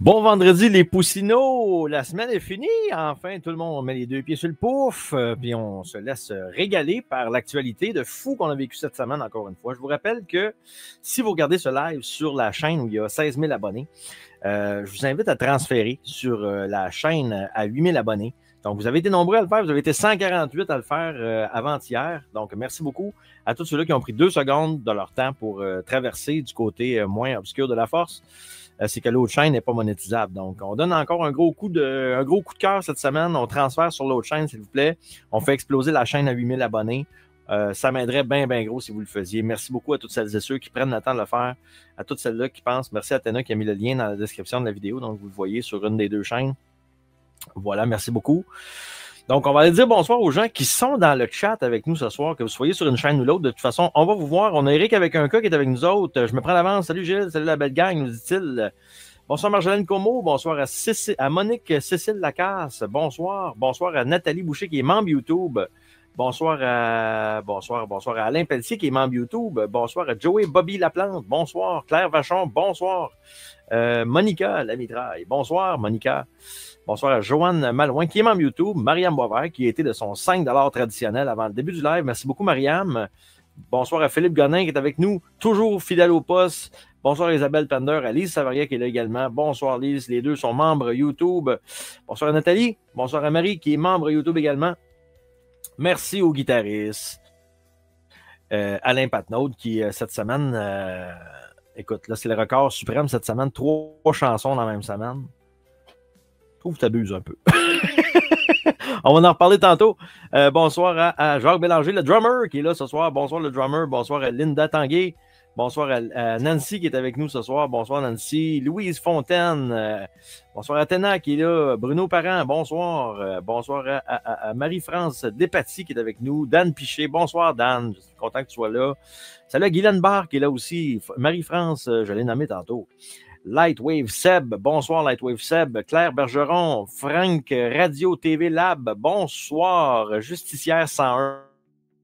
Bon vendredi, les poussinots! La semaine est finie. Enfin, tout le monde met les deux pieds sur le pouf. Puis on se laisse régaler par l'actualité de fou qu'on a vécu cette semaine, encore une fois. Je vous rappelle que si vous regardez ce live sur la chaîne où il y a 16 000 abonnés, je vous invite à transférer sur la chaîne à 8 000 abonnés. Donc, vous avez été nombreux à le faire. Vous avez été 148 à le faire avant-hier. Donc, merci beaucoup à tous ceux-là qui ont pris 2 secondes de leur temps pour traverser du côté moins obscur de la force. C'est que l'autre chaîne n'est pas monétisable. Donc, on donne encore un gros coup de cœur cette semaine. On transfère sur l'autre chaîne, s'il vous plaît. On fait exploser la chaîne à 8000 abonnés. Ça m'aiderait bien gros si vous le faisiez. Merci beaucoup à toutes celles et ceux qui prennent le temps de le faire. À toutes celles-là qui pensent. Merci à Athéna qui a mis le lien dans la description de la vidéo. Donc, vous le voyez sur une des 2 chaînes. Voilà, merci beaucoup. Donc, on va aller dire bonsoir aux gens qui sont dans le chat avec nous ce soir, que vous soyez sur une chaîne ou l'autre. De toute façon, on va vous voir. On a Eric avec un cas qui est avec nous autres. Je me prends l'avance. Salut Gilles, salut la belle gang, nous dit-il. Bonsoir Marjolaine Como, bonsoir à Monique Cécile Lacasse, bonsoir. Bonsoir à Nathalie Boucher qui est membre YouTube. Bonsour à Alain Pelletier qui est membre YouTube. Bonsoir à Joey Bobby Laplante. Bonsoir. Claire Vachon, bonsoir. Monica Lamitraille, bonsoir Monica. Bonsoir à Joanne Malouin qui est membre YouTube. Mariam Boisvert qui a été de son 5 $ traditionnel avant le début du live. Merci beaucoup Mariam. Bonsoir à Philippe Gonin qui est avec nous, toujours fidèle au poste. Bonsoir à Isabelle Pender, à Lise Savaria qui est là également. Bonsoir Lise, les deux sont membres YouTube. Bonsoir à Nathalie. Bonsoir à Marie qui est membre YouTube également. Merci aux guitaristes. Alain Patnaud qui, cette semaine, écoute, là, c'est le record suprême cette semaine. 3 chansons dans la même semaine. Je trouve que tu abuses un peu. On va en reparler tantôt. Bonsoir à Jacques Bélanger, le drummer, qui est là ce soir. Bonsoir le drummer. Bonsoir à Linda Tanguay. Bonsoir à Nancy qui est avec nous ce soir. Bonsoir Nancy. Louise Fontaine. Bonsoir à Téna qui est là. Bruno Parent. Bonsoir. Bonsoir à Marie-France Despatie qui est avec nous. Dan Piché. Bonsoir Dan. Je suis content que tu sois là. Salut à Guylaine Barre qui est là aussi. Marie-France, je l'ai nommé tantôt. Lightwave Seb, bonsoir Lightwave Seb, Claire Bergeron, Frank Radio TV Lab, bonsoir, Justicière 101,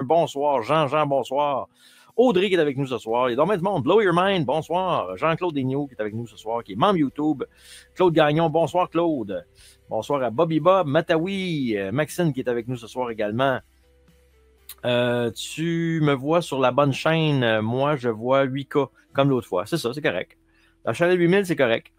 bonsoir, Jean-Jean, bonsoir, Audrey qui est avec nous ce soir, il y a donc du monde, Blow Your Mind, bonsoir, Jean-Claude Daigneault qui est avec nous ce soir, qui est membre YouTube, Claude Gagnon, bonsoir Claude, bonsoir à Bobby Bob, Matawi, Maxine qui est avec nous ce soir également. Tu me vois sur la bonne chaîne, moi je vois 8K comme l'autre fois, c'est ça, c'est correct. La chaîne 8000, c'est correct.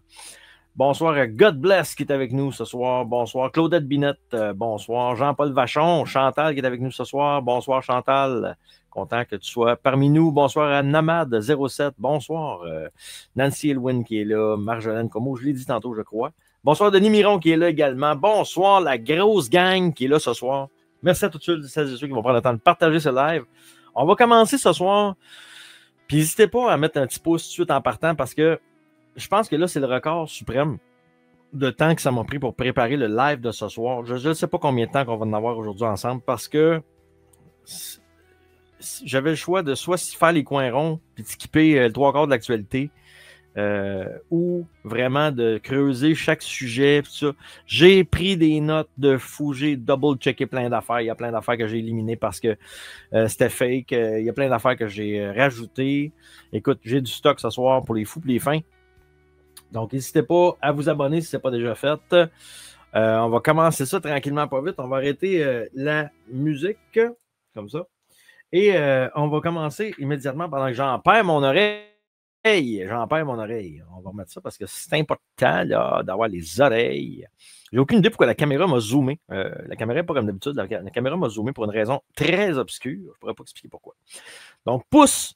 Bonsoir à God Bless qui est avec nous ce soir. Bonsoir Claudette Binette. Bonsoir Jean-Paul Vachon. Chantal qui est avec nous ce soir. Bonsoir Chantal. Content que tu sois parmi nous. Bonsoir à Namad07. Bonsoir. Nancy Elwin qui est là. Marjolaine Como, je l'ai dit tantôt, je crois. Bonsoir Denis Miron qui est là également. Bonsoir la grosse gang qui est là ce soir. Merci à tous celles et ceux qui vont prendre le temps de partager ce live. On va commencer ce soir. Puis n'hésitez pas à mettre un petit pouce tout de suite en partant parce que je pense que là, c'est le record suprême de temps que ça m'a pris pour préparer le live de ce soir. Je ne sais pas combien de temps qu'on va en avoir aujourd'hui ensemble parce que j'avais le choix de soit faire les coins ronds puis de skipper le 3/4 de l'actualité ou vraiment de creuser chaque sujet. Tout ça. J'ai pris des notes de fou. J'ai double-checké plein d'affaires. Il y a plein d'affaires que j'ai éliminées parce que c'était fake. Il y a plein d'affaires que j'ai rajoutées. Écoute, j'ai du stock ce soir pour les fous et les fins. Donc, n'hésitez pas à vous abonner si ce n'est pas déjà fait. On va commencer ça tranquillement, pas vite. On va arrêter la musique, comme ça. Et on va commencer immédiatement pendant que j'en perds mon oreille. J'en perds mon oreille. On va remettre ça parce que c'est important là, d'avoir les oreilles. J'ai aucune idée pourquoi la caméra m'a zoomé. La caméra n'est pas comme d'habitude. La caméra m'a zoomé pour une raison très obscure. Je ne pourrais pas expliquer pourquoi. Donc, pouce,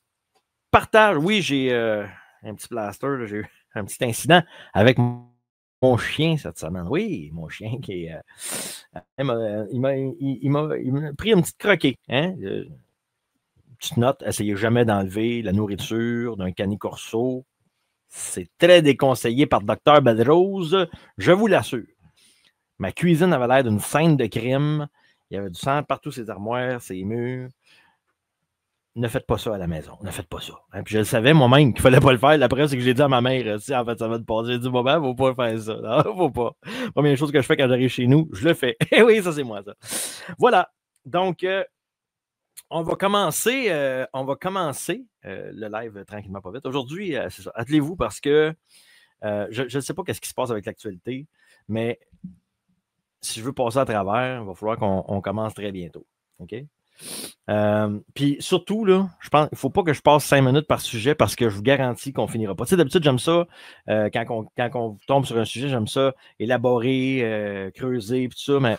partage. Oui, j'ai un petit plaster. J'ai eu un petit incident avec mon chien cette semaine. Oui, mon chien qui est. Il m'a pris une petite croquée. Hein? Petite note, essayez jamais d'enlever la nourriture d'un canicorso. C'est très déconseillé par Dr. Bedrose, je vous l'assure. Ma cuisine avait l'air d'une scène de crime. Il y avait du sang partout, ses armoires, ses murs. Ne faites pas ça à la maison. Ne faites pas ça. Hein? Puis je le savais moi-même qu'il ne fallait pas le faire. La preuve, c'est que j'ai dit à ma mère, si en fait, ça va te passer. J'ai dit, maman, il ne faut pas faire ça. Non, faut pas. Première chose que je fais quand j'arrive chez nous, je le fais. Oui, ça, c'est moi, ça. Voilà. Donc, on va commencer le live tranquillement, pas vite. Aujourd'hui, c'est ça. Attelez-vous parce que Je ne sais pas ce qui se passe avec l'actualité, mais si je veux passer à travers, il va falloir qu'on commence très bientôt. OK? Puis surtout, là, je pense qu'il ne faut pas que je passe 5 minutes par sujet parce que je vous garantis qu'on ne finira pas. Tu sais, d'habitude, j'aime ça, quand on tombe sur un sujet, j'aime ça élaborer, creuser, tout ça, mais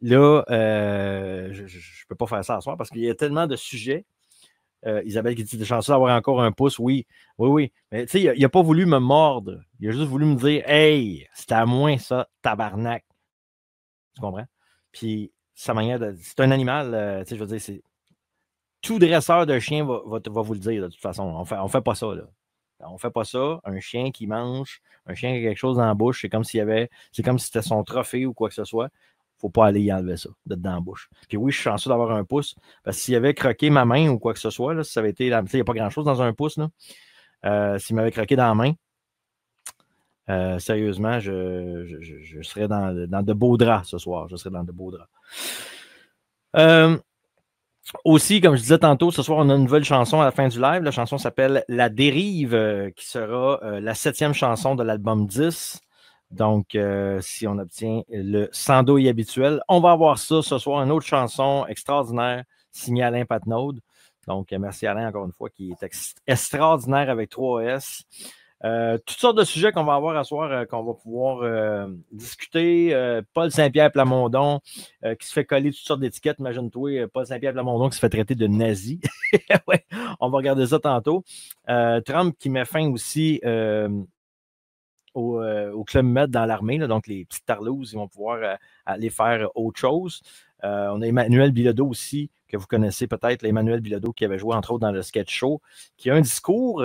là, je ne peux pas faire ça ce soir parce qu'il y a tellement de sujets. Isabelle qui dit t'es chanceux d'avoir encore un pouce, oui. Mais tu sais, il n'a pas voulu me mordre. Il a juste voulu me dire hey, c'était à moins ça, tabarnak. Tu comprends? Puis sa manière de. C'est un animal, tu sais, je veux dire, c'est. Tout dresseur de chien va vous le dire de toute façon. On fait pas ça, là. On fait pas ça. Un chien qui mange, un chien qui a quelque chose dans la bouche, c'est comme c'est comme si c'était son trophée ou quoi que ce soit. Faut pas aller y enlever ça, d'être dans la bouche. Puis oui, je suis chanceux d'avoir un pouce. Parce que s'il avait croqué ma main ou quoi que ce soit, là, si ça avait été. Il n'y a pas grand-chose dans un pouce, là. S'il m'avait croqué dans la main, sérieusement, je serais dans de beaux draps ce soir. Je serais dans de beaux draps. Aussi, comme je disais tantôt, ce soir, on a une nouvelle chanson à la fin du live. La chanson s'appelle La Dérive, qui sera la 7e chanson de l'album 10. Donc, si on obtient le sans-douille habituel, on va avoir ça ce soir, une autre chanson extraordinaire signée Alain Patnaud. Donc, merci Alain encore une fois, qui est extraordinaire avec 3 S. Toutes sortes de sujets qu'on va avoir à soir, qu'on va pouvoir discuter. Paul Saint-Pierre Plamondon, qui se fait coller toutes sortes d'étiquettes. Imagine-toi, Paul Saint-Pierre Plamondon qui se fait traiter de nazi. Ouais, on va regarder ça tantôt. Trump qui met fin aussi au Club Med dans l'armée. Donc, les petites tarlouses, ils vont pouvoir aller faire autre chose. On a Emmanuel Bilodeau aussi, que vous connaissez peut-être, Emmanuel Bilodeau qui avait joué entre autres dans le sketch show, qui a un discours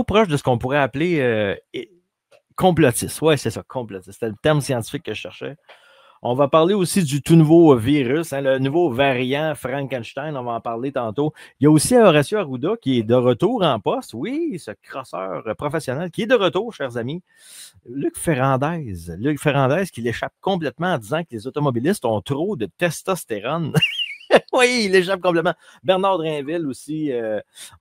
proche de ce qu'on pourrait appeler complotiste. Oui, c'est ça, complotiste. C'était le terme scientifique que je cherchais. On va parler aussi du tout nouveau virus, le nouveau variant Frankenstein. On va en parler tantôt. Il y a aussi Horacio Arruda qui est de retour en poste. Oui, ce crosseur professionnel qui est de retour, chers amis. Luc Ferrandez qui l'échappe complètement en disant que les automobilistes ont trop de testostérone. Oui, il échappe complètement. Bernard Drinville aussi.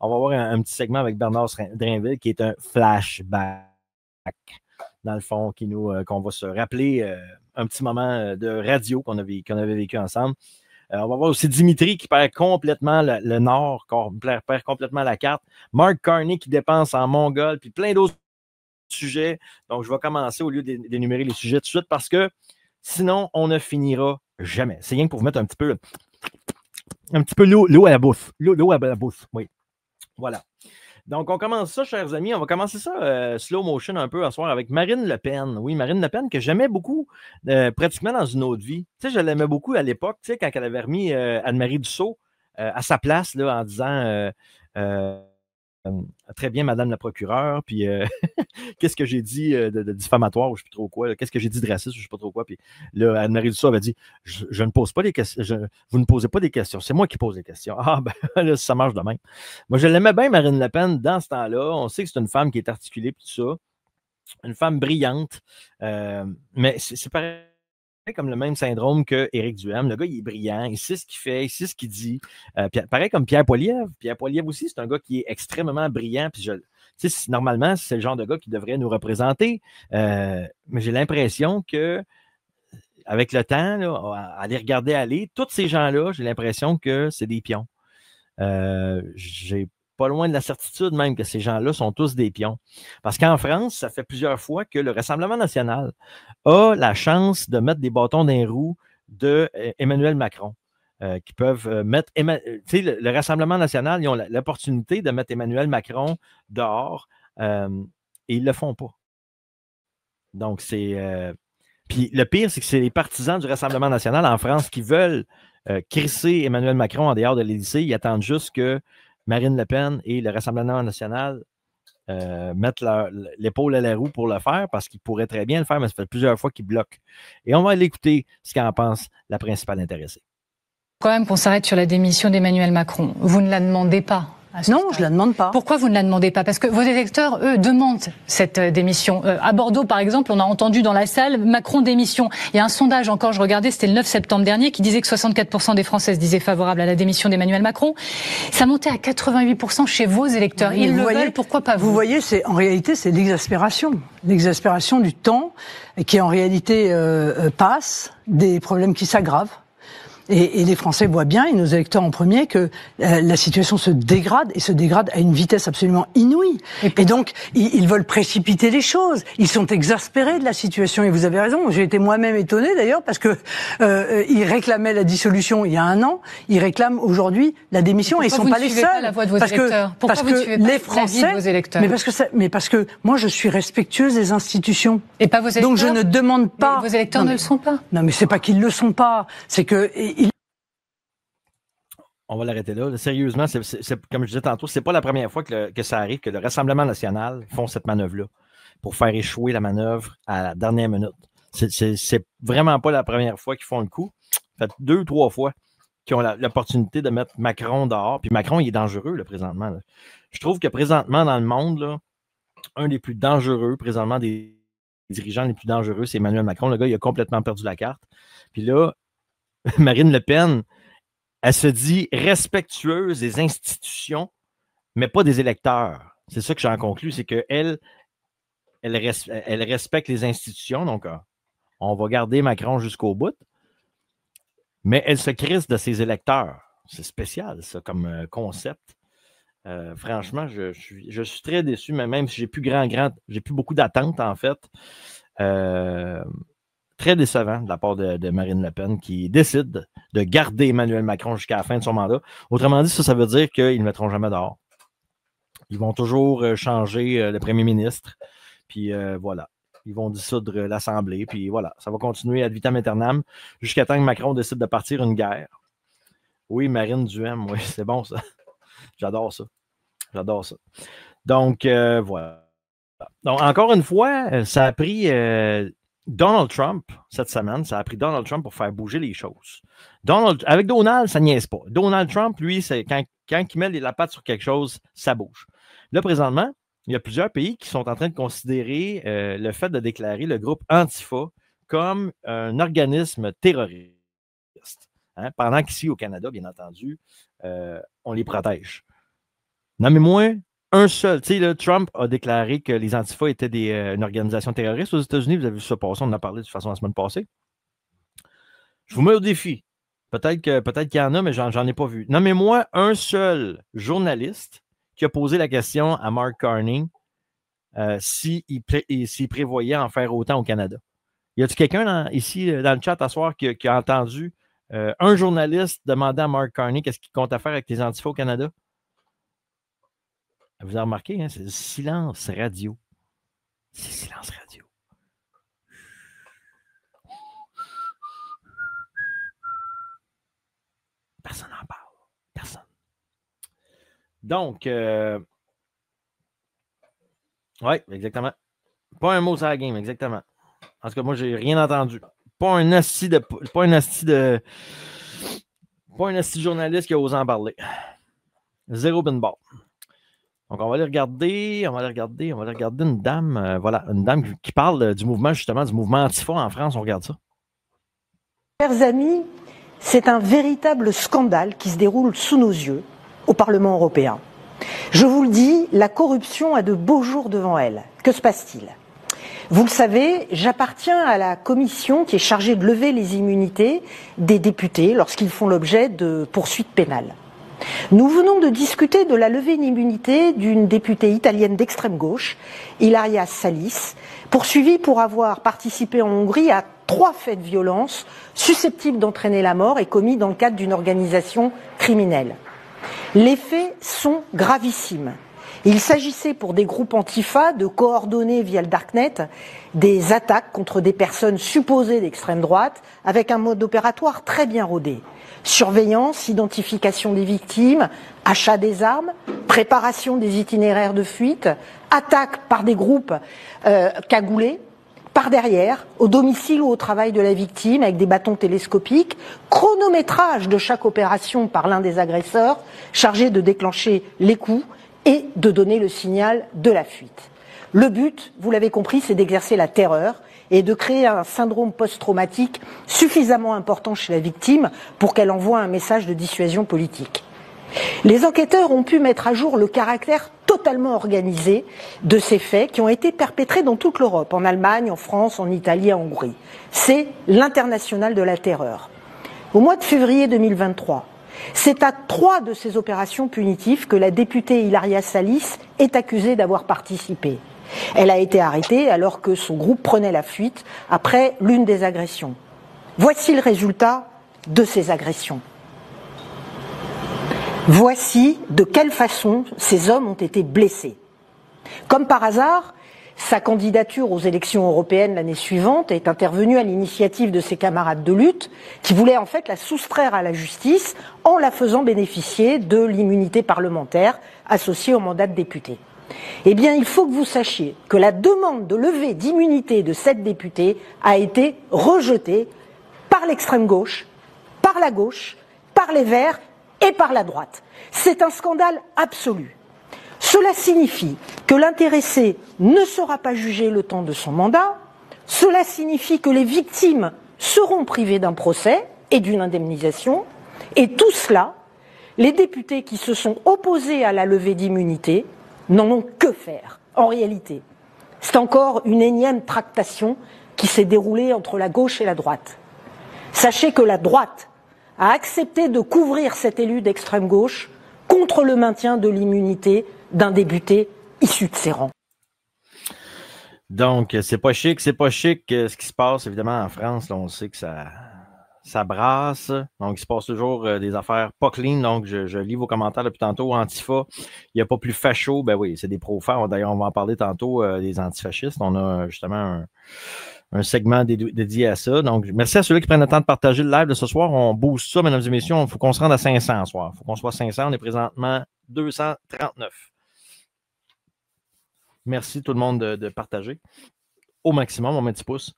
On va avoir un petit segment avec Bernard Drinville qui est un flashback, dans le fond, qu'on va se rappeler un petit moment de radio qu'on avait vécu ensemble. On va voir aussi Dimitri qui perd complètement le Nord, perd complètement la carte. Mark Carney qui dépense en mongol, puis plein d'autres sujets. Donc, je vais commencer au lieu d'énumérer les sujets tout de suite parce que sinon, on ne finira jamais. C'est rien que pour vous mettre un petit peu l'eau à la bouffe. L'eau à la bouffe, oui. Voilà. Donc, on commence ça, chers amis. On va commencer ça slow motion un peu à soir avec Marine Le Pen. Oui, Marine Le Pen que j'aimais beaucoup pratiquement dans une autre vie. Tu sais, je l'aimais beaucoup à l'époque, tu sais, quand elle avait remis Anne-Marie Dussault à sa place là, en disant très bien, Madame la procureure, puis qu'est-ce que j'ai dit de diffamatoire, ou je ne sais plus trop quoi, qu'est-ce que j'ai dit de raciste, ou je ne sais pas trop quoi, puis là, Anne-Marie Dussault avait dit, je ne pose pas des questions, vous ne posez pas des questions, c'est moi qui pose des questions. Ah, ben là, ça marche de même. Moi, je l'aimais bien, Marine Le Pen, dans ce temps-là, on sait que c'est une femme qui est articulée, puis tout ça, une femme brillante, mais c'est pareil, comme le même syndrome que Éric Duhaime. Le gars, il est brillant, il sait ce qu'il fait, il sait ce qu'il dit. Pareil comme Pierre Poilievre. Pierre Poilievre aussi, c'est un gars qui est extrêmement brillant. Puis normalement, c'est le genre de gars qui devrait nous représenter. Mais j'ai l'impression que avec le temps, là, à les regarder aller, tous ces gens-là, j'ai l'impression que c'est des pions. J'ai pas loin de la certitude même que ces gens-là sont tous des pions. Parce qu'en France, ça fait plusieurs fois que le Rassemblement national a la chance de mettre des bâtons dans les roues d'Emmanuel Macron. Qui peuvent mettre. Le Rassemblement national, ils ont l'opportunité de mettre Emmanuel Macron dehors et ils ne le font pas. Donc, c'est. Puis le pire, c'est que c'est les partisans du Rassemblement national en France qui veulent crisser Emmanuel Macron en dehors de l'Élysée. Ils attendent juste que Marine Le Pen et le Rassemblement national mettent l'épaule à la roue pour le faire parce qu'ils pourraient très bien le faire, mais ça fait plusieurs fois qu'ils bloquent. Et on va aller écouter ce qu'en pense la principale intéressée. Quand même qu'on s'arrête sur la démission d'Emmanuel Macron. Vous ne la demandez pas, Non, je la demande pas. Pourquoi vous ne la demandez pas? Parce que vos électeurs, eux, demandent cette démission. À Bordeaux, par exemple, on a entendu dans la salle Macron démission. Il y a un sondage encore, je regardais, c'était le 9 septembre dernier, qui disait que 64% des Français se disaient favorables à la démission d'Emmanuel Macron. Ça montait à 88% chez vos électeurs. Oui, Ils le veulent, pourquoi pas vous? Vous voyez, en réalité, c'est l'exaspération du temps qui en réalité passe, des problèmes qui s'aggravent. Et les Français voient bien, et nos électeurs en premier, que la situation se dégrade, et se dégrade à une vitesse absolument inouïe. Et donc, ils veulent précipiter les choses. Ils sont exaspérés de la situation, et vous avez raison. J'ai été moi-même étonné d'ailleurs, parce que ils réclamaient la dissolution il y a un an, ils réclament aujourd'hui la démission, et ils sont pas les seuls. Pas la voix de vos électeurs. Pourquoi vous ne suivez pas les Français, l'avis de vos électeurs? mais parce que moi je suis respectueuse des institutions. Et pas vos électeurs. Donc je ne demande pas. Mais vos électeurs ne le sont pas. Non, mais c'est pas qu'ils le sont pas, c'est que On va l'arrêter là. Sérieusement, comme je disais tantôt, c'est pas la première fois que ça arrive que le Rassemblement national font cette manœuvre-là pour faire échouer la manœuvre à la dernière minute. C'est vraiment pas la première fois qu'ils font le coup. Ça fait 2 ou 3 fois qu'ils ont l'opportunité de mettre Macron dehors. Puis Macron, il est dangereux là, présentement. Là. Je trouve que présentement, dans le monde, là, un des plus dangereux, présentement, des dirigeants les plus dangereux, c'est Emmanuel Macron. Le gars, il a complètement perdu la carte. Puis là, Marine Le Pen, elle se dit respectueuse des institutions, mais pas des électeurs. C'est ça que j'en conclus, c'est qu'elle respecte les institutions, donc on va garder Macron jusqu'au bout, mais elle se crisse de ses électeurs. C'est spécial, ça, comme concept. Franchement, je suis très déçu, mais même si j'ai plus beaucoup d'attentes, en fait. Très décevant de la part de Marine Le Pen qui décide de garder Emmanuel Macron jusqu'à la fin de son mandat. Autrement dit, ça veut dire qu'ils ne le mettront jamais dehors. Ils vont toujours changer le premier ministre. Puis voilà. Ils vont dissoudre l'Assemblée. Puis voilà. Ça va continuer ad vitam aeternam jusqu'à temps que Macron décide de partir une guerre. Oui, Marine Duhem. Oui, c'est bon ça. J'adore ça. J'adore ça. Donc, voilà. Donc, encore une fois, ça a pris... Donald Trump, cette semaine, ça a pris Donald Trump pour faire bouger les choses. Avec Donald, ça niaise pas. Donald Trump, lui, c'est quand il met la patte sur quelque chose, ça bouge. Là, présentement, il y a plusieurs pays qui sont en train de considérer le fait de déclarer le groupe Antifa comme un organisme terroriste. Hein? Pendant qu'ici, au Canada, bien entendu, on les protège. Nommez-moi un seul. Tu sais, là, Trump a déclaré que les Antifa étaient une organisation terroriste aux États-Unis. Vous avez vu ça passer, on en a parlé de toute façon la semaine passée. Je vous mets au défi. Peut-être qu'il y en a, mais j'en ai pas vu. Nommez-moi un seul journaliste qui a posé la question à Mark Carney s'il prévoyait en faire autant au Canada. Y a-t-il quelqu'un ici dans le chat à soir qui a entendu un journaliste demander à Mark Carney qu'est-ce qu'il compte à faire avec les Antifa au Canada? Vous avez remarqué, hein, c'est le silence radio. C'est le silence radio. Personne n'en parle. Personne. Donc, oui, exactement. Pas un mot sur la game, exactement. En tout cas, moi, j'ai rien entendu. Pas un asti de journaliste qui a osé en parler. Zéro pinball. Donc, on va aller regarder une dame, voilà, une dame qui parle du mouvement, justement, du mouvement Antifa en France. On regarde ça. Chers amis, c'est un véritable scandale qui se déroule sous nos yeux au Parlement européen. Je vous le dis, la corruption a de beaux jours devant elle. Que se passe-t-il ? Vous le savez, j'appartiens à la commission qui est chargée de lever les immunités des députés lorsqu'ils font l'objet de poursuites pénales. Nous venons de discuter de la levée d'immunité d'une députée italienne d'extrême gauche, Ilaria Salis, poursuivie pour avoir participé en Hongrie à 3 faits de violence susceptibles d'entraîner la mort et commis dans le cadre d'une organisation criminelle. Les faits sont gravissimes. Il s'agissait pour des groupes Antifa de coordonner via le Darknet des attaques contre des personnes supposées d'extrême droite avec un mode opératoire très bien rodé. Surveillance, identification des victimes, achat des armes, préparation des itinéraires de fuite, attaque par des groupes cagoulés, par derrière, au domicile ou au travail de la victime, avec des bâtons télescopiques, chronométrage de chaque opération par l'un des agresseurs, chargé de déclencher les coups et de donner le signal de la fuite. Le but, vous l'avez compris, c'est d'exercer la terreur et de créer un syndrome post-traumatique suffisamment important chez la victime pour qu'elle envoie un message de dissuasion politique. Les enquêteurs ont pu mettre à jour le caractère totalement organisé de ces faits qui ont été perpétrés dans toute l'Europe, en Allemagne, en France, en Italie, en Hongrie. C'est l'international de la terreur. Au mois de février 2023, c'est à 3 de ces opérations punitives que la députée Ilaria Salis est accusée d'avoir participé. Elle a été arrêtée alors que son groupe prenait la fuite après l'une des agressions. Voici le résultat de ces agressions. Voici de quelle façon ces hommes ont été blessés. Comme par hasard, sa candidature aux élections européennes l'année suivante est intervenue à l'initiative de ses camarades de lutte qui voulaient en fait la soustraire à la justice en la faisant bénéficier de l'immunité parlementaire associée au mandat de député. Eh bien, il faut que vous sachiez que la demande de levée d'immunité de cette députée a été rejetée par l'extrême gauche, par la gauche, par les Verts et par la droite. C'est un scandale absolu. Cela signifie que l'intéressé ne sera pas jugé le temps de son mandat. Cela signifie que les victimes seront privées d'un procès et d'une indemnisation. Et tout cela, les députés qui se sont opposés à la levée d'immunité n'en ont que faire, en réalité. C'est encore une énième tractation qui s'est déroulée entre la gauche et la droite. Sachez que la droite a accepté de couvrir cet élu d'extrême gauche contre le maintien de l'immunité d'un député issu de ses rangs. Donc, c'est pas chic ce qui se passe évidemment en France. Là, on sait que ça brasse. Donc, il se passe toujours des affaires pas clean. Donc, je lis vos commentaires depuis tantôt. Antifa, il n'y a pas plus facho. Ben oui, c'est des pro-femmes. D'ailleurs, on va en parler tantôt des antifascistes. On a justement un segment dédié à ça. Donc, merci à ceux qui prennent le temps de partager le live de ce soir. On booste ça, mesdames et messieurs. Il faut qu'on se rende à 500 ce soir. Il faut qu'on soit 500. On est présentement 239. Merci tout le monde de partager au maximum. On met un petit pouce.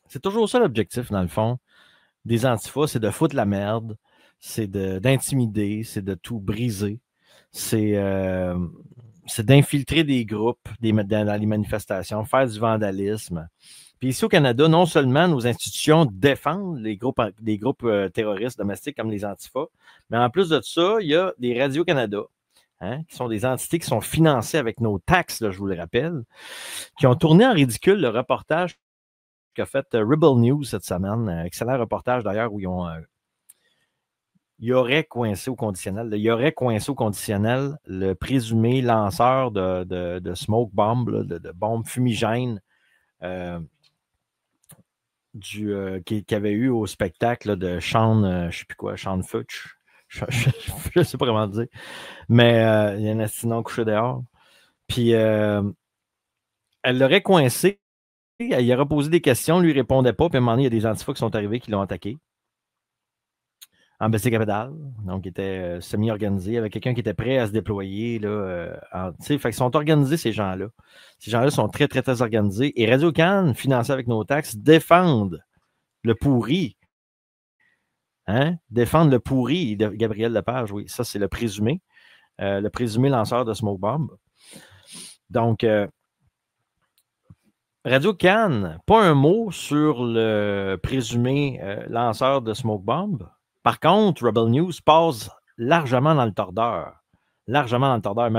C'est toujours ça l'objectif, dans le fond, des antifas, c'est de foutre la merde, c'est d'intimider, c'est de tout briser, c'est d'infiltrer des groupes dans les manifestations, faire du vandalisme. Puis ici au Canada, non seulement nos institutions défendent des groupes terroristes domestiques comme les antifas, mais en plus de ça, il y a des Radio-Canada, qui sont des entités qui sont financées avec nos taxes, là, je vous le rappelle, qui ont tourné en ridicule le reportage qu'a fait Rebel News cette semaine. Excellent reportage d'ailleurs où il aurait coincé au conditionnel. Il aurait coincé au conditionnel le présumé lanceur de smoke bomb, là, de bombes fumigènes qui avait eu au spectacle là, de Sean, je ne sais plus quoi, Sean Futch. Je ne sais pas comment dire. Mais il y a un assassiné couché dehors. Puis elle l'aurait coincé. Il aurait posé des questions, lui ne répondait pas. Puis à un moment donné, il y a des antifas qui sont arrivés qui l'ont attaqué. En Baie-Capitale. Donc, il était semi-organisé. Avec quelqu'un qui était prêt à se déployer. Fait qu'ils sont organisés, ces gens-là. Ces gens-là sont très, très, très organisés. Et Radio-Can, financé avec nos taxes, défendent le pourri. Défendre le pourri de Gabriel Lepage, oui, ça c'est le présumé lanceur de Smoke Bomb. Donc, Radio-Can, pas un mot sur le présumé lanceur de Smoke Bomb. Par contre, Rebel News passe largement dans le tordeur. Largement dans le tordeur.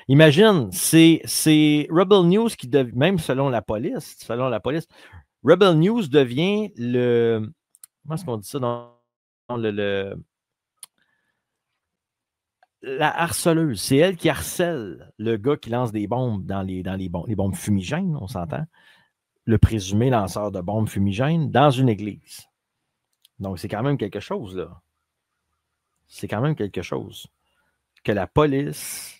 Imagine, c'est Rebel News qui devient, même selon la police, Rebel News devient le... Comment est-ce qu'on dit ça dans la harceleuse, c'est elle qui harcèle le gars qui lance des bombes dans les bombes fumigènes, on s'entend. Le présumé lanceur de bombes fumigènes dans une église. Donc, c'est quand même quelque chose, là. C'est quand même quelque chose. Que la police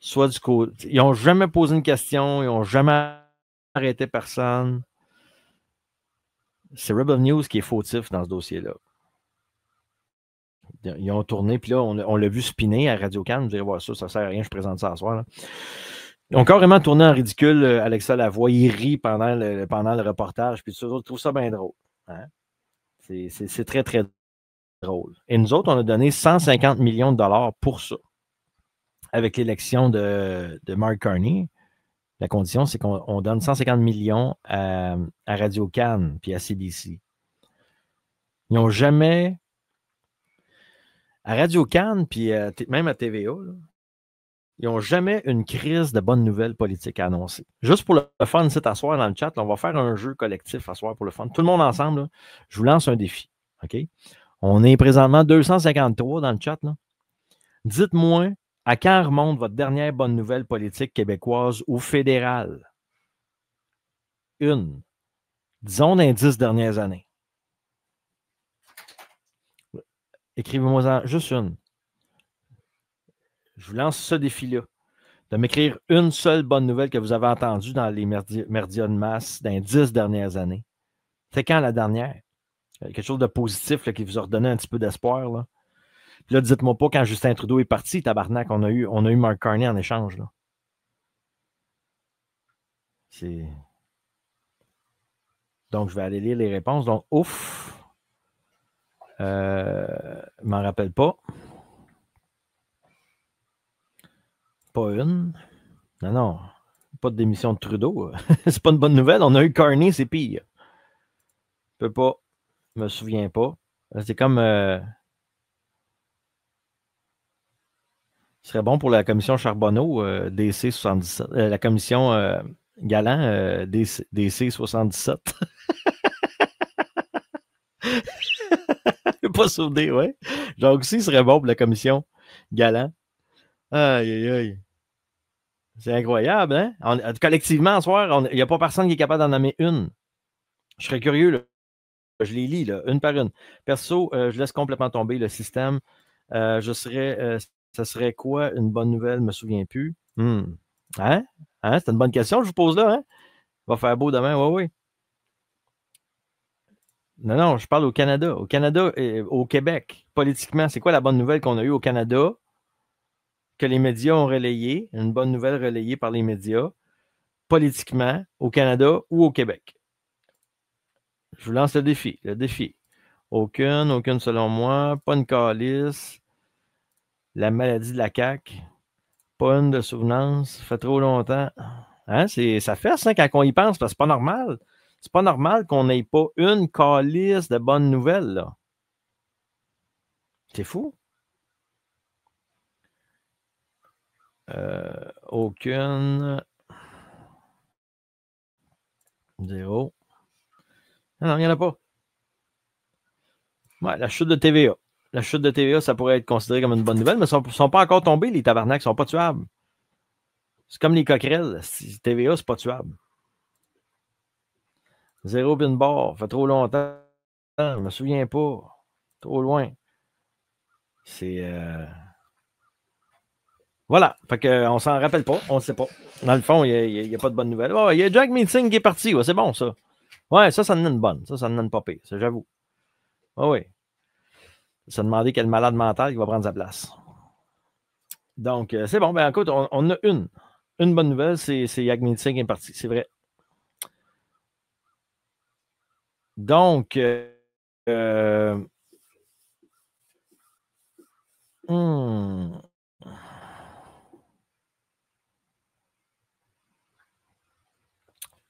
soit du côté... Ils n'ont jamais posé une question, ils n'ont jamais arrêté personne. C'est Rebel News qui est fautif dans ce dossier-là. Ils ont tourné, puis là, on l'a vu spinner à Radio-Can. Vous allez voir ça, ça ne sert à rien, je présente ça ce soir. Là. Ils ont carrément tourné en ridicule Alexa Lavoie. Il rit pendant le reportage, puis tous autres trouvent ça bien drôle. Hein? C'est très, très drôle. Et nous autres, on a donné 150 millions de dollars pour ça. Avec l'élection de Mark Carney, la condition, c'est qu'on donne 150 millions à Radio-Can puis à CBC. Ils n'ont jamais... À Radio-Can, puis même à TVA, là, ils n'ont jamais une crise de bonnes nouvelles politiques à annoncer. Juste pour le fun, c'est à soir dans le chat, là, on va faire un jeu collectif à soir pour le fun. Tout le monde ensemble, là, je vous lance un défi. OK? On est présentement 253 dans le chat. Là. Dites-moi à quand remonte votre dernière bonne nouvelle politique québécoise ou fédérale? Une. Disons dans les 10 dernières années. Écrivez-moi juste une. Je vous lance ce défi-là. De m'écrire une seule bonne nouvelle que vous avez entendue dans les médias de masse dans les 10 dernières années. C'est quand la dernière? Quelque chose de positif là, qui vous a redonné un petit peu d'espoir. Là. Puis là, dites-moi pas quand Justin Trudeau est parti, tabarnak, on a eu Mark Carney en échange. Là. Donc, je vais aller lire les réponses. Donc, ouf. Je m'en rappelle pas. Pas une. Non. Pas de démission de Trudeau. C'est pas une bonne nouvelle. On a eu Carney, c'est pire. Je peux pas. Je me souviens pas. C'est comme... ce serait bon pour la commission Charbonneau, DC 77. La commission Galland, DC 77. Pas souvenir, ouais. Donc aussi, ce serait bon pour la commission Galland. Aïe, aïe, aïe. C'est incroyable, hein? Collectivement, ce soir, il n'y a pas personne qui est capable d'en nommer une. Je serais curieux, là. Je les lis, là, une par une. Perso, je laisse complètement tomber le système. Ça serait quoi une bonne nouvelle? Je ne me souviens plus. Hein? C'est une bonne question, je vous pose là, hein? Va faire beau demain, oui. Non, je parle au Canada. Au Canada et au Québec, politiquement, c'est quoi la bonne nouvelle qu'on a eue au Canada que les médias ont relayée, une bonne nouvelle relayée par les médias, politiquement, au Canada ou au Québec? Je vous lance le défi. Aucune selon moi. Pas une calice. La maladie de la CAQ. Pas une de souvenance. Ça fait trop longtemps. Hein? Ça fait ça quand on y pense, parce que c'est pas normal. C'est pas normal qu'on n'ait pas une calice de bonnes nouvelles, là. C'est fou. Aucune. 0. Non, il n'y en a pas. Ouais, la chute de TVA. La chute de TVA, ça pourrait être considéré comme une bonne nouvelle, mais ils ne sont pas encore tombés, les tabarnaks, ils ne sont pas tuables. C'est comme les coquerelles. TVA, c'est pas tuable. 0 pin bar. Fait trop longtemps. Je me souviens pas. Trop loin. C'est... Voilà. Fait qu'on s'en rappelle pas. On ne sait pas. Dans le fond, il n'y a pas de bonne nouvelle. Oh, il y a Jack Meeting qui est parti. Ouais, c'est bon, ça. Ouais, ça en a une bonne. Ça en a une pas pire. Ça, j'avoue. Oh, oui. Ça demandait quel malade mental qui va prendre sa place. Donc, c'est bon. Ben, écoute, on a une. Une bonne nouvelle, c'est Yagmin Singh qui est parti. C'est vrai. Donc,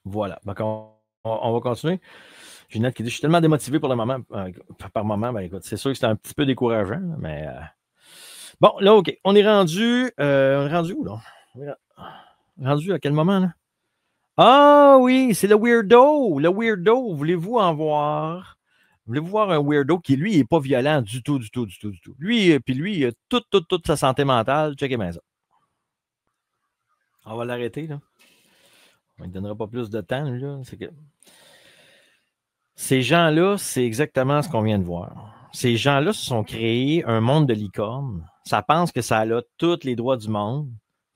voilà. Donc, on va continuer. Ginette qui dit, je suis tellement démotivé pour le moment. Par moment, ben écoute, c'est sûr que c'est un petit peu décourageant, mais bon, là, OK. On est rendu où, là? On est rendu à quel moment, là? Ah oui, c'est le weirdo. Le weirdo, voulez-vous en voir? Voulez-vous voir un weirdo qui, lui, n'est pas violent du tout. Lui, il a toute sa santé mentale. Checkez bien ça. On va l'arrêter, là. On ne donnera pas plus de temps, lui, là. C'est que... Ces gens-là, c'est exactement ce qu'on vient de voir. Ces gens-là se sont créés un monde de licornes. Ça pense que ça a tous les droits du monde.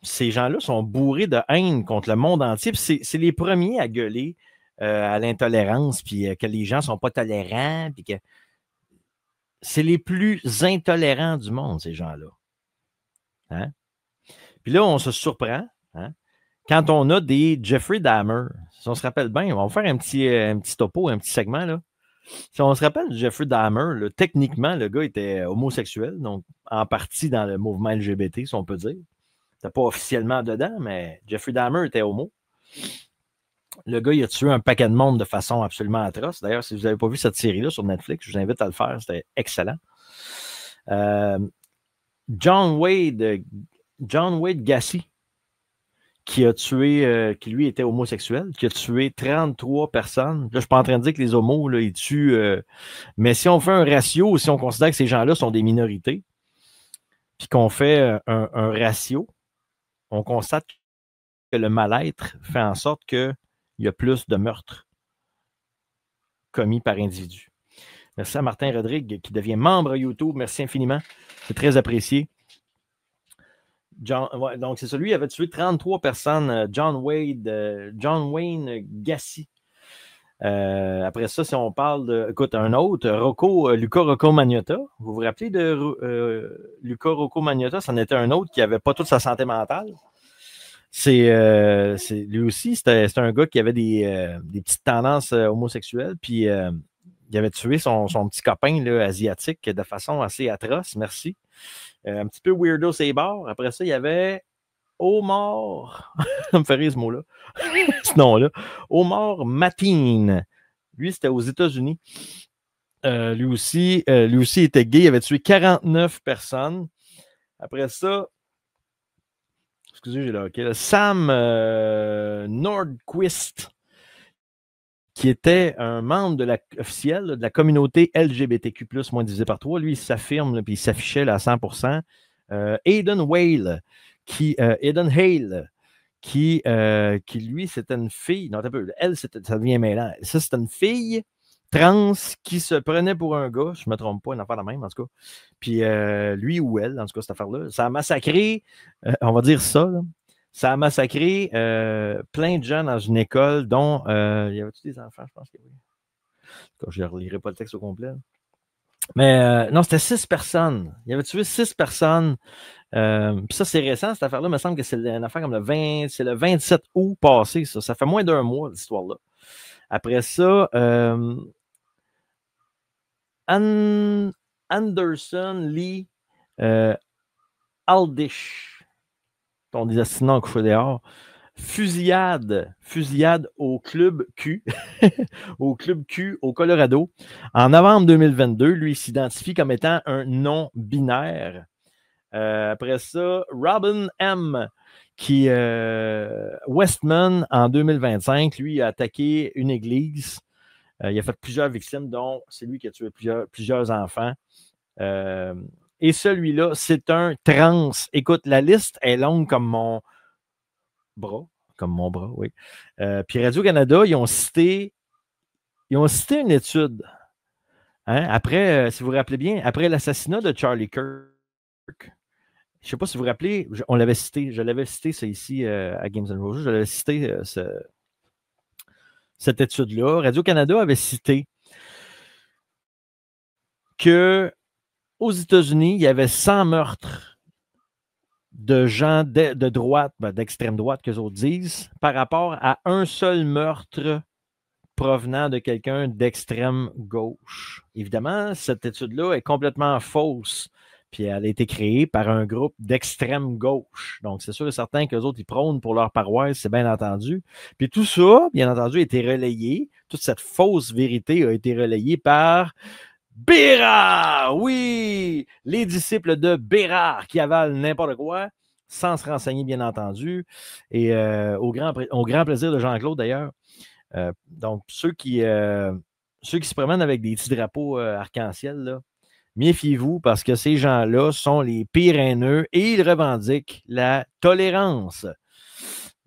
Ces gens-là sont bourrés de haine contre le monde entier. C'est les premiers à gueuler à l'intolérance, puis que les gens ne sont pas tolérants, puis que c'est les plus intolérants du monde, ces gens-là. Hein? Puis là, on se surprend. Hein? quand on a des Jeffrey Dahmer, si on se rappelle bien, on va faire un petit topo, un petit segment, là. Si on se rappelle de Jeffrey Dahmer, là, techniquement, le gars était homosexuel, donc en partie dans le mouvement LGBT, si on peut dire. C'était pas officiellement dedans, mais Jeffrey Dahmer était homo. Le gars, il a tué un paquet de monde de façon absolument atroce. D'ailleurs, si vous n'avez pas vu cette série-là sur Netflix, je vous invite à le faire. C'était excellent. John Wayne Gacy, qui lui était homosexuel, qui a tué 33 personnes. Là, je ne suis pas en train de dire que les homos, là, ils tuent. Mais si on fait un ratio, si on considère que ces gens-là sont des minorités, puis qu'on fait un ratio, on constate que le mal-être fait en sorte qu'il y a plus de meurtres commis par individu. Merci à Martin Rodrigue qui devient membre YouTube. Merci infiniment. C'est très apprécié. Donc, c'est ça. Lui, il avait tué 33 personnes. John Wayne Gacy. Après ça, si on parle de. Écoute, un autre, Luca Rocco Magnotta. Vous vous rappelez de Luca Rocco Magnotta? C'en était un autre qui n'avait pas toute sa santé mentale. Lui aussi, c'était un gars qui avait des petites tendances homosexuelles. Puis, il avait tué son petit copain là, asiatique de façon assez atroce. Merci. Un petit peu weirdo, c'est bords. Après ça, il y avait Omar. Ça me fait rire ce mot-là. Ce nom-là. Omar Mateen. Lui, c'était aux États-Unis. Lui aussi était gay. Il avait tué 49 personnes. Après ça, excusez, j'ai là. Sam Nordquist, qui était un membre officiel de la communauté LGBTQ+, moins divisé par 3. Lui, il s'affirme, puis il s'affichait là, à 100%. Aidan Hale, qui, lui, c'était une fille. Non, un peu. Elle, ça devient mêlant. Ça, c'était une fille trans qui se prenait pour un gars. Je ne me trompe pas, une affaire la même, en tout cas. Puis lui ou elle, en tout cas, cette affaire-là, ça a massacré, on va dire ça, là. Ça a massacré plein de gens dans une école, dont il y avait-tu des enfants, je pense que oui. Je ne relirai pas le texte au complet. Là. Mais non, c'était 6 personnes. Il avait tué 6 personnes. Puis ça, c'est récent, cette affaire-là. Il me semble que c'est une affaire comme c'est le 27 août passé, ça. Ça fait moins d'un mois, cette histoire-là. Après ça, Anderson Lee Aldish. On disait sinon couché dehors. Fusillade au Club Q, au Club Q au Colorado. En novembre 2022, lui, il s'identifie comme étant un non-binaire. Après ça, Robin M., Westman, en 2025, lui, a attaqué une église. Il a fait plusieurs victimes, dont c'est lui qui a tué plusieurs enfants. Et celui-là, c'est un trans. Écoute, la liste est longue comme mon bras. Oui. Puis Radio-Canada, ils ont cité une étude. Hein, après, si vous vous rappelez bien, après l'assassinat de Charlie Kirk, je ne sais pas si vous vous rappelez, je l'avais cité ça ici à Games and Roses, je l'avais cité cette étude-là. Radio-Canada avait cité que aux États-Unis, il y avait 100 meurtres de gens de droite, d'extrême droite, qu'eux autres disent, par rapport à un seul meurtre provenant de quelqu'un d'extrême gauche. Évidemment, cette étude-là est complètement fausse, puis elle a été créée par un groupe d'extrême gauche. Donc, c'est sûr et certain qu'eux autres, ils prônent pour leur paroisse, c'est bien entendu. Puis tout ça, bien entendu, a été relayé. Toute cette fausse vérité a été relayée par Bérard! Oui! Les disciples de Bérard qui avalent n'importe quoi, sans se renseigner, bien entendu. Et au grand plaisir de Jean-Claude, d'ailleurs. Donc, ceux qui se promènent avec des petits drapeaux arc-en-ciel, là, méfiez-vous parce que ces gens-là sont les pires haineux et ils revendiquent la tolérance.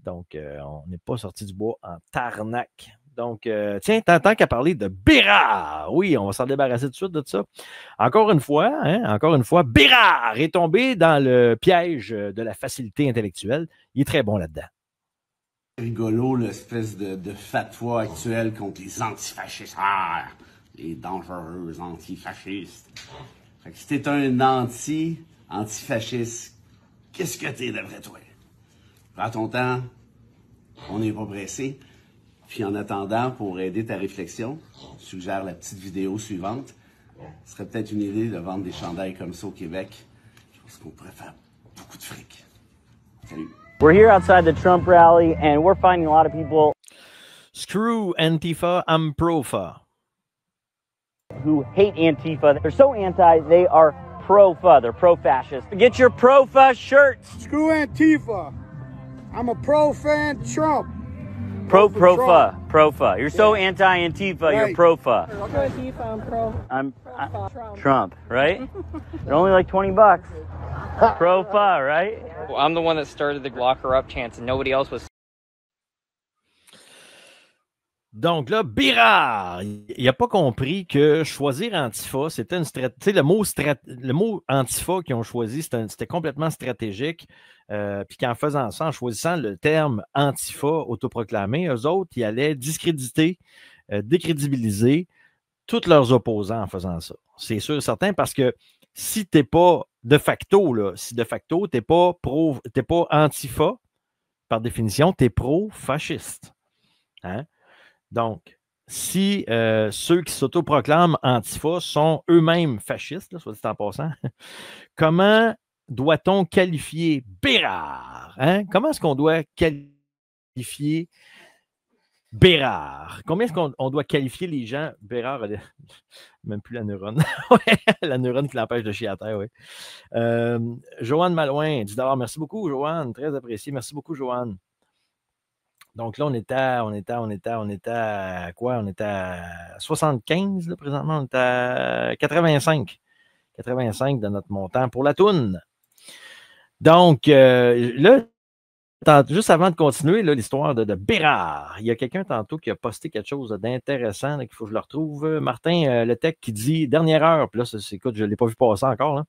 Donc, on n'est pas sorti du bois en tarnac. Donc, tiens, tant qu'à parler de Bérard, oui, on va s'en débarrasser tout de suite de ça. Encore une fois, Bérard est tombé dans le piège de la facilité intellectuelle. Il est très bon là-dedans. Rigolo, l'espèce de fatwa actuelle contre les antifascistes. Ah, les dangereux antifascistes. Fait que si t'es un antifasciste, qu'est-ce que t'es d'après toi? Prends ton temps, On n'est pas pressé. Puis en attendant, pour aider ta réflexion, je suggère la petite vidéo suivante. Ce serait peut-être une idée de vendre des chandails comme ça au Québec. Je pense qu'on pourrait faire beaucoup de fric. Salut. We're here outside the Trump rally, and we're finding a lot of people Screw Antifa, I'm pro-fa. who hate Antifa. They're so anti, they are pro-fa. They're pro-fascist. Get your pro-fa shirts. Screw Antifa. I'm a pro-fan Trump. Pro-fa. Pro-fa. You're so anti-Antifa, Right. you're pro-fa. Screw Antifa, I'm pro. I'm Trump. Trump, right? They're only like $20. Pro-fa, right? Well, I'm the one that started the lock her up chants, and nobody else was. Donc là, Bérard, il n'a pas compris que choisir Antifa, c'était une stratégie. Le mot Antifa qu'ils ont choisi, c'était complètement stratégique. Puis qu'en faisant ça, en choisissant le terme Antifa autoproclamé, eux autres, ils allaient discréditer, décrédibiliser tous leurs opposants en faisant ça. C'est sûr et certain, parce que si tu n'es pas de facto, là, si de facto, tu n'es pas Antifa, par définition, tu es pro-fasciste. Hein? Donc, si ceux qui s'autoproclament Antifa sont eux-mêmes fascistes, là, soit dit en passant, comment doit-on qualifier Bérard? Hein? Comment est-ce qu'on doit qualifier Bérard? Combien est-ce qu'on doit qualifier les gens? Bérard, même plus la neurone. La neurone qui l'empêche de chier à terre, oui. Joanne Malouin, $10. Merci beaucoup, Joanne. Très apprécié. Merci beaucoup, Joanne. Donc là, on était à quoi? On était à 75, là, présentement. On était à 85. 85 de notre montant pour la toune. Donc, là, juste avant de continuer l'histoire de Bérard, il y a quelqu'un tantôt qui a posté quelque chose d'intéressant qu'il faut que je le retrouve. Martin Letec qui dit, dernière heure, puis là, écoute, je ne l'ai pas vu passer encore. Là.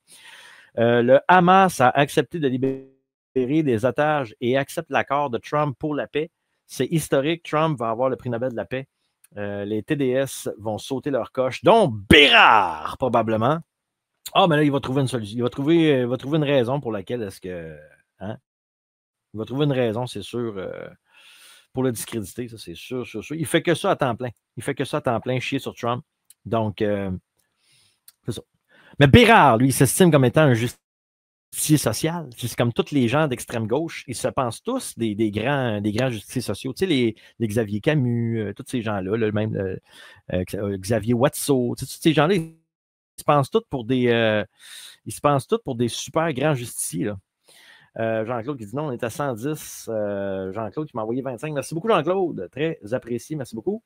Le Hamas a accepté de libérer des otages et accepte l'accord de Trump pour la paix. C'est historique. Trump va avoir le prix Nobel de la paix. Les TDS vont sauter leur coche, dont Bérard, probablement. Ah, mais là, il va trouver une solution. Il va trouver une raison pour laquelle est-ce que. Hein? Il va trouver une raison, c'est sûr, pour le discréditer, ça, c'est sûr. Il fait que ça à temps plein. Chier sur Trump. Donc, c'est ça. Mais Bérard, lui, il s'estime comme étant un justicier social. C'est comme tous les gens d'extrême gauche. Ils se pensent tous des grands justiciers sociaux. Tu sais, les Xavier Camus, tous ces gens-là, même Xavier Watteau, tous ces gens-là, ils se pensent tous pour des super grands justiciers. Là. Jean-Claude qui dit non, on est à 110. Jean-Claude qui m'a envoyé 25. Merci beaucoup, Jean-Claude. Très apprécié. Merci beaucoup.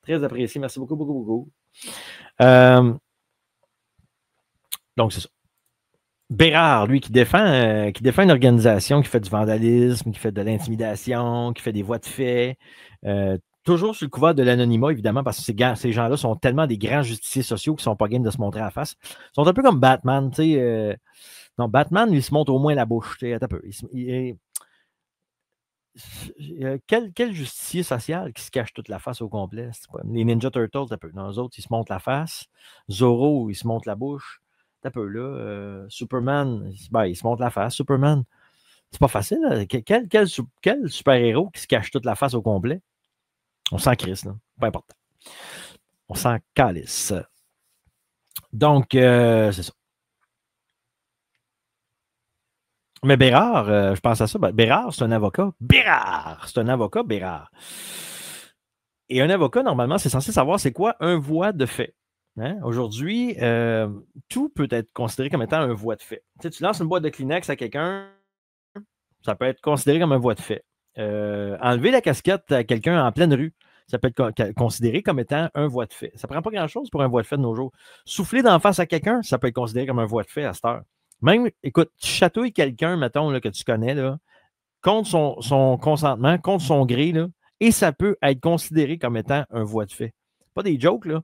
Très apprécié. Merci beaucoup, beaucoup. Donc, c'est ça. Bérard, lui, qui défend une organisation qui fait du vandalisme, qui fait de l'intimidation, qui fait des voies de fait, toujours sur le couvert de l'anonymat, évidemment, parce que ces gens-là sont tellement des grands justiciers sociaux qui ne sont pas game de se montrer à la face. Ils sont un peu comme Batman, tu sais. Non, Batman, lui, il se montre au moins la bouche. Tu sais, attends un peu. Quel justicier social qui se cache toute la face au complet? Les Ninja Turtles, un peu. Non, eux autres, ils se montrent la face. Zorro, il se montre la bouche. Un peu là. Superman, il se montre la face. Superman, c'est pas facile. Là. Quel super-héros qui se cache toute la face au complet? On s'en crisse, là. Pas important. On s'en calisse. Donc, c'est ça. Mais Bérard, je pense à ça. Bérard, c'est un avocat. Bérard! Et un avocat, normalement, c'est censé savoir c'est quoi un voie de fait. Hein? Aujourd'hui, tout peut être considéré comme étant un voie de fait. Tu sais, tu lances une boîte de Kleenex à quelqu'un, ça peut être considéré comme un voie de fait. Enlever la casquette à quelqu'un en pleine rue, ça peut être considéré comme étant un voie de fait. Ça ne prend pas grand-chose pour un voie de fait de nos jours. Souffler d'en face à quelqu'un, ça peut être considéré comme un voie de fait à cette heure. Même, écoute, tu chatouilles quelqu'un, mettons, là, que tu connais, là, contre son consentement, contre son gré, là, et ça peut être considéré comme étant un voie de fait. Pas des jokes, là.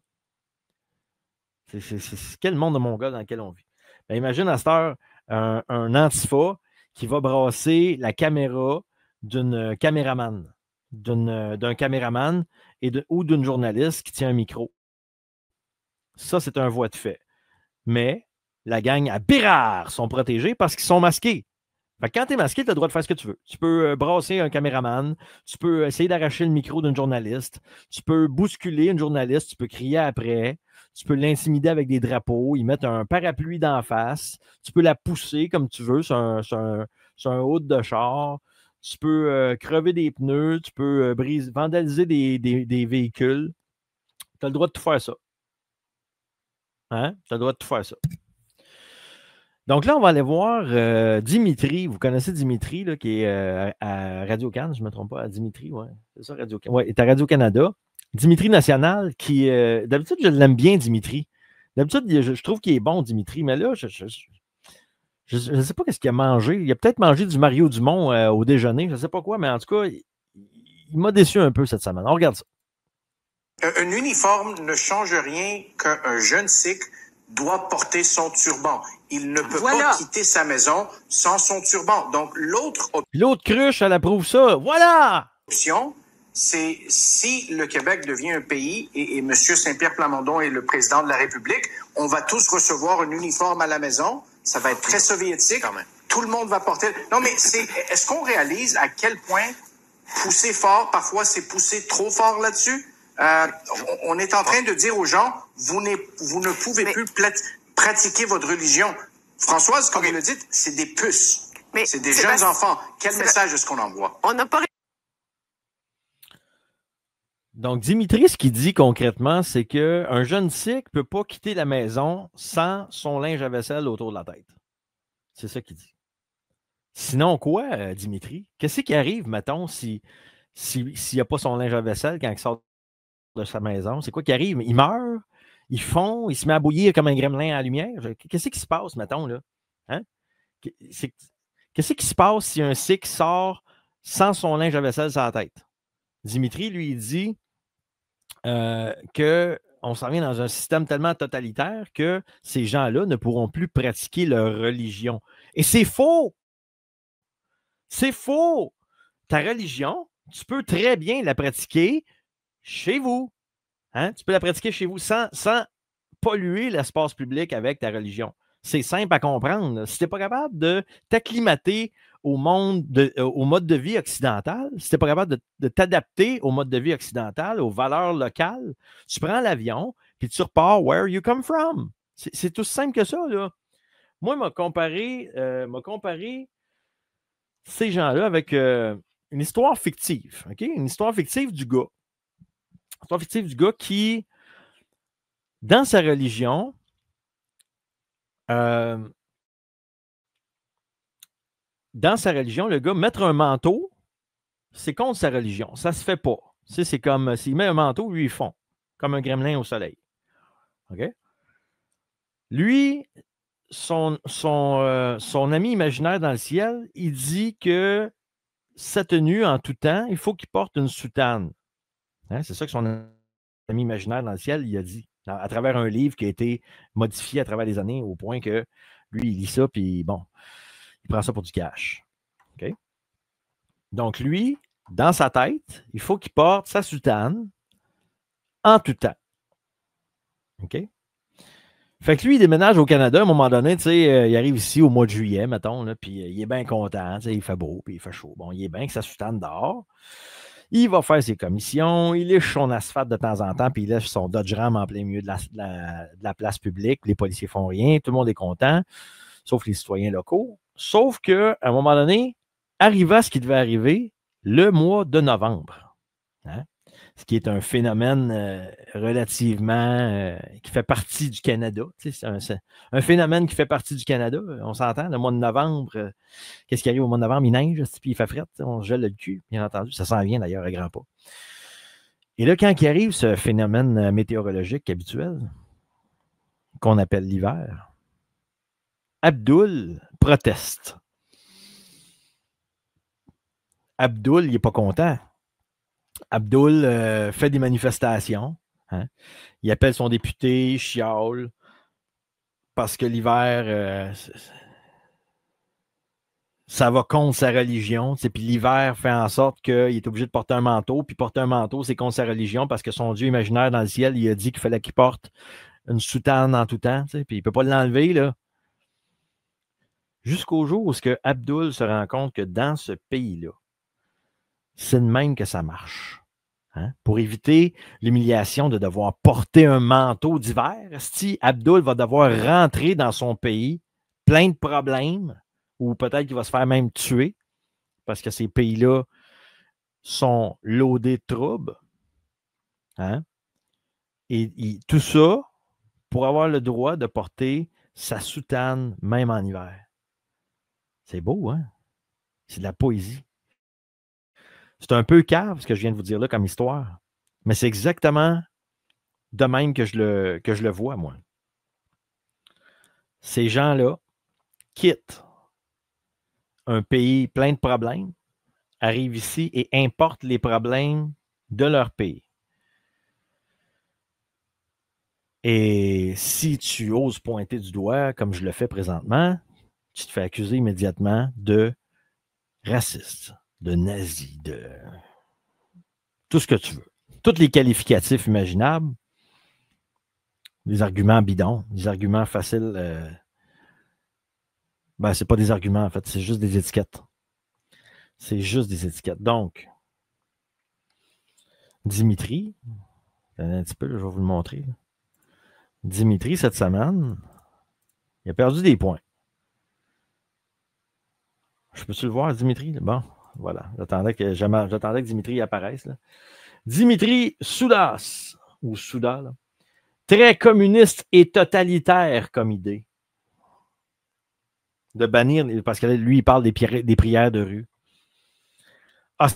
C'est quel monde de Mongol dans lequel on vit. Ben, imagine à cette heure un Antifa qui va brasser la caméra d'un caméraman ou d'une journaliste qui tient un micro. Ça, c'est un voie de fait. Mais la gang à Bérard sont protégés parce qu'ils sont masqués. Fait que quand tu es masqué, tu as le droit de faire ce que tu veux. Tu peux brasser un caméraman, tu peux essayer d'arracher le micro d'une journaliste, tu peux bousculer une journaliste, tu peux crier après, tu peux l'intimider avec des drapeaux, y mettre un parapluie d'en face, tu peux la pousser comme tu veux sur un haut de char, tu peux crever des pneus, tu peux vandaliser des véhicules. Tu as le droit de tout faire ça. Hein? Tu as le droit de tout faire ça. Donc là, on va aller voir Dimitri. Vous connaissez Dimitri, là, qui est à Radio-Can, je ne me trompe pas, à Dimitri, oui. C'est ça, Radio-Can. Oui, il est à Radio-Canada. Dimitri National, qui, d'habitude, je l'aime bien, Dimitri. D'habitude, je trouve qu'il est bon, Dimitri, mais là, je ne sais pas qu'est-ce qu'il a mangé. Il a peut-être mangé du Mario Dumont au déjeuner, je ne sais pas quoi, mais en tout cas, il m'a déçu un peu cette semaine. On regarde ça. Un uniforme ne change rien qu'un jeune Sikh doit porter son turban. Il ne peut pas quitter sa maison sans son turban. Donc, l'autre cruche, elle approuve ça. Voilà! Option, c'est si le Québec devient un pays et M. Saint-Pierre Plamondon est le président de la République, on va tous recevoir un uniforme à la maison. Ça va être très soviétique. Quand même. Tout le monde va porter... Non, mais est-ce qu'on réalise à quel point pousser fort, parfois c'est pousser trop fort là-dessus? On est en train de dire aux gens, vous ne pouvez plus pratiquer votre religion. Françoise, comme vous le dites, c'est des puces. C'est des jeunes enfants. Quel message est-ce qu'on envoie? On n'a pas... Donc, Dimitri, ce qu'il dit concrètement, c'est qu'un jeune Sikh ne peut pas quitter la maison sans son linge à vaisselle autour de la tête. C'est ça qu'il dit. Sinon, quoi, Dimitri? Qu'est-ce qui arrive, mettons, s'il n'y a pas son linge à vaisselle quand il sort de sa maison? C'est quoi qui arrive? Il meurt? Il fond? Il se met à bouillir comme un gremlin à la lumière? Qu'est-ce qui se passe, mettons, là? Hein? Qu'est-ce qui se passe si un Sikh sort sans son linge à vaisselle sur la tête? Dimitri, lui, il dit qu'on s'en vient dans un système tellement totalitaire que ces gens-là ne pourront plus pratiquer leur religion. Et c'est faux! C'est faux! Ta religion, tu peux très bien la pratiquer chez vous. Hein? Tu peux la pratiquer chez vous sans polluer l'espace public avec ta religion. C'est simple à comprendre. Si tu n'es pas capable de t'acclimater au mode de vie occidental, si tu n'es pas capable de t'adapter au mode de vie occidental, aux valeurs locales, tu prends l'avion puis tu repars where you come from. C'est tout simple que ça, là. Moi, m'a comparé ces gens-là avec une histoire fictive. Okay? Une histoire fictive du gars. Une histoire fictive du gars qui, dans sa religion, le gars, mettre un manteau, c'est contre sa religion. Ça ne se fait pas. C'est comme s'il met un manteau, lui, il fond. Comme un gremlin au soleil. OK? Lui, son ami imaginaire dans le ciel, il dit que sa tenue, en tout temps, il faut qu'il porte une soutane. Hein? C'est ça que son ami imaginaire dans le ciel, il a dit. À travers un livre qui a été modifié à travers les années au point que lui, il lit ça, puis bon, il prend ça pour du cash. OK? Donc, lui, dans sa tête, il faut qu'il porte sa soutane en tout temps. OK? Fait que lui, il déménage au Canada à un moment donné, tu sais, il arrive ici au mois de juillet, mettons, là, puis il est bien content, tu sais, il fait beau, puis il fait chaud. Bon, il est bien que sa soutane dehors. Il va faire ses commissions, il lèche son asphalte de temps en temps, puis il lèche son Dodge Ram en plein milieu de la place publique. Les policiers font rien, tout le monde est content, sauf les citoyens locaux. Sauf qu'à un moment donné, arriva ce qui devait arriver le mois de novembre. Hein? Ce qui est un phénomène relativement qui fait partie du Canada. Tu sais, c'est un phénomène qui fait partie du Canada. On s'entend, le mois de novembre, qu'est-ce qui arrive au mois de novembre? Il neige, puis il fait fret, on se gèle le cul, bien entendu. Ça s'en vient d'ailleurs à grands pas. Et là, quand il arrive ce phénomène météorologique habituel, qu'on appelle l'hiver, Abdul proteste. Abdul, il n'est pas content. Abdul fait des manifestations. Hein? Il appelle son député, il chiale, parce que l'hiver, ça va contre sa religion. Puis l'hiver fait en sorte qu'il est obligé de porter un manteau. Puis porter un manteau, c'est contre sa religion parce que son Dieu imaginaire dans le ciel, il a dit qu'il fallait qu'il porte une soutane en tout temps. Puis il ne peut pas l'enlever, là. Jusqu'au jour où Abdul se rend compte que dans ce pays-là, c'est de même que ça marche. Hein? Pour éviter l'humiliation de devoir porter un manteau d'hiver, si Abdul va devoir rentrer dans son pays plein de problèmes, ou peut-être qu'il va se faire même tuer, parce que ces pays-là sont loadés de troubles. Hein? Et tout ça pour avoir le droit de porter sa soutane même en hiver. C'est beau, hein? C'est de la poésie. C'est un peu cave, ce que je viens de vous dire là comme histoire, mais c'est exactement de même que je le vois, moi. Ces gens-là quittent un pays plein de problèmes, arrivent ici et importent les problèmes de leur pays. Et si tu oses pointer du doigt, comme je le fais présentement, tu te fais accuser immédiatement de raciste, de nazi, de tout ce que tu veux. Tous les qualificatifs imaginables, des arguments bidons, des arguments faciles. C'est pas des arguments, en fait, c'est juste des étiquettes. C'est juste des étiquettes. Donc, Dimitri, un petit peu, là, je vais vous le montrer. Là. Dimitri, cette semaine, il a perdu des points. Je peux-tu le voir, Dimitri? Bon, voilà. J'attendais que Dimitri apparaisse. Là. Dimitri Soudas, ou Souda, là, très communiste et totalitaire comme idée. De bannir, parce que lui, il parle des prières de rue. Ah,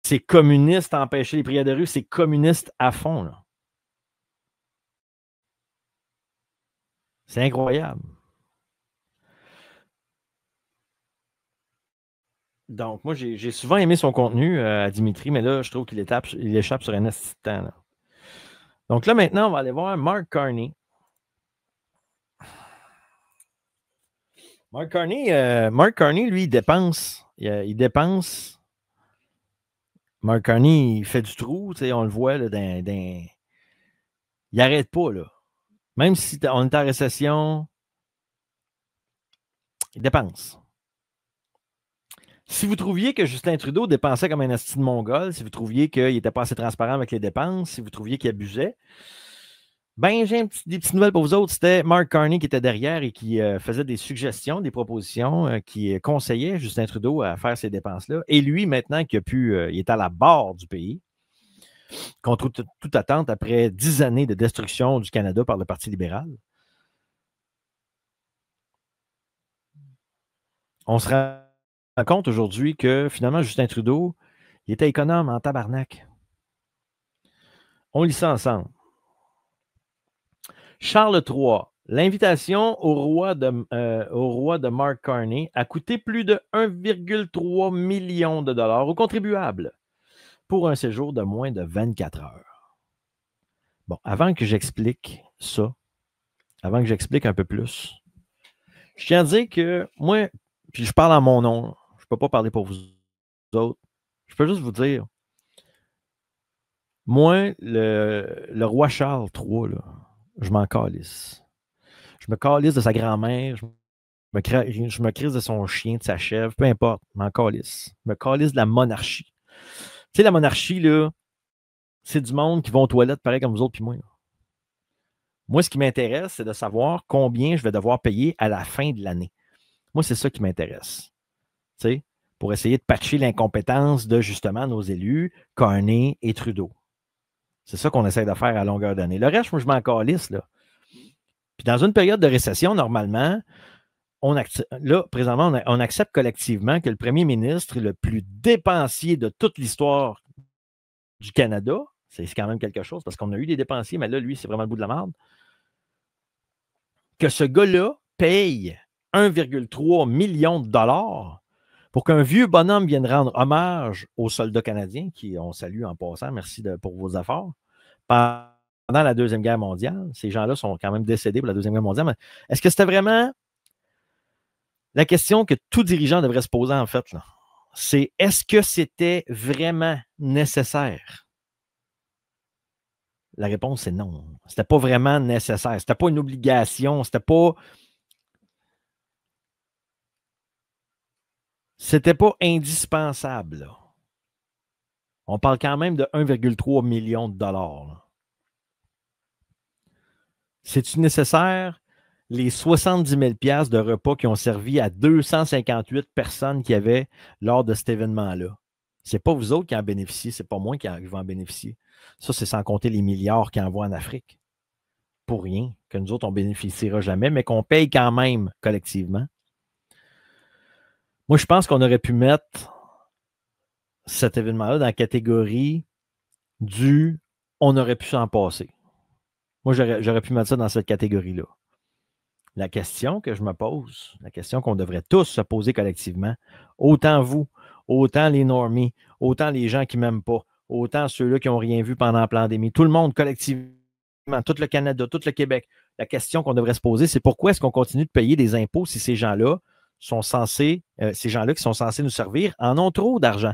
c'est communiste à empêcher les prières de rue, c'est communiste à fond. Là. C'est incroyable. Donc, moi, j'ai souvent aimé son contenu à Dimitri, mais là, je trouve qu'il échappe sur un assistant. Là. Donc là, maintenant, on va aller voir Mark Carney. Mark Carney, lui, il dépense. Il dépense. Mark Carney, il fait du trou, on le voit, là, il n'arrête pas, là. Même si on est en récession, il dépense. Si vous trouviez que Justin Trudeau dépensait comme un asti de mongol, si vous trouviez qu'il n'était pas assez transparent avec les dépenses, si vous trouviez qu'il abusait, j'ai des petites nouvelles pour vous autres. C'était Mark Carney qui était derrière et qui faisait des suggestions, des propositions, qui conseillait Justin Trudeau à faire ces dépenses-là. Et lui, maintenant qu'il il est à la barre du pays, contre toute attente, après 10 années de destruction du Canada par le Parti libéral, on se rend compte aujourd'hui que finalement, Justin Trudeau, il était économe en tabarnak. On lit ça ensemble. Charles III, l'invitation au roi de Mark Carney a coûté plus de 1,3 million de dollars aux contribuables pour un séjour de moins de 24 heures. Bon, avant que j'explique ça, avant que j'explique un peu plus, je tiens à dire que moi, puis je parle en mon nom, je ne peux pas parler pour vous autres, je peux juste vous dire, moi, le roi Charles III, là, je m'en calisse. Je me calisse de sa grand-mère, je me crisse de son chien, de sa chèvre, peu importe, je m'en calisse. Je me calisse de la monarchie. Tu sais, la monarchie, là, c'est du monde qui vont aux toilettes pareil comme vous autres puis moi. Là. Moi, ce qui m'intéresse, c'est de savoir combien je vais devoir payer à la fin de l'année. Moi, c'est ça qui m'intéresse. Tu sais, pour essayer de patcher l'incompétence de, justement, nos élus, Carney et Trudeau. C'est ça qu'on essaie de faire à longueur d'année. Le reste, moi, je m'en calisse, là. Puis dans une période de récession, normalement, présentement, on accepte collectivement que le premier ministre le plus dépensier de toute l'histoire du Canada, c'est quand même quelque chose, parce qu'on a eu des dépensiers, mais là, lui, c'est vraiment le bout de la merde, que ce gars-là paye 1,3 million de dollars pour qu'un vieux bonhomme vienne rendre hommage aux soldats canadiens, qui on salue en passant, merci pour vos efforts, pendant la Deuxième Guerre mondiale. Ces gens-là sont quand même décédés pour la Deuxième Guerre mondiale. Mais est-ce que c'était vraiment la question que tout dirigeant devrait se poser, en fait, là? C'est est-ce que c'était vraiment nécessaire? La réponse, c'est non. C'était pas vraiment nécessaire. C'était pas une obligation. C'était pas... C'était pas indispensable. Là. On parle quand même de 1,3 million de dollars. C'est-tu nécessaire? Les 70 000 $ de repas qui ont servi à 258 personnes qui avaient lors de cet événement-là. Ce n'est pas vous autres qui en bénéficiez, c'est pas moi qui vais en bénéficier. Ça, c'est sans compter les milliards qu'ils envoient en Afrique. Pour rien, que nous autres, on ne bénéficiera jamais, mais qu'on paye quand même collectivement. Moi, je pense qu'on aurait pu mettre cet événement-là dans la catégorie du « on aurait pu s'en passer ». Moi, j'aurais pu mettre ça dans cette catégorie-là. La question que je me pose, la question qu'on devrait tous se poser collectivement, autant vous, autant les normies, autant les gens qui ne m'aiment pas, autant ceux-là qui n'ont rien vu pendant la pandémie, tout le monde collectivement, tout le Canada, tout le Québec, la question qu'on devrait se poser, c'est pourquoi est-ce qu'on continue de payer des impôts si ces gens-là sont censés, ces gens-là qui sont censés nous servir, en ont trop d'argent.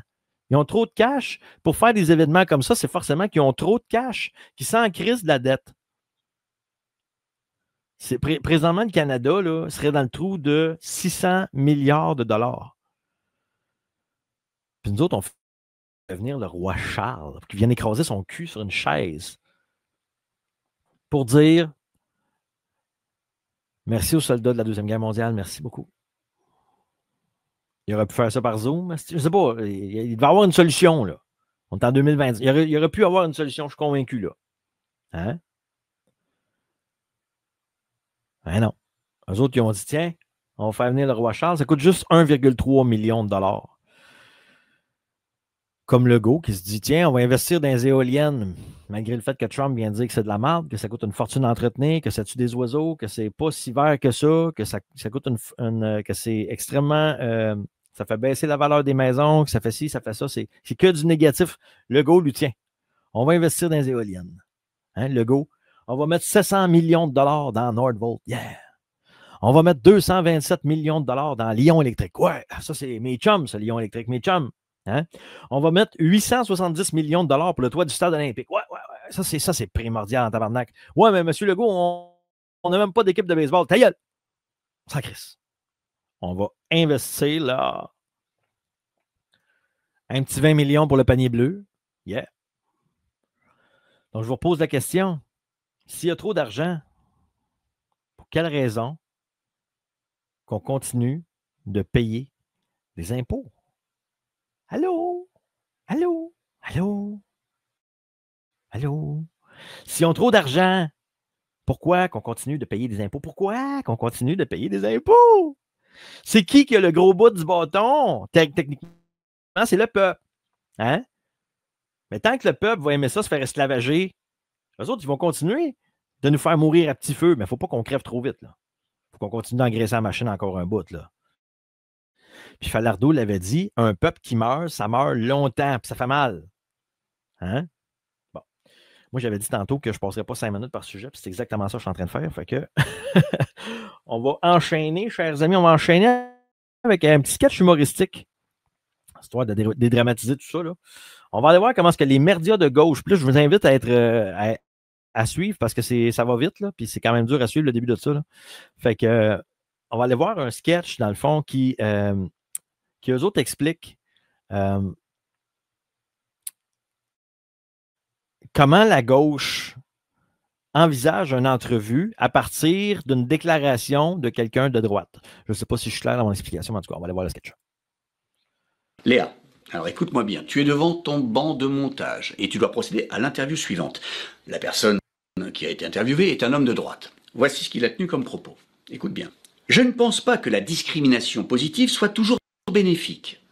Ils ont trop de cash. Pour faire des événements comme ça, c'est forcément qu'ils ont trop de cash, qu'ils sont en crise de la dette. Présentement, le Canada là, serait dans le trou de 600 milliards de dollars. Puis nous autres, on fait venir le roi Charles, qui vient écraser son cul sur une chaise pour dire merci aux soldats de la Deuxième Guerre mondiale, merci beaucoup. Il aurait pu faire ça par Zoom. Je ne sais pas, il devait y avoir une solution. Là. On est en 2020. Il aurait pu avoir une solution, je suis convaincu. Là. Hein? Ben non. Eux autres, ils ont dit, tiens, on va faire venir le roi Charles. Ça coûte juste 1,3 million de dollars. Comme Legault qui se dit, tiens, on va investir dans les éoliennes, malgré le fait que Trump vient de dire que c'est de la merde, que ça coûte une fortune à entretenir, que ça tue des oiseaux, que c'est pas si vert que ça coûte que c'est extrêmement... ça fait baisser la valeur des maisons, que ça fait ci, ça fait ça. C'est que du négatif. Legault lui tient. On va investir dans les éoliennes. Hein, Legault? On va mettre 700 millions de dollars dans Nordvolt. Yeah! On va mettre 227 millions de dollars dans Lyon électrique. Ouais, ça, c'est mes chums, ça, Lyon électrique, mes chums. Hein? On va mettre 870 millions de dollars pour le toit du stade olympique. Ouais. Ça, c'est primordial en tabarnak. Ouais, mais M. Legault, on n'a même pas d'équipe de baseball. Ta gueule! Ça crisse. On va investir, là, un petit 20 millions pour le panier bleu. Yeah. Donc, je vous repose la question. S'il y a trop d'argent, pour quelle raison qu'on continue de payer des impôts? Allô? Allô? Allô? Allô? S'ils ont trop d'argent, pourquoi qu'on continue de payer des impôts? Pourquoi qu'on continue de payer des impôts? C'est qui a le gros bout du bâton? Techniquement, c'est le peuple. Hein? Mais tant que le peuple va aimer ça, se faire esclavager, eux autres, ils vont continuer de nous faire mourir à petit feu, mais il ne faut pas qu'on crève trop vite. Il faut qu'on continue d'engraisser la machine encore un bout. Là. Puis Falardeau l'avait dit, un peuple qui meurt, ça meurt longtemps, puis ça fait mal. Hein? Bon. Moi, j'avais dit tantôt que je ne passerais pas 5 minutes par sujet, puis c'est exactement ça que je suis en train de faire. Fait que on va enchaîner, chers amis, on va enchaîner avec un petit sketch humoristique, histoire de dédramatiser tout ça. Là. On va aller voir comment est-ce que les médias de gauche, plus je vous invite à être à suivre parce que ça va vite, là, puis c'est quand même dur à suivre le début de ça. Là. Fait que on va aller voir un sketch, dans le fond, qui eux autres expliquent comment la gauche envisage une entrevue à partir d'une déclaration de quelqu'un de droite. Je ne sais pas si je suis clair dans mon explication, mais en tout cas, on va aller voir le sketch. Léa, alors écoute-moi bien, tu es devant ton banc de montage et tu dois procéder à l'interview suivante. La personne qui a été interviewée est un homme de droite. Voici ce qu'il a tenu comme propos. Écoute bien. Je ne pense pas que la discrimination positive soit toujours bénéfique.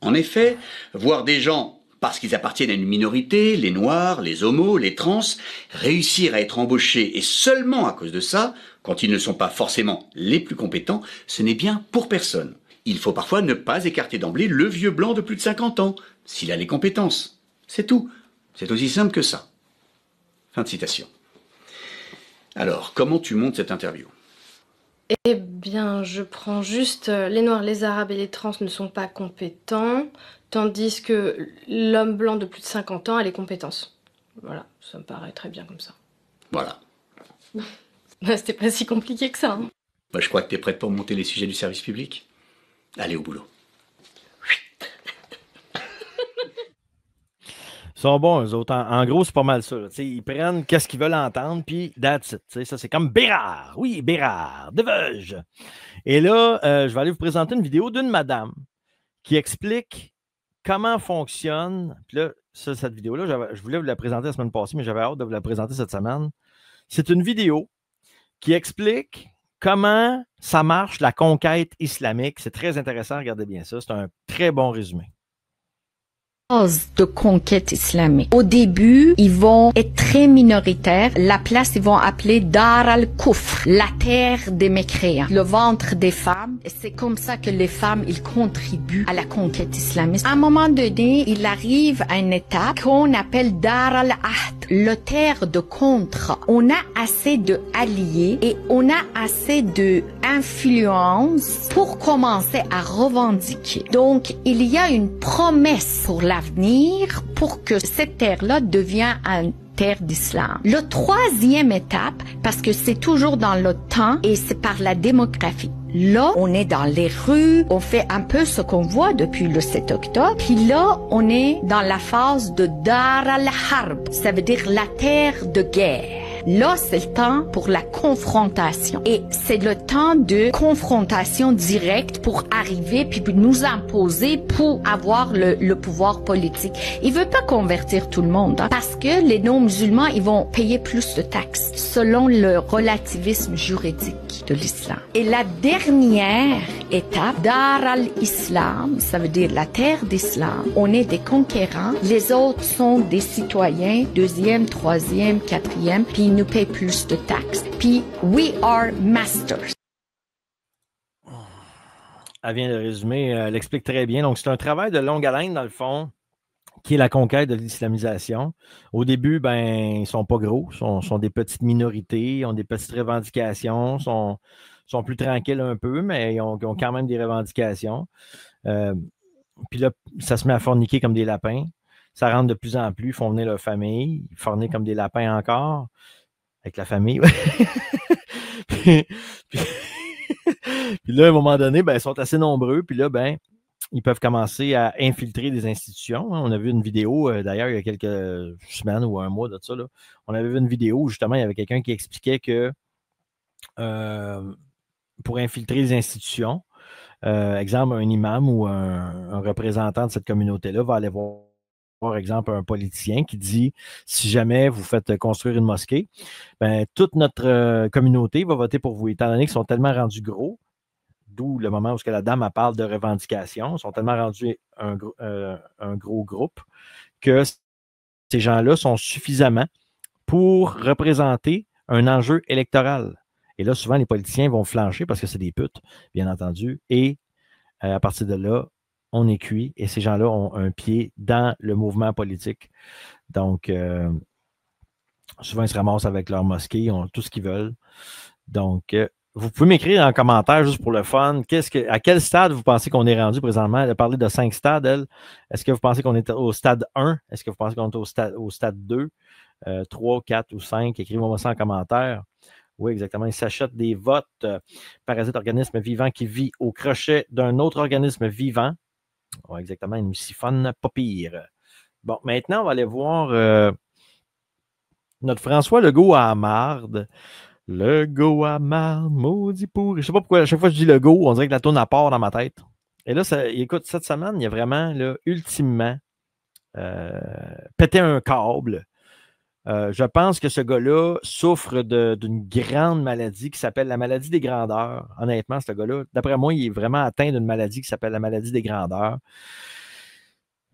En effet, voir des gens, parce qu'ils appartiennent à une minorité, les noirs, les homos, les trans, réussir à être embauchés et seulement à cause de ça, quand ils ne sont pas forcément les plus compétents, ce n'est bien pour personne. Il faut parfois ne pas écarter d'emblée le vieux blanc de plus de 50 ans, s'il a les compétences. C'est tout. C'est aussi simple que ça. Fin de citation. Alors, comment tu montes cette interview ? Eh bien, je prends juste les noirs, les arabes et les trans ne sont pas compétents, tandis que l'homme blanc de plus de 50 ans a les compétences. Voilà, ça me paraît très bien comme ça. Voilà. C'était pas si compliqué que ça. Hein. Je crois que tu es prête pour monter les sujets du service public. Allez au boulot. sont bons, eux autres. En gros, c'est pas mal ça. Ils prennent qu'est-ce qu'ils veulent entendre, puis that's it. Ça, c'est comme Bérard. Oui, Bérard, de Vosges. Et là, je vais aller vous présenter une vidéo d'une madame qui explique comment fonctionne. Puis là, cette vidéo-là, je voulais vous la présenter la semaine passée, mais j'avais hâte de vous la présenter cette semaine. C'est une vidéo qui explique comment ça marche, la conquête islamique. C'est très intéressant, regardez bien ça. C'est un très bon résumé. De conquête islamique. Au début, ils vont être très minoritaires. La place, ils vont appeler Dar al-Kufr, la terre des mécréants, le ventre des femmes. Et c'est comme ça que les femmes, ils contribuent à la conquête islamiste. À un moment donné, il arrive à une étape qu'on appelle Dar al-Ahd, le terre de contre. On a assez de alliés et on a assez de influence pour commencer à revendiquer. Donc, il y a une promesse pour l'avenir pour que cette terre-là devienne une terre d'islam. Le troisième étape, parce que c'est toujours dans le temps et c'est par la démographie. Là, on est dans les rues, on fait un peu ce qu'on voit depuis le 7 octobre. Puis là, on est dans la phase de Dar al-Harb, ça veut dire la terre de guerre. Là, c'est le temps pour la confrontation. Et c'est le temps de confrontation directe pour arriver puis nous imposer pour avoir le pouvoir politique. Il veut pas convertir tout le monde, parce que les non-musulmans, ils vont payer plus de taxes selon le relativisme juridique de l'islam. Et la dernière étape, Dar al-Islam, ça veut dire la terre d'islam. On est des conquérants. Les autres sont des citoyens, deuxième, troisième, quatrième, puis ils nous payent plus de taxes. Puis, we are masters. Elle vient de résumer, elle explique très bien. Donc, c'est un travail de longue haleine, dans le fond, qui est la conquête de l'islamisation. Au début, ben, ils sont pas gros, sont des petites minorités, ont des petites revendications, sont plus tranquilles un peu, mais ils ont quand même des revendications. Puis là, ça se met à forniquer comme des lapins. Ça rentre de plus en plus, ils font venir leur famille, ils forniquent comme des lapins encore, avec la famille. puis là, à un moment donné, ben, ils sont assez nombreux, puis là, ben, ils peuvent commencer à infiltrer des institutions. On a vu une vidéo, d'ailleurs, il y a quelques semaines ou un mois de ça, là, on avait vu une vidéo où, justement, il y avait quelqu'un qui expliquait que pour infiltrer les institutions, exemple, un imam ou un représentant de cette communauté-là va aller voir, par exemple, un politicien qui dit si jamais vous faites construire une mosquée, ben, toute notre communauté va voter pour vous, étant donné qu'ils sont tellement rendus gros, d'où le moment où la dame elle parle de revendication, ils sont tellement rendus un gros groupe que ces gens-là sont suffisamment pour représenter un enjeu électoral. Et là, souvent, les politiciens vont flancher parce que c'est des putes, bien entendu. Et à partir de là, on est cuit et ces gens-là ont un pied dans le mouvement politique. Donc, souvent, ils se ramassent avec leur mosquée, ils ont tout ce qu'ils veulent. Donc, vous pouvez m'écrire en commentaire juste pour le fun. À quel stade vous pensez qu'on est rendu présentement? Elle a parlé de 5 stades, elle. Est-ce que vous pensez qu'on est au stade 1? Est-ce que vous pensez qu'on est au stade 2? 3, 4 ou 5? Écrivez-moi ça en commentaire. Oui, exactement. Ils s'achètent des votes. Parasite organisme vivant qui vit au crochet d'un autre organisme vivant. Oui, exactement. Une siphonne pas pire. Bon, maintenant, on va aller voir notre François Legault à marde. Legault à marde, maudit pourri. Je sais pas pourquoi, à chaque fois que je dis Legault, on dirait que la tourne à part dans ma tête. Et là, écoute, cette semaine, il y a vraiment, là, ultimement, pété un câble. Je pense que ce gars-là souffre d'une grande maladie qui s'appelle la maladie des grandeurs. Honnêtement, ce gars-là, d'après moi, il est vraiment atteint d'une maladie qui s'appelle la maladie des grandeurs.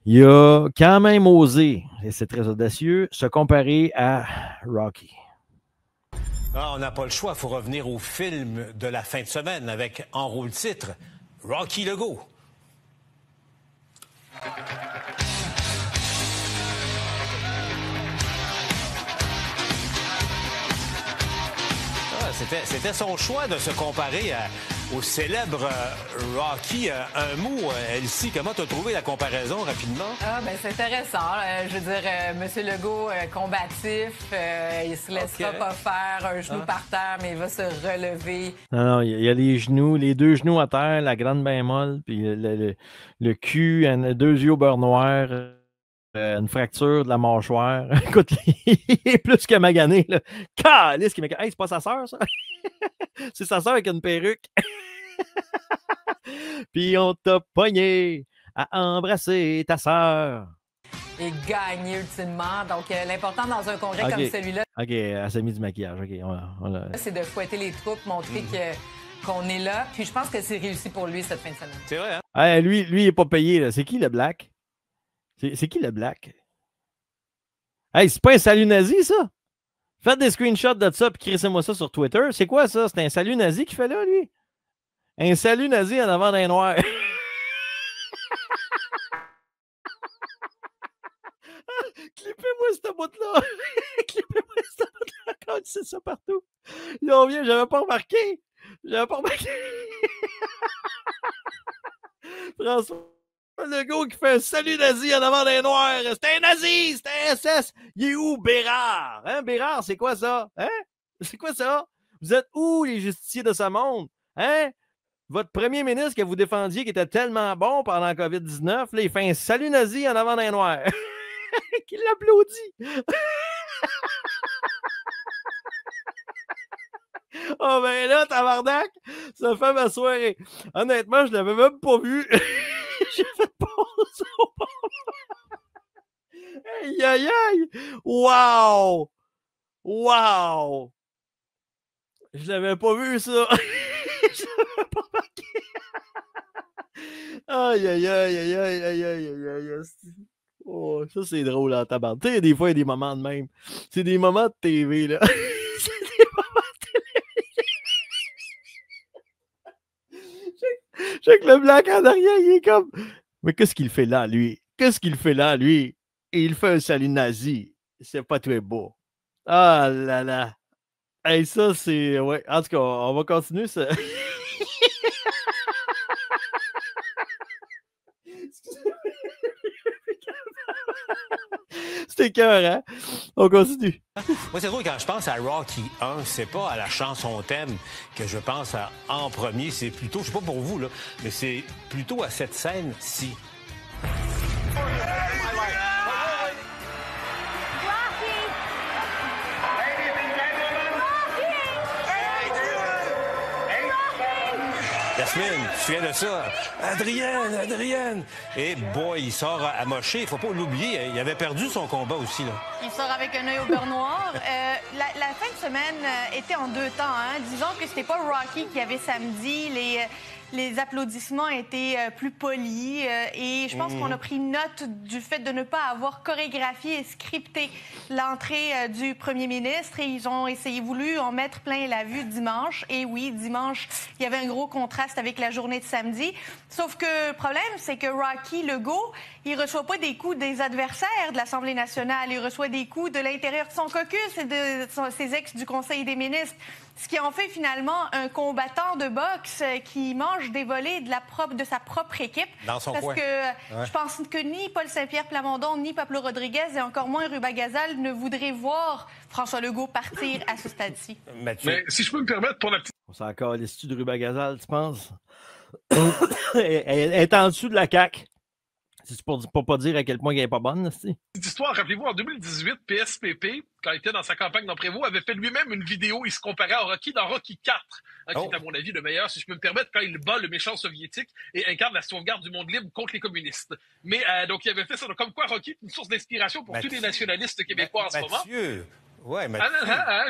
Il a quand même osé, et c'est très audacieux, se comparer à Rocky. Ah, on n'a pas le choix, il faut revenir au film de la fin de semaine avec en rôle titre Rocky Legault. C'était son choix de se comparer au célèbre Rocky. Un mot, Elsie, comment tu as trouvé la comparaison rapidement? Ah, ben c'est intéressant. Je veux dire, M. Legault, combatif, il se laissera pas faire un genou par terre, mais il va se relever. Non, il y a les genoux, les 2 genoux à terre, la grande bain molle, puis le cul, 2 yeux au beurre noir. une fracture de la mâchoire. Écoute, il est plus que magané, là. Calisse qui hey, c'est pas sa sœur, ça? C'est sa sœur avec une perruque. Puis on t'a pogné à embrasser ta sœur. Et gagner ultimement. Donc, l'important dans un congrès comme celui-là... OK, elle s'est mis du maquillage. OK, c'est de fouetter les troupes, montrer qu'on est là. Puis je pense que c'est réussi pour lui cette fin de semaine. C'est vrai, hein? Hey, lui, il n'est pas payé, là. C'est qui le Black? C'est qui le Black? Hey, c'est pas un salut nazi, ça? Faites des screenshots de ça puis crissez-moi ça sur Twitter. C'est quoi ça? C'est un salut nazi qu'il fait là, lui? Un salut nazi en avant d'un noir. Clippez-moi cette bout-là. Clippez-moi cette bout-là. Quand c'est ça partout. Là, on vient, j'avais pas remarqué. François Legault qui fait un salut nazi en avant d'un noir. C'est un nazi, c'est un SS. Il est où, Bérard? Hein, Bérard, c'est quoi ça? Hein? C'est quoi ça? Vous êtes où, les justiciers de ce monde? Hein? Votre premier ministre que vous défendiez, qui était tellement bon pendant la COVID-19, là, il fait un salut nazi en avant d'un noir. Qui l'applaudit. Oh ben là, tabarnak, ça fait ma soirée. Honnêtement, je l'avais même pas vu. J'ai fait pause au bord. Aïe, aïe, aïe. Wow. Wow. Je l'avais pas vu, ça. Je l'avais pas marqué. Aïe, aïe, aïe, aïe, aïe, aïe, aïe, aïe, aïe. Oh, ça, c'est drôle, en tabarnak. Tu sais, des fois, il y a des moments de même. C'est des moments de TV, là. C'est des moments de télé. Je sais que le Black en arrière, il est comme... Mais qu'est-ce qu'il fait là, lui? Qu'est-ce qu'il fait là, lui? Et il fait un salut nazi. C'est pas très beau. Ah là là. Hey, ça, c'est... Ouais. En tout cas, on va continuer, ça. C'était cœur, hein? On continue. Moi, c'est drôle, quand je pense à Rocky 1, c'est pas à la chanson thème que je pense en premier. C'est plutôt, je sais pas pour vous, là, mais c'est plutôt à cette scène-ci. Yasmine, tu te souviens de ça? Adrienne! Et boy, il sort amoché. Il faut pas l'oublier, il avait perdu son combat aussi, là. Il sort avec un œil au beurre noir. La fin de semaine était en deux temps. Hein. Disons que c'était pas Rocky qui avait samedi. Les applaudissements étaient plus polis et je pense qu'on a pris note du fait de ne pas avoir chorégraphié et scripté l'entrée du premier ministre et ils ont voulu en mettre plein la vue dimanche. Et oui, dimanche, il y avait un gros contraste avec la journée de samedi. Sauf que le problème, c'est que Rocky Legault, il reçoit pas des coups des adversaires de l'Assemblée nationale, il reçoit des coups de l'intérieur de son caucus et de ses ex du Conseil des ministres. Ce qui en fait finalement un combattant de boxe qui mange des volées de sa propre équipe. Dans son Parce coin. que je pense que ni Paul Saint-Pierre Plamondon, ni Pablo Rodriguez, et encore moins Ruba Gazal ne voudraient voir François Legault partir à ce stade-ci. Mais si je peux me permettre, pour la petite... On s'en calisse-tu de Ruba Gazal, tu penses? Elle est en dessous de la CAQ. C'est pour pas dire à quel point elle n'est pas bonne. Cette histoire, rappelez-vous, en 2018, PSPP, quand il était dans sa campagne dans Prévost, avait fait lui-même une vidéo, il se comparait à Rocky dans Rocky 4, qui est à mon avis le meilleur, si je peux me permettre, quand il bat le méchant soviétique et incarne la sauvegarde du monde libre contre les communistes. Mais donc il avait fait ça, donc, comme quoi Rocky est une source d'inspiration pour tous les nationalistes québécois en ce moment. Ouais, mais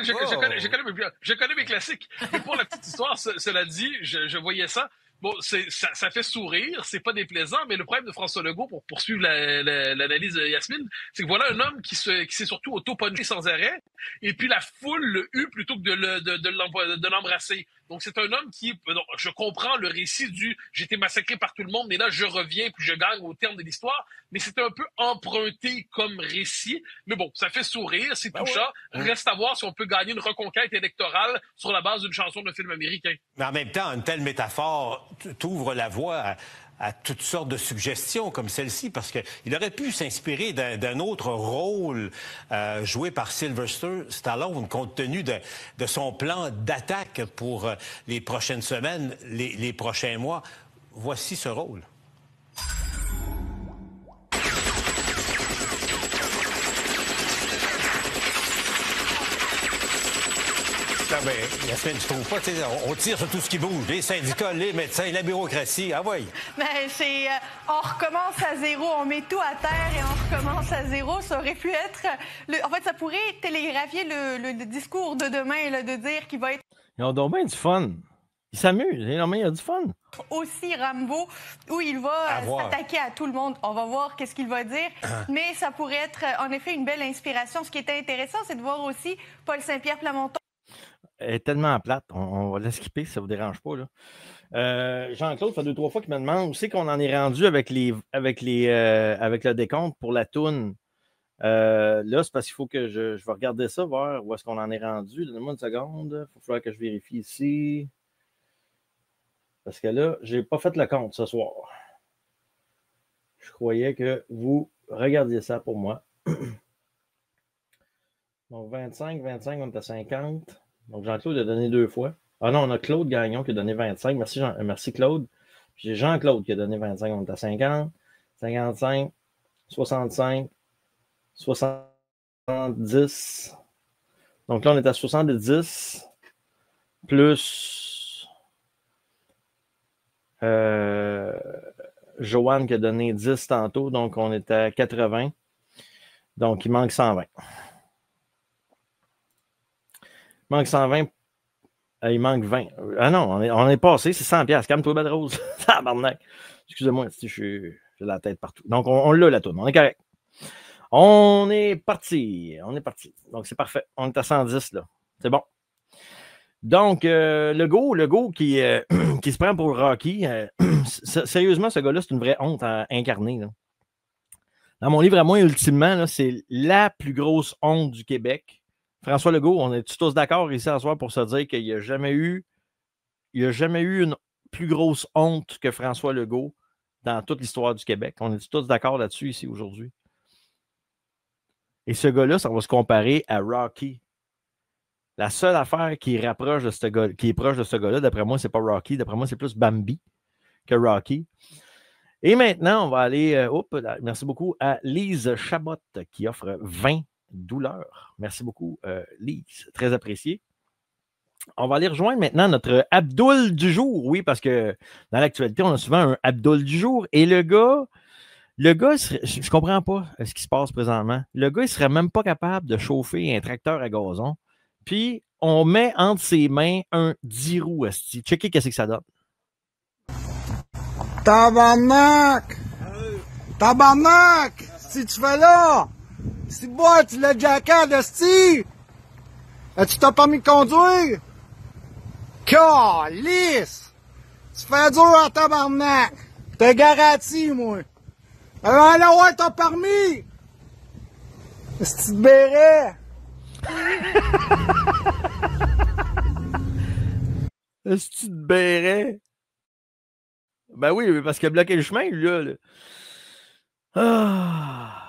je connais mes classiques. Mais pour la petite histoire, cela dit, je voyais ça. Bon, ça fait sourire, c'est pas déplaisant, mais le problème de François Legault, pour poursuivre l'analyse de Yasmine, c'est que voilà un homme qui s'est surtout auto-punché sans arrêt, et puis la foule le eut plutôt que de l'embrasser. Donc c'est un homme qui, je comprends le récit du « j'ai été massacré par tout le monde, mais là je reviens puis je gagne au terme de l'histoire », mais c'est un peu emprunté comme récit. Mais bon, ça fait sourire, c'est touchant. Reste à voir si on peut gagner une reconquête électorale sur la base d'une chanson d'un film américain. Mais en même temps, une telle métaphore t'ouvre la voie à toutes sortes de suggestions comme celle-ci, parce qu'il aurait pu s'inspirer d'un autre rôle joué par Sylvester Stallone, compte tenu de son plan d'attaque pour les prochaines semaines, les prochains mois. Voici ce rôle. ben, Yasmine, tu trouves pas, on tire sur tout ce qui bouge, les syndicats, les médecins, la bureaucratie, ah ouais. Ben, on recommence à zéro, on met tout à terre et on recommence à zéro. Ça aurait pu être, en fait, ça pourrait télégraphier le discours de demain, là, de dire qu'il va être... Ils ont donc bien du fun. Ils s'amusent, il y a du fun. Aussi Rambo, où il va s'attaquer à tout le monde. On va voir qu'est-ce qu'il va dire. Mais ça pourrait être, en effet, une belle inspiration. Ce qui était intéressant, c'est de voir aussi Paul Saint-Pierre Plamondon. Elle est tellement plate. On va la skipper si ça ne vous dérange pas. Là. Jean-Claude, ça fait 2-3 fois qu'il me demande où c'est qu'on en est rendu avec le décompte pour la toune. Là, c'est parce qu'il faut que je vais regarder ça, voir où est-ce qu'on en est rendu. Donnez-moi une seconde. Il va falloir que je vérifie ici. Parce que là, je n'ai pas fait le compte ce soir. Je croyais que vous regardiez ça pour moi. Donc, 25, on est à 50. Donc, Jean-Claude a donné 2 fois. Ah non, on a Claude Gagnon qui a donné 25. Merci Claude. Puis j'ai Jean-Claude qui a donné 25. On est à 50, 55, 65, 70. Donc là, on est à 70. Plus Joanne qui a donné 10 tantôt. Donc, on est à 80. Donc, il manque 120. Il manque 120. Il manque 20. Ah non, on est passé, c'est 100$. Calme-toi, belle rose. Tabarnak. Excusez-moi, j'ai la tête partout. Donc, on l'a, la tourne. On est correct. On est parti. Donc, c'est parfait. On est à 110, là. C'est bon. Donc, Legault qui se prend pour Rocky, sérieusement, ce gars-là, c'est une vraie honte à incarner. Là. Dans mon livre à moi, ultimement, là, c'est la plus grosse honte du Québec. François Legault, on est tous d'accord ici à soir pour se dire qu'il n'y a jamais eu une plus grosse honte que François Legault dans toute l'histoire du Québec. On est tous d'accord là-dessus ici aujourd'hui. Et ce gars-là, ça va se comparer à Rocky. La seule affaire qui est proche de ce gars-là, d'après moi, c'est pas Rocky. D'après moi, c'est plus Bambi que Rocky. Et maintenant, on va aller, merci beaucoup à Lise Chabot qui offre 20 douleurs. Merci beaucoup, Lise. Très apprécié. On va aller rejoindre maintenant notre Abdoul du jour. Oui, parce que dans l'actualité, on a souvent un Abdoul du jour. Et le gars, je comprends pas ce qui se passe présentement. Le gars, il serait même pas capable de chauffer un tracteur à gazon. Puis, on met entre ses mains un 10 roues. Checkez qu'est-ce que ça donne. Tabarnak! Tabarnak! Si tu fais là! Si bois, tu l'as jacket, esti! As-tu ton permis de conduire? Calisse! Tu fais dur en tabarnak! T'es garanti, moi! Allez avoir ton permis! Esti de béret! Esti de béret! Ben oui, parce qu'il a bloqué le chemin, lui, là. Ah!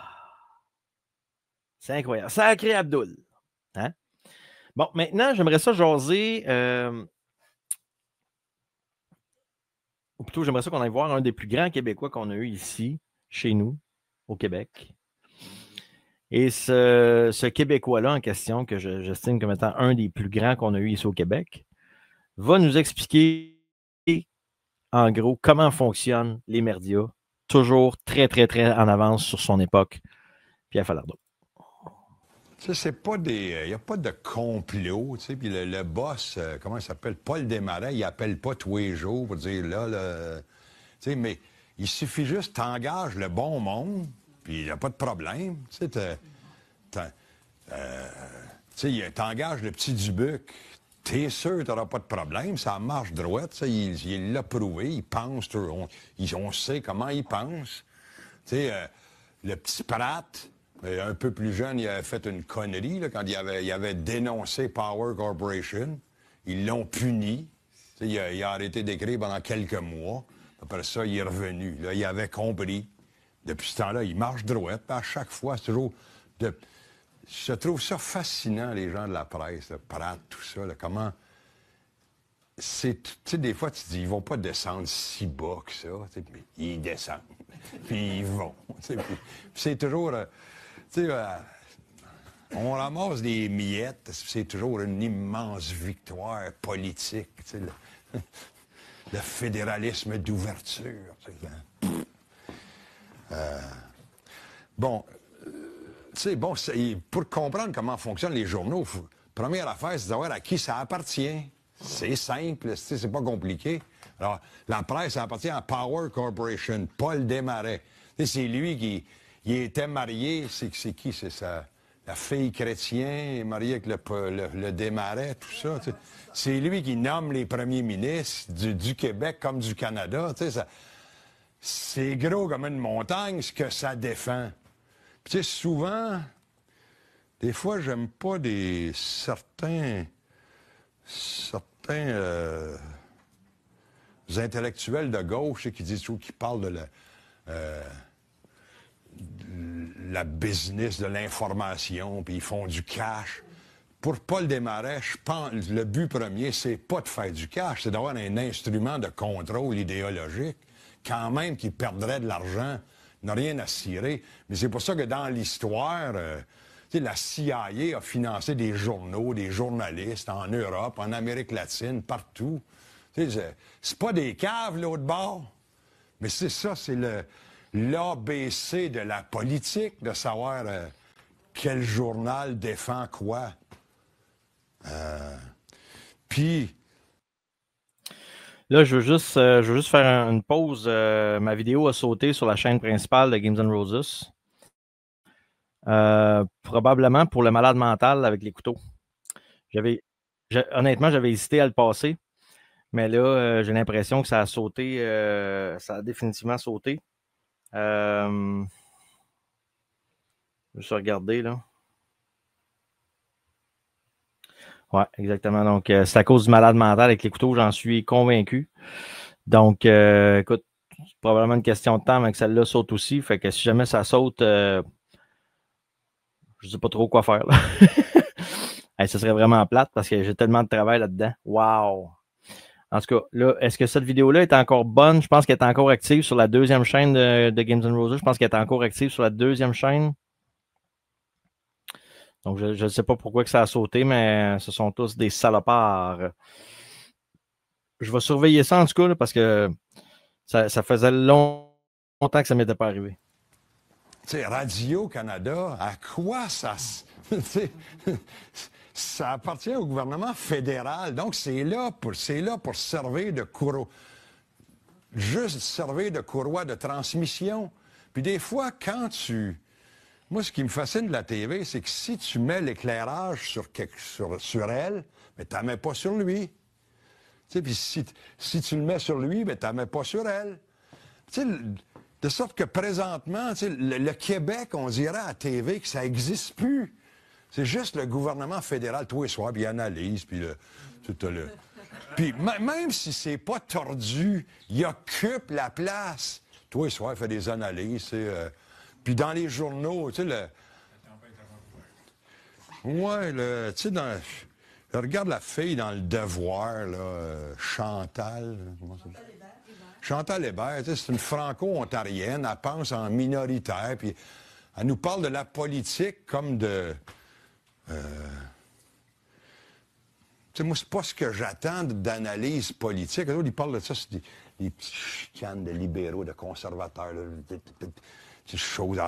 C'est incroyable. Sacré Abdoul. Hein? Bon, maintenant, j'aimerais ça jaser. Ou plutôt, j'aimerais ça qu'on aille voir un des plus grands Québécois qu'on a eu ici, chez nous, au Québec. Et ce Québécois-là en question, que j'estime comme étant un des plus grands qu'on a eu ici au Québec, va nous expliquer, en gros, comment fonctionnent les médias, toujours très, très, très en avance sur son époque. Pierre Falardeau. Tu sais, c'est pas des... Il n'y a pas de complot, tu sais, puis le boss, comment il s'appelle? Paul Desmarais, il appelle pas tous les jours pour dire, là, tu sais, mais il suffit juste, t'engages le bon monde, puis il n'y a pas de problème, tu sais, t'engages le petit Dubuc, t'es sûr que t'auras pas de problème, ça marche droite, ça, il l'a prouvé, il pense, on sait comment il pense, tu sais, le petit Pratt... Un peu plus jeune, il avait fait une connerie là, quand il avait dénoncé Power Corporation. Ils l'ont puni. Il a arrêté d'écrire pendant quelques mois. Après ça, il est revenu. Là, il avait compris. Depuis ce temps-là, il marche droit. À chaque fois, c'est toujours... Je trouve ça fascinant, les gens de la presse, là, Pratt, tout ça. Là, comment... Tu sais, des fois, tu te dis, ils vont pas descendre si bas que ça. Mais ils descendent. Puis ils vont. Puis c'est toujours... tu sais, On ramasse des miettes, c'est toujours une immense victoire politique, tu sais, le fédéralisme d'ouverture. Tu sais, bon, tu sais, bon, pour comprendre comment fonctionnent les journaux, première affaire, c'est de savoir à qui ça appartient. C'est simple, c'est pas compliqué. Alors, la presse, ça appartient à Power Corporation, Paul Desmarais. C'est lui qui était marié, c'est qui? C'est ça? La fille chrétien, mariée avec le Desmarais, tout ça. T'sais. C'est lui qui nomme les premiers ministres du Québec comme du Canada. C'est gros comme une montagne, ce que ça défend. Puis souvent, des fois, j'aime pas certains intellectuels de gauche qui disent qui parlent de la business de l'information, puis ils font du cash. Pour Paul Desmarais, je pense le but premier, c'est pas de faire du cash, c'est d'avoir un instrument de contrôle idéologique. Quand même qu'il perdrait de l'argent, il n'a rien à cirer. Mais c'est pour ça que dans l'histoire, la CIA a financé des journaux, des journalistes en Europe, en Amérique latine, partout. C'est pas des caves, l'autre bord. Mais c'est ça, c'est l'ABC de la politique, de savoir quel journal défend quoi. Puis... Là, je veux juste faire une pause. Ma vidéo a sauté sur la chaîne principale de Games and Roses. Probablement pour le malade mental avec les couteaux. Honnêtement, j'avais hésité à le passer. Mais là, j'ai l'impression que ça a sauté. Ça a définitivement sauté. Je vais juste regarder, là. Oui, exactement. Donc, c'est à cause du malade mental avec les couteaux, j'en suis convaincu. Donc, écoute, c'est probablement une question de temps, mais que celle-là saute aussi. Fait que si jamais ça saute, je ne sais pas trop quoi faire. Là. Hey, ce serait vraiment plate parce que j'ai tellement de travail là-dedans. Wow! En tout cas, là, est-ce que cette vidéo-là est encore bonne? Je pense qu'elle est encore active sur la deuxième chaîne de Games and Roses. Je pense qu'elle est encore active sur la deuxième chaîne. Donc, je ne sais pas pourquoi que ça a sauté, mais ce sont tous des salopards. Je vais surveiller ça en tout cas, là, parce que ça faisait longtemps que ça ne m'était pas arrivé. Tu sais, Radio-Canada, à quoi ça... ça appartient au gouvernement fédéral. Donc, c'est là pour servir de courroie. Juste servir de courroie de transmission. Puis des fois, quand tu... Moi, ce qui me fascine de la TV, c'est que si tu mets l'éclairage sur elle, mais tu ne la mets pas sur lui. Puis si tu le mets sur lui, mais tu ne la mets pas sur elle. T'sais, de sorte que présentement, le Québec, on dirait à la TV que ça n'existe plus. C'est juste le gouvernement fédéral, tous les soirs, puis il analyse, puis Puis même si c'est pas tordu, il occupe la place. Tous les soirs, il fait des analyses, puis dans les journaux, tu sais, ouais, tu sais, regarde la fille dans Le Devoir, là, Chantal. Chantal Hébert, tu sais, c'est une franco-ontarienne, elle pense en minoritaire, puis elle nous parle de la politique comme de... tu sais, moi, c'est pas ce que j'attends d'analyse politique. Les autres, ils parlent de ça, c'est des petits chicanes de libéraux, de conservateurs, là, des choses...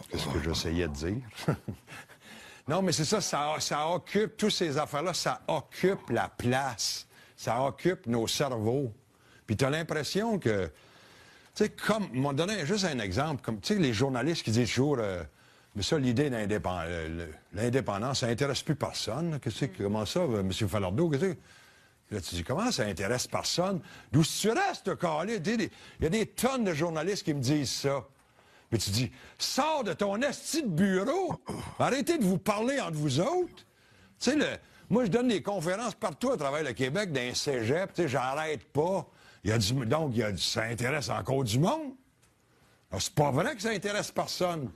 Qu'est-ce que j'essayais de dire? Non, mais c'est ça, ça occupe, toutes ces affaires-là, ça occupe la place. Ça occupe nos cerveaux. Puis tu as l'impression que, tu sais, comme, on m'a donné juste un exemple, comme, tu sais, les journalistes qui disent toujours, mais ça, l'idée l'indépendance, ça n'intéresse plus personne. Comment ça, M. Falardeau, qu'est-ce que là, tu dis, comment ça intéresse personne? D'où tu restes, calé? Il y a des tonnes de journalistes qui me disent ça. Mais tu dis, sors de ton esti de bureau, arrêtez de vous parler entre vous autres. Tu sais, moi, je donne des conférences partout à travers le Québec, dans un cégep, tu sais, j'arrête pas. Donc, ça intéresse encore du monde. C'est pas vrai que ça intéresse personne.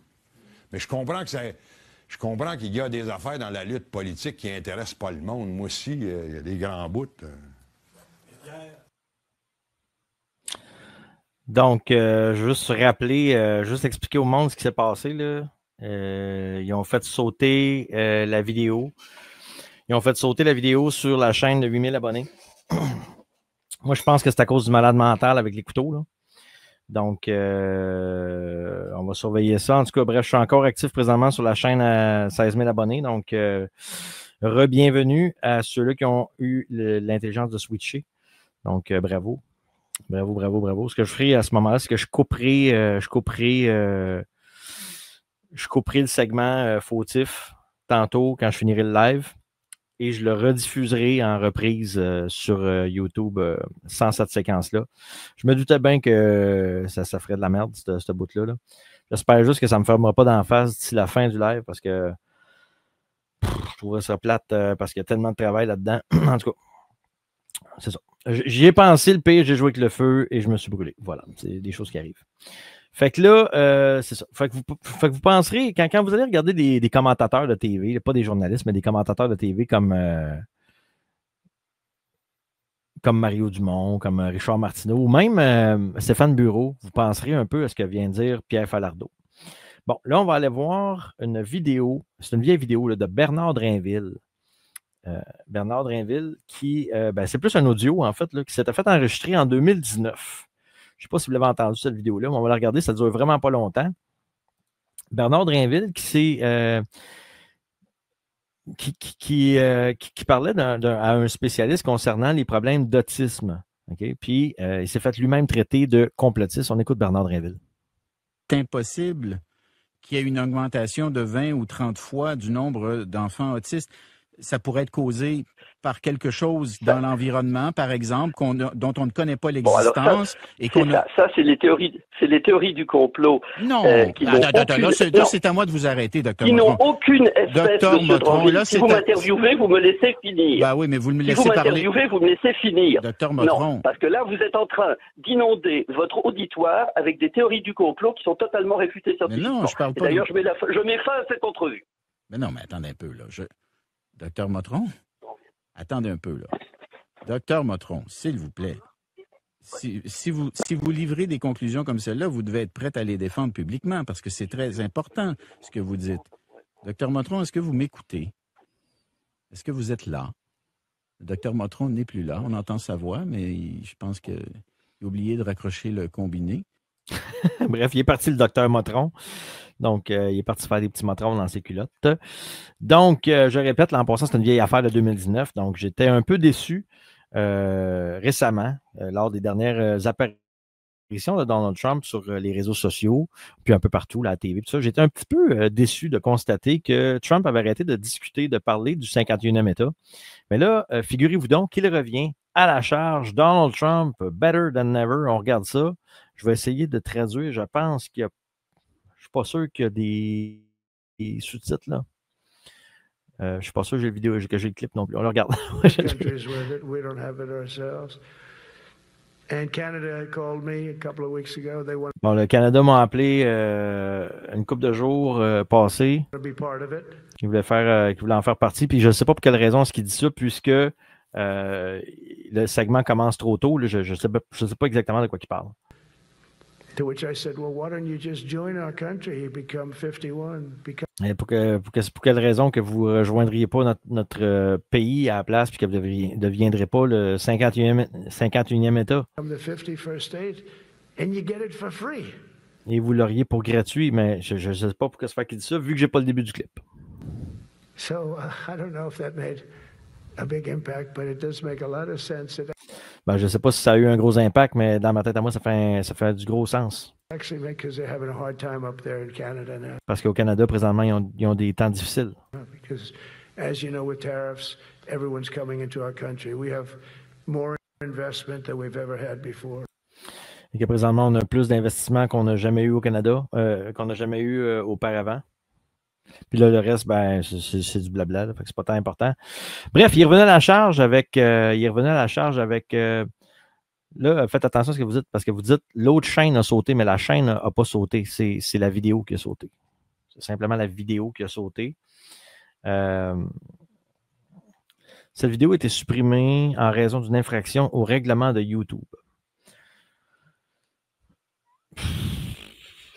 Mais je comprends qu'il y a des affaires dans la lutte politique qui intéressent pas le monde. Moi aussi, il y a des grands bouts. Donc, je veux juste rappeler, juste expliquer au monde ce qui s'est passé, là. Ils ont fait sauter la vidéo. Ils ont fait sauter la vidéo sur la chaîne de 8000 abonnés. Moi, je pense que c'est à cause du malade mental avec les couteaux, là. Donc, on va surveiller ça. En tout cas, bref, je suis encore actif présentement sur la chaîne à 16 000 abonnés. Donc, re-bienvenue à ceux-là qui ont eu l'intelligence de switcher. Donc, bravo. Bravo, bravo, bravo. Ce que je ferai à ce moment-là, c'est que je couperai le segment fautif tantôt quand je finirai le live et je le rediffuserai en reprise sur YouTube sans cette séquence-là. Je me doutais bien que ça ferait de la merde, ce bout-là. Là. J'espère juste que ça ne me fermera pas d'en face d'ici la fin du live parce que je trouverais ça plate parce qu'il y a tellement de travail là-dedans. En tout cas, c'est ça. J'y ai pensé, le pire, j'ai joué avec le feu et je me suis brûlé. Voilà, c'est des choses qui arrivent. Fait que là, c'est ça. Fait que vous penserez, quand vous allez regarder des commentateurs de TV, pas des journalistes, mais des commentateurs de TV comme Mario Dumont, comme Richard Martineau, ou même Stéphane Bureau, vous penserez un peu à ce que vient de dire Pierre Falardeau. Bon, là, on va aller voir une vidéo, c'est une vieille vidéo là, de Bernard Drainville. Bernard Drainville, qui, c'est plus un audio, en fait, là, qui s'était fait enregistrer en 2019. Je ne sais pas si vous l'avez entendu, cette vidéo-là, mais on va la regarder, ça ne dure vraiment pas longtemps. Bernard Drainville, qui parlait à un spécialiste concernant les problèmes d'autisme. Okay? Puis, il s'est fait lui-même traiter de complotiste. On écoute Bernard Drainville. C'est impossible qu'il y ait une augmentation de 20 ou 30 fois du nombre d'enfants autistes. Ça pourrait être causé par quelque chose dans l'environnement, par exemple, dont on ne connaît pas l'existence. Ça, c'est les théories du complot. Non, là, c'est à moi de vous arrêter, Dr. Motron. Qui n'ont aucune espèce de Motron, si vous m'interviewez, vous me laissez finir. Ben oui, mais vous me laissez parler. Si vous m'interviewez, vous me laissez finir. Dr. Motron. Non, parce que là, vous êtes en train d'inonder votre auditoire avec des théories du complot qui sont totalement réfutées scientifiquement. Mais non, je parle pas. D'ailleurs, je mets fin à cette entrevue. Mais non, mais attendez un peu, là. Docteur Motron, attendez un peu, là. Docteur Motron, s'il vous plaît, si vous livrez des conclusions comme celle-là, vous devez être prête à les défendre publiquement parce que c'est très important ce que vous dites. Docteur Motron, est-ce que vous m'écoutez? Est-ce que vous êtes là? Le docteur Motron n'est plus là. On entend sa voix, mais je pense qu'il a oublié de raccrocher le combiné. Bref, il est parti, le docteur Motron. Donc, il est parti faire des petits motrons dans ses culottes. Donc, je répète, l'an passé, c'est une vieille affaire de 2019. Donc, j'étais un peu déçu récemment, lors des dernières apparitions de Donald Trump sur les réseaux sociaux, puis un peu partout, la TV, tout ça. J'étais un petit peu déçu de constater que Trump avait arrêté de discuter, de parler du 51e État. Mais là, figurez-vous donc qu'il revient à la charge. Donald Trump, better than ever. On regarde ça. Je vais essayer de traduire. Je pense qu'il y a. Je ne suis pas sûr qu'il y a des sous-titres là. Je ne suis pas sûr que j'ai le clip non plus. On le regarde. Bon, le Canada m'a appelé une couple de jours passés. Il voulait en faire partie. Puis je ne sais pas pour quelle raison est-ce qu'il dit ça, puisque le segment commence trop tôt. Là, je ne sais pas exactement de quoi il parle. To which I said, well, why don't you just join our country? You become 51. Et pour quelle raison que vous ne rejoindriez pas notre pays à la place puis que vous ne deviendrez pas le 51e État? The 51st state, and you get it for free. Et vous l'auriez pour gratuit, mais je ne sais pas pourquoi se faire qu'il dit ça, vu que je n'ai pas le début du clip. So, I don't know if that made a big impact, but it does make a lot of sense. Ben, je ne sais pas si ça a eu un gros impact, mais dans ma tête à moi, ça fait du gros sens. Parce qu'au Canada, présentement, ils ont des temps difficiles. Et que présentement, on a plus d'investissements qu'on n'a jamais eu au Canada, qu'on n'a jamais eu auparavant. Puis là, le reste, ben, c'est du blabla, là, fait que c'est pas tant important. Bref, il revenait à la charge avec. Là, faites attention à ce que vous dites, parce que vous dites l'autre chaîne a sauté, mais la chaîne n'a pas sauté. C'est la vidéo qui a sauté. C'est simplement la vidéo qui a sauté. Cette vidéo a été supprimée en raison d'une infraction au règlement de YouTube.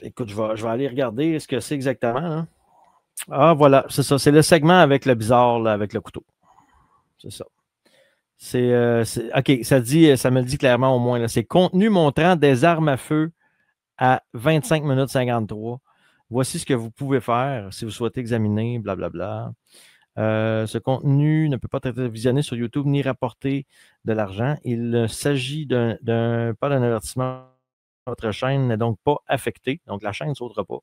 Écoute, je vais aller regarder ce que c'est exactement. Là. Ah, voilà, c'est ça. C'est le segment avec le bizarre, là, avec le couteau. C'est ça. OK, ça me le dit clairement au moins. Là. C'est contenu montrant des armes à feu à 25 minutes 53. Voici ce que vous pouvez faire si vous souhaitez examiner, blablabla. Ce contenu ne peut pas être visionné sur YouTube ni rapporter de l'argent. Il s'agit pas d'un avertissement. Votre chaîne n'est donc pas affectée. Donc, la chaîne ne sautera pas.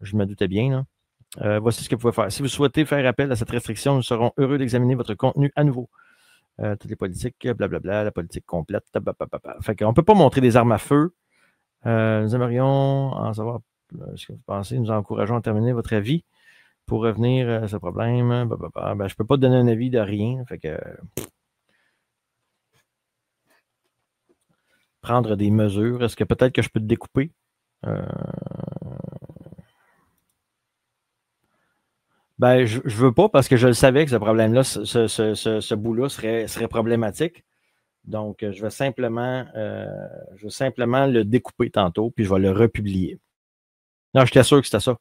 Je me doutais bien. Là. Voici ce que vous pouvez faire. Si vous souhaitez faire appel à cette restriction, nous serons heureux d'examiner votre contenu à nouveau. Toutes les politiques, blablabla, la politique complète. Fait qu'on ne peut pas montrer des armes à feu. Nous aimerions en savoir ce que vous pensez. Nous encourageons à terminer votre avis pour revenir à ce problème. Je ne peux pas donner un avis de rien. Fait que prendre des mesures. Est-ce que peut-être que je peux te découper? Je ne veux pas parce que je le savais que ce problème-là, ce bout-là serait problématique. Donc, je vais simplement le découper tantôt, puis je vais le republier. Non, j'étais sûr que c'était ça.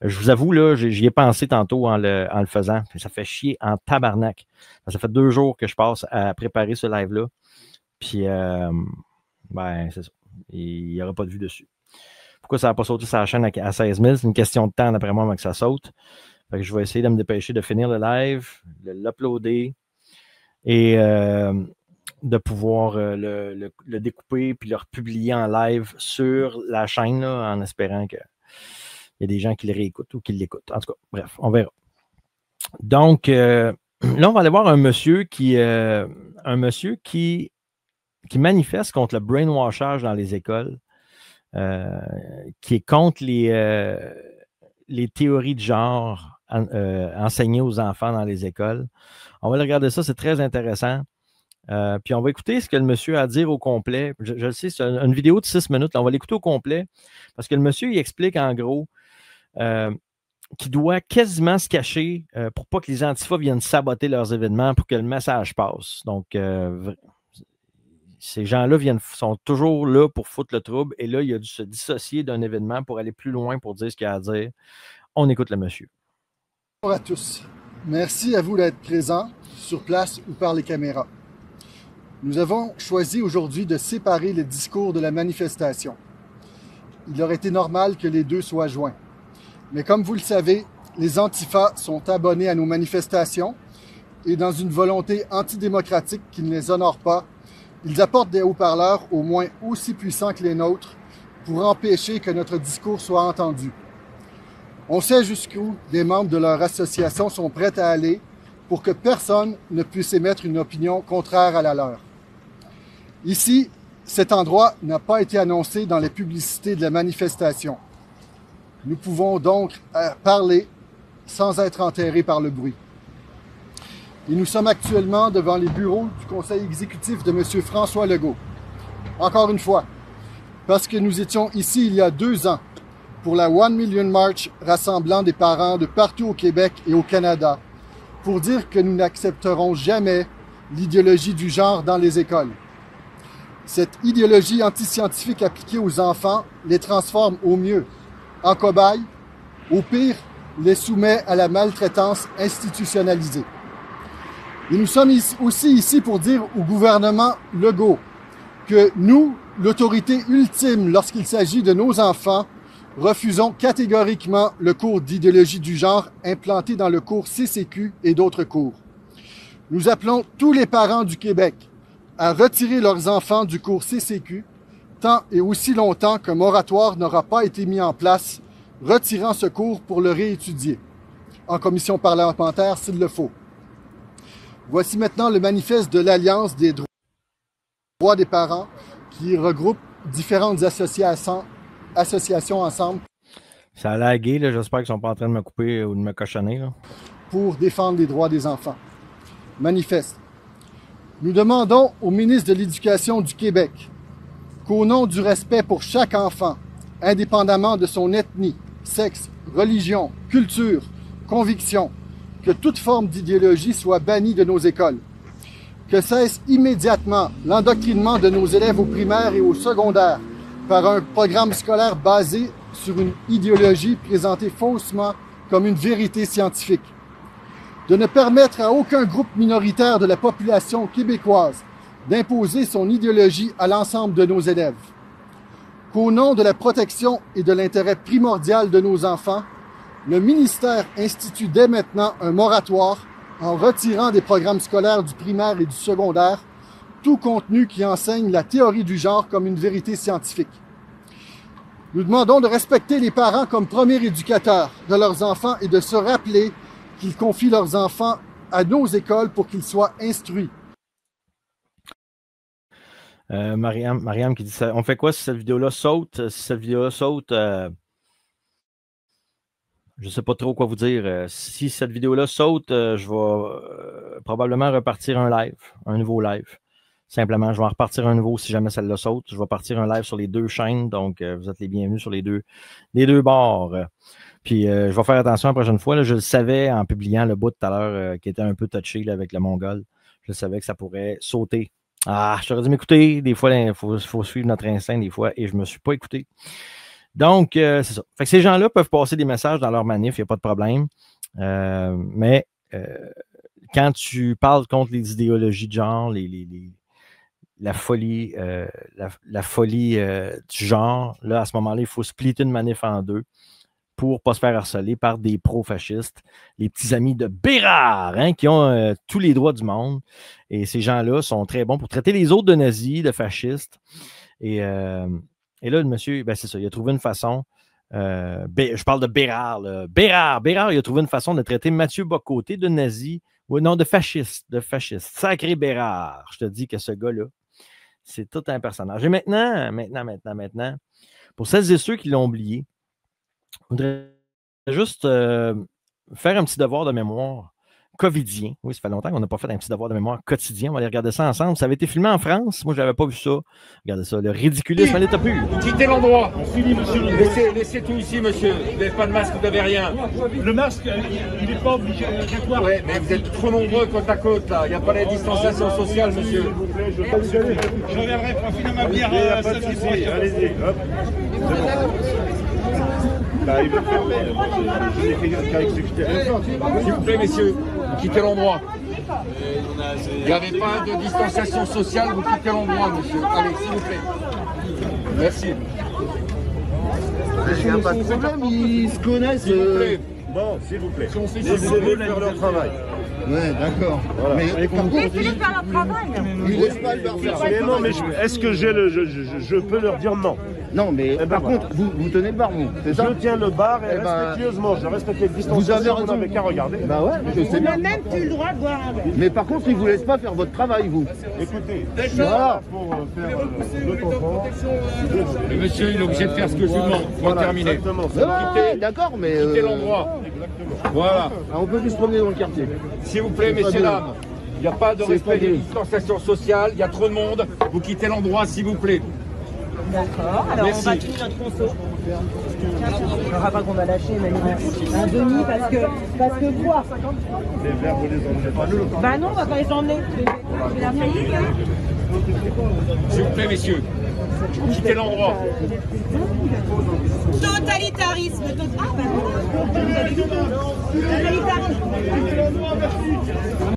Je vous avoue, là, j'y ai pensé tantôt en le faisant. Ça fait chier en tabarnak. Ça fait 2 jours que je passe à préparer ce live-là. Puis, c'est ça. Il n'y aura pas de vue dessus. Pourquoi ça n'a pas sauté sur la chaîne à 16 000? C'est une question de temps, d'après moi, avant que ça saute. Fait que je vais essayer de me dépêcher de finir le live, de l'uploader et de pouvoir le découper puis le republier en live sur la chaîne là, en espérant qu'il y ait des gens qui le réécoutent ou qui l'écoutent. En tout cas, bref, on verra. Donc, là, on va aller voir un monsieur qui manifeste contre le brainwashage dans les écoles, qui est contre les théories de genre enseignées aux enfants dans les écoles. On va regarder ça, c'est très intéressant. Puis on va écouter ce que le monsieur a à dire au complet. Je le sais, c'est une vidéo de 6 minutes. Là, on va l'écouter au complet parce que le monsieur, il explique en gros qu'il doit quasiment se cacher pour pas que les antifas viennent saboter leurs événements pour que le message passe. Donc, ces gens-là sont toujours là pour foutre le trouble et là, il a dû se dissocier d'un événement pour aller plus loin pour dire ce qu'il a à dire. On écoute le monsieur. Bonjour à tous. Merci à vous d'être présents sur place ou par les caméras. Nous avons choisi aujourd'hui de séparer les discours de la manifestation. Il aurait été normal que les deux soient joints. Mais comme vous le savez, les antifas sont abonnés à nos manifestations et dans une volonté antidémocratique qui ne les honore pas, ils apportent des haut-parleurs au moins aussi puissants que les nôtres pour empêcher que notre discours soit entendu. On sait jusqu'où des membres de leur association sont prêts à aller pour que personne ne puisse émettre une opinion contraire à la leur. Ici, cet endroit n'a pas été annoncé dans les publicités de la manifestation. Nous pouvons donc parler sans être enterrés par le bruit. Et nous sommes actuellement devant les bureaux du conseil exécutif de M. François Legault. Encore une fois, parce que nous étions ici il y a 2 ans pour la 1 Million March rassemblant des parents de partout au Québec et au Canada pour dire que nous n'accepterons jamais l'idéologie du genre dans les écoles. Cette idéologie antiscientifique appliquée aux enfants les transforme au mieux en cobayes, au pire, les soumet à la maltraitance institutionnalisée. Et nous sommes aussi ici pour dire au gouvernement Legault que nous, l'autorité ultime lorsqu'il s'agit de nos enfants, refusons catégoriquement le cours d'idéologie du genre implanté dans le cours CCQ et d'autres cours. Nous appelons tous les parents du Québec à retirer leurs enfants du cours CCQ tant et aussi longtemps qu'un moratoire n'aura pas été mis en place, retirant ce cours pour le réétudier, en commission parlementaire s'il le faut. Voici maintenant le manifeste de l'Alliance des droits des parents qui regroupe différentes associations ensemble. Ça a lagué, là. J'espère qu'ils ne sont pas en train de me couper ou de me cochonner. Là. Pour défendre les droits des enfants. Manifeste. Nous demandons au ministre de l'Éducation du Québec qu'au nom du respect pour chaque enfant, indépendamment de son ethnie, sexe, religion, culture, conviction, que toute forme d'idéologie soit bannie de nos écoles. Que cesse immédiatement l'endoctrinement de nos élèves au primaire et au secondaire par un programme scolaire basé sur une idéologie présentée faussement comme une vérité scientifique. De ne permettre à aucun groupe minoritaire de la population québécoise d'imposer son idéologie à l'ensemble de nos élèves. Qu'au nom de la protection et de l'intérêt primordial de nos enfants, le ministère institue dès maintenant un moratoire en retirant des programmes scolaires du primaire et du secondaire tout contenu qui enseigne la théorie du genre comme une vérité scientifique. Nous demandons de respecter les parents comme premiers éducateurs de leurs enfants et de se rappeler qu'ils confient leurs enfants à nos écoles pour qu'ils soient instruits. Mariam qui dit ça. On fait quoi si cette vidéo-là saute? Si cette vidéo-là saute, je ne sais pas trop quoi vous dire. Si cette vidéo-là saute, je vais probablement repartir un nouveau live. Simplement, je vais en repartir un nouveau si jamais celle-là saute. Je vais partir un live sur les 2 chaînes, donc vous êtes les bienvenus sur les deux bords. Puis je vais faire attention la prochaine fois. Là, je le savais en publiant le bout tout à l'heure qui était un peu touché là, avec le Mongol. Je savais que ça pourrait sauter. Ah, je t'aurais dû m'écouter. Des fois, il faut suivre notre instinct des fois et je ne me suis pas écouté. Donc, c'est ça. Fait que ces gens-là peuvent passer des messages dans leur manif, il n'y a pas de problème. Mais quand tu parles contre les idéologies de genre, la folie, la folie du genre, là, à ce moment-là, il faut splitter une manif en 2 pour ne pas se faire harceler par des pro-fascistes, les petits amis de Bérard, hein, qui ont tous les droits du monde. Et ces gens-là sont très bons pour traiter les autres de nazis, de fascistes. Et là, le monsieur, ben c'est ça, il a trouvé une façon. Je parle de Bérard. Là. Bérard, il a trouvé une façon de traiter Mathieu Bocoté de nazi, ou non, de fasciste. Sacré Bérard. Je te dis que ce gars-là, c'est tout un personnage. Et maintenant, pour celles et ceux qui l'ont oublié, je voudrais juste faire un petit devoir de mémoire covidien. Oui, ça fait longtemps qu'on n'a pas fait un petit devoir de mémoire quotidien. On va aller regarder ça ensemble. Ça avait été filmé en France. Moi, je n'avais pas vu ça. Regardez ça, le ridiculisme à l'état pur. Quittez l'endroit. Laissez tout ici, monsieur. Vous n'avez pas de masque, vous n'avez rien. Le masque, il n'est pas obligatoire. Oui, mais vous êtes trop nombreux côte à côte, là. Il n'y a pas la distanciation sociale, monsieur. Je reviendrai pour finir ma bière. Allez-y, hop. Bah, il veut fermer. S'il vous plaît, messieurs, vous quittez l'endroit. Il n'y avait pas de distanciation sociale, vous quittez l'endroit, monsieur. Allez, s'il vous plaît. Merci. Il n'y a pas de problème, ils se connaissent. S'il vous plaît. Bon, s'il vous plaît. Laissez-les faire leur travail. Ouais, d'accord. Voilà. Mais par contre, Laissez-les faire leur travail. ils laissent pas leur faire. Mais non, mais est-ce que je peux leur dire non? Non, mais par contre, vous tenez le bar, vous, c'est ça? Je tiens le bar et respectueusement, je respecte les distances. Vous avez raison. Vous n'avez qu'à regarder. Bah ouais, je sais bien. On n'a même plus le droit de boire un verre. Mais par contre, ils vous laissent pas faire votre travail, vous. Écoutez, voilà. Pour faire le confort. Le monsieur, il est obligé de faire ce que je lui demande. Faut terminer. Exactement. Ouais, d'accord, mais... Quittez l'endroit. Voilà. Ah, on peut plus se promener dans le quartier. S'il vous plaît, messieurs, dames. Il n'y a pas de respect des distanciations sociales. Il y a trop de monde. Vous quittez l'endroit, s'il vous plaît. D'accord, alors merci. On va finir notre conso. Je ne pas qu'on va lâcher, mais un demi parce que boire. Les verres, vous les emmenez pas nous. Bah non, on va pas les emmener. C'est la faillite, hein. S'il vous plaît, messieurs, quittez l'endroit. Totalitarisme. Ah bah totalitarisme.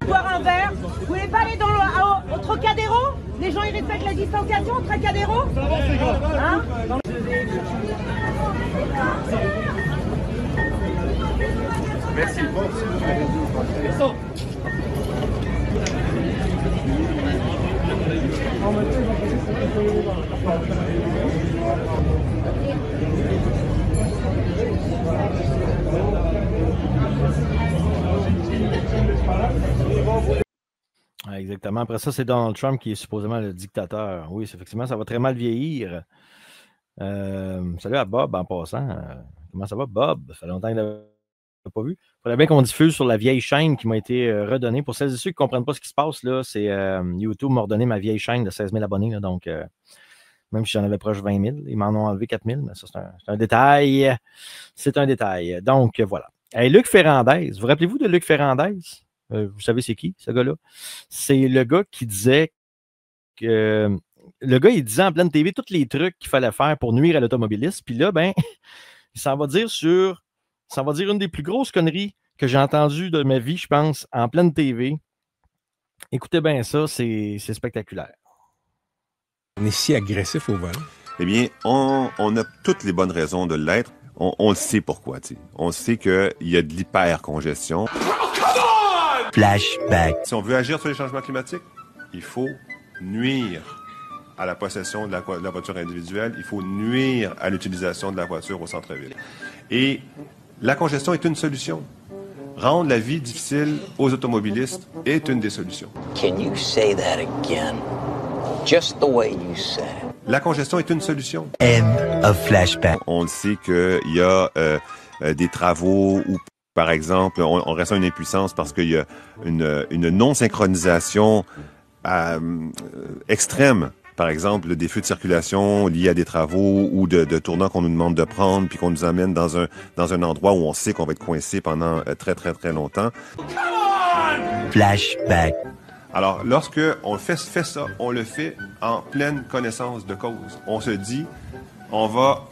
Boire un verre. Vous voulez pas aller au Trocadéro? Les gens, ils respectent la distanciation au Trocadéro? Hein? Merci. Exactement. Après ça, c'est Donald Trump qui est supposément le dictateur. Oui, effectivement, ça va très mal vieillir. Salut à Bob en passant. Comment ça va, Bob? Ça fait longtemps qu'il ne l'avait pas vu. Il faudrait bien qu'on diffuse sur la vieille chaîne qui m'a été redonnée. Pour celles et ceux qui ne comprennent pas ce qui se passe, là, c'est YouTube m'a redonné ma vieille chaîne de 16 000 abonnés. Là, donc, même si j'en avais proche de 20 000, ils m'en ont enlevé 4 000. Mais ça, c'est un détail. C'est un détail. Donc, voilà. Hey, Luc Ferrandez. Vous rappelez-vous de Luc Ferrandez? Vous savez c'est qui, ce gars-là? C'est le gars qui disait que le gars, il disait en pleine TV tous les trucs qu'il fallait faire pour nuire à l'automobiliste. Puis là, ben, il s'en va dire une des plus grosses conneries que j'ai entendues de ma vie, je pense, en pleine TV. Écoutez bien ça, c'est spectaculaire. On est si agressif au volant. Eh bien, on a toutes les bonnes raisons de l'être. On le sait pourquoi, tu sais. On sait qu'il y a de l'hypercongestion. Flashback. Si on veut agir sur les changements climatiques, il faut nuire à la possession de la voiture individuelle, il faut nuire à l'utilisation de la voiture au centre-ville. Et la congestion est une solution. Rendre la vie difficile aux automobilistes est une des solutions. Can you say that again? Just the way you said it. La congestion est une solution. End of flashback. On le sait qu'il y a des travaux où, par exemple, on ressent une impuissance parce qu'il y a une non-synchronisation extrême. Par exemple, des feux de circulation liés à des travaux ou de tournants qu'on nous demande de prendre puis qu'on nous amène dans un endroit où on sait qu'on va être coincé pendant très, très, très longtemps. Flashback. Alors, lorsque on fait ça, on le fait en pleine connaissance de cause. On se dit, on va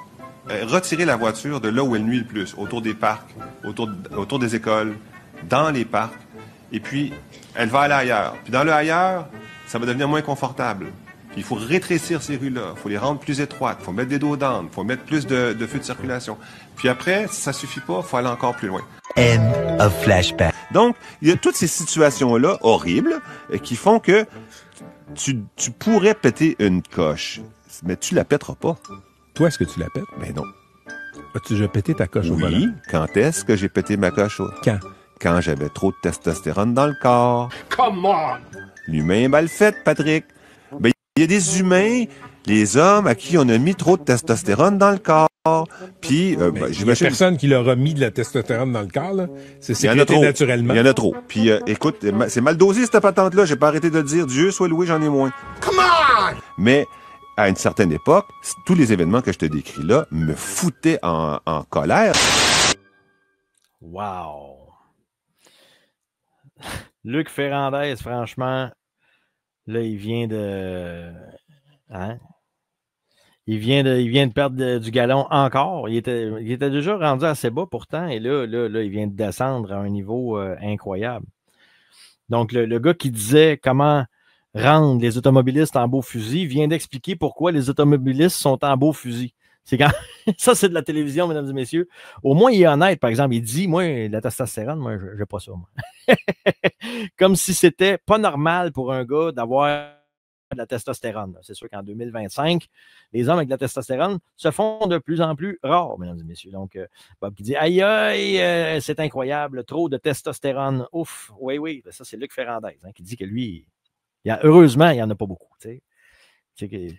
retirer la voiture de là où elle nuit le plus, autour des parcs, autour des écoles, dans les parcs, et puis elle va aller ailleurs. Puis dans le ailleurs, ça va devenir moins confortable. Puis il faut rétrécir ces rues-là, il faut les rendre plus étroites, il faut mettre des dos d'âne, il faut mettre plus de feux de circulation. Puis après, si ça suffit pas, il faut aller encore plus loin. End of flashback. Donc, il y a toutes ces situations-là horribles qui font que tu pourrais péter une coche, mais tu la pèteras pas. Toi, est-ce que tu la pètes? Ben non. As-tu déjà pété ta coche au volant? Oui. Quand est-ce que j'ai pété ma coche? Quand? Quand j'avais trop de testostérone dans le corps. Come on! L'humain est mal fait, Patrick. Ben, il y a des humains, les hommes à qui on a mis trop de testostérone dans le corps. Puis, il y a personne qui leur a mis de la testostérone dans le corps, là. C'est sécrété naturellement. Il y en a trop. Puis, écoute, c'est mal dosé, cette patente-là. J'ai pas arrêté de le dire. Dieu soit loué, j'en ai moins. Come on! Mais, à une certaine époque, tous les événements que je te décris là me foutaient en colère. Wow! Luc Ferrandez, franchement, là, il vient de... Hein? Il vient de perdre du galon encore. Il était déjà rendu assez bas pourtant, et là, il vient de descendre à un niveau incroyable. Donc, le gars qui disait comment rendre les automobilistes en beau fusil vient d'expliquer pourquoi les automobilistes sont en beau fusil. C'est quand... Ça, c'est de la télévision, mesdames et messieurs. Au moins, il est honnête, par exemple. Il dit, moi, la testostérone, moi, j'ai pas ça, moi. Comme si c'était pas normal pour un gars d'avoir de la testostérone. C'est sûr qu'en 2025, les hommes avec de la testostérone se font de plus en plus rares, mesdames et messieurs. Donc, Bob qui dit, aïe, aïe, c'est incroyable, trop de testostérone. Ouf, oui. Ça, c'est Luc Ferrandez qui dit que lui, heureusement, il n'y en a pas beaucoup. Tu sais.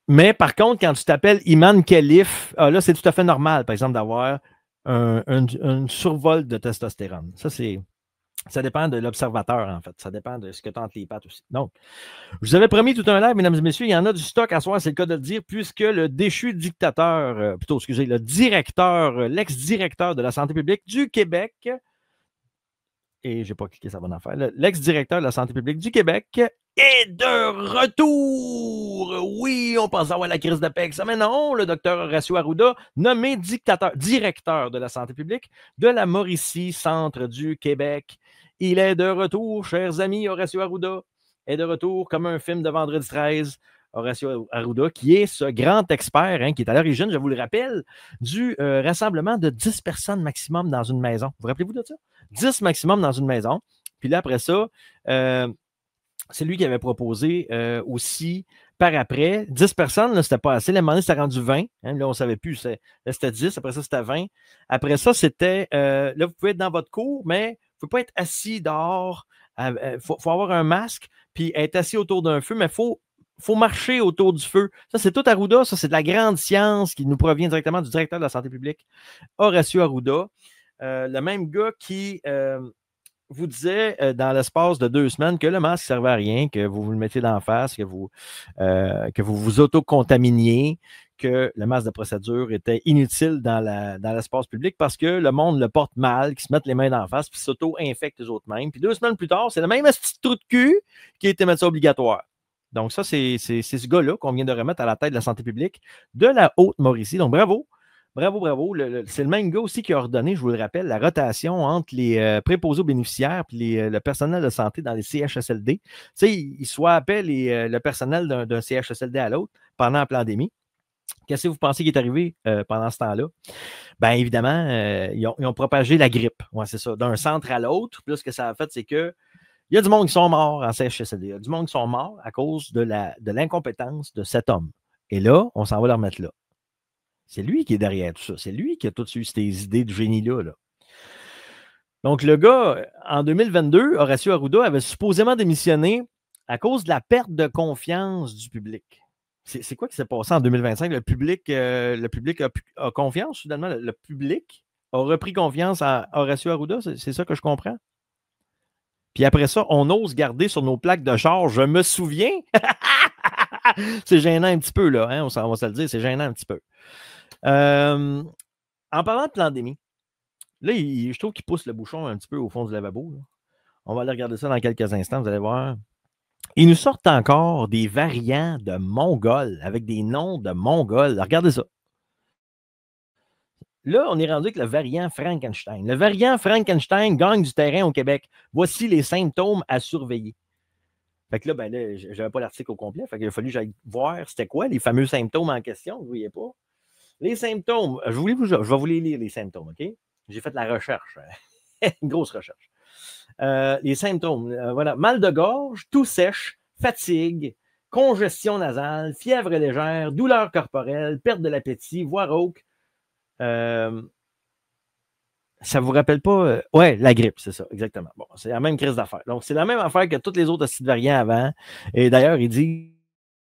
Mais par contre, quand tu t'appelles Iman Khalif, là, c'est tout à fait normal, par exemple, d'avoir un survol de testostérone. Ça dépend de l'observateur, en fait. Ça dépend de ce que tu as entre les pattes aussi. Donc, je vous avais promis tout un live, mesdames et messieurs, il y en a du stock à soir, c'est le cas de le dire, puisque le déchu dictateur, le directeur, l'ex-directeur de la santé publique du Québec, et je n'ai pas cliqué sa bonne affaire, l'ex-directeur de la santé publique du Québec est de retour. Oui, on pense avoir la crise de paix avec ça, mais non, le docteur Horacio Arruda, nommé directeur de la santé publique de la Mauricie, centre du Québec. Il est de retour, chers amis. Horacio Arruda est de retour comme un film de Vendredi 13. Horacio Arruda, qui est ce grand expert, qui est à l'origine, je vous le rappelle, du rassemblement de 10 personnes maximum dans une maison. Vous rappelez-vous de ça? 10 maximum dans une maison. Puis là, après ça, c'est lui qui avait proposé aussi, par après, 10 personnes, là, c'était pas assez. Là, à un moment donné, c'était rendu 20. Là, on ne savait plus. Là, c'était 10. Après ça, c'était 20. Après ça, c'était... là, vous pouvez être dans votre cour, mais il ne faut pas être assis dehors. Il faut avoir un masque, puis être assis autour d'un feu, mais il faut marcher autour du feu. Ça, c'est tout Arruda. Ça, c'est de la grande science qui nous provient directement du directeur de la santé publique, Horacio Arruda. Le même gars qui vous disait dans l'espace de 2 semaines que le masque ne servait à rien, que vous le mettiez d'en face, que vous vous auto-contaminiez, que le masque de procédure était inutile dans l'espace public parce que le monde le porte mal, qu'ils se mettent les mains d'en face puis s'auto-infectent eux autres mêmes. Puis 2 semaines plus tard, c'est le même petit trou de cul qui a été mis ça obligatoire. Donc, ça, c'est ce gars-là qu'on vient de remettre à la tête de la santé publique de la Haute-Mauricie. Donc, bravo. Bravo, bravo. C'est le même gars aussi qui a ordonné, je vous le rappelle, la rotation entre les préposés aux bénéficiaires et le personnel de santé dans les CHSLD. Tu sais, il swappait le personnel d'un CHSLD à l'autre pendant la pandémie. Qu'est-ce que vous pensez qui est arrivé pendant ce temps-là? Bien, évidemment, ils ont propagé la grippe. Ouais, c'est ça. D'un centre à l'autre. Puis là, ce que ça a fait, c'est que il y a du monde qui sont morts en CHSLD. Il y a du monde qui sont morts à cause de l'incompétence de cet homme. Et là, on s'en va le remettre là. C'est lui qui est derrière tout ça. C'est lui qui a toutes eu ces idées de génie-là. Là. Donc, le gars, en 2022, Horacio Arruda avait supposément démissionné à cause de la perte de confiance du public. C'est quoi qui s'est passé en 2025? Le public a confiance, soudainement. Le public a repris confiance à Horacio Arruda. C'est ça que je comprends? Puis après ça, on ose garder sur nos plaques de char, je me souviens. C'est gênant un petit peu, là. Hein? On va se le dire, c'est gênant un petit peu. En parlant de pandémie, là, je trouve qu'il pousse le bouchon un petit peu au fond du lavabo. Là. On va aller regarder ça dans quelques instants, vous allez voir. Ils nous sortent encore des variants de Mongols avec des noms de Mongols. Regardez ça. Là, on est rendu avec le variant Frankenstein. Le variant Frankenstein gagne du terrain au Québec. Voici les symptômes à surveiller. Fait que là, ben là, je n'avais pas l'article au complet. Fait qu'il a fallu que j'aille voir c'était quoi les fameux symptômes en question. Vous ne voyez pas? Les symptômes, je vais vous les lire, les symptômes, OK? J'ai fait de la recherche. Une grosse recherche. Les symptômes, voilà. Mal de gorge, toux sèche, fatigue, congestion nasale, fièvre légère, douleur corporelle, perte de l'appétit, voix rauque. Ça ne vous rappelle pas? Ouais, la grippe, c'est ça, exactement. Bon, c'est la même crise d'affaires. Donc, c'est la même affaire que toutes les autres sites variants avant. Et d'ailleurs,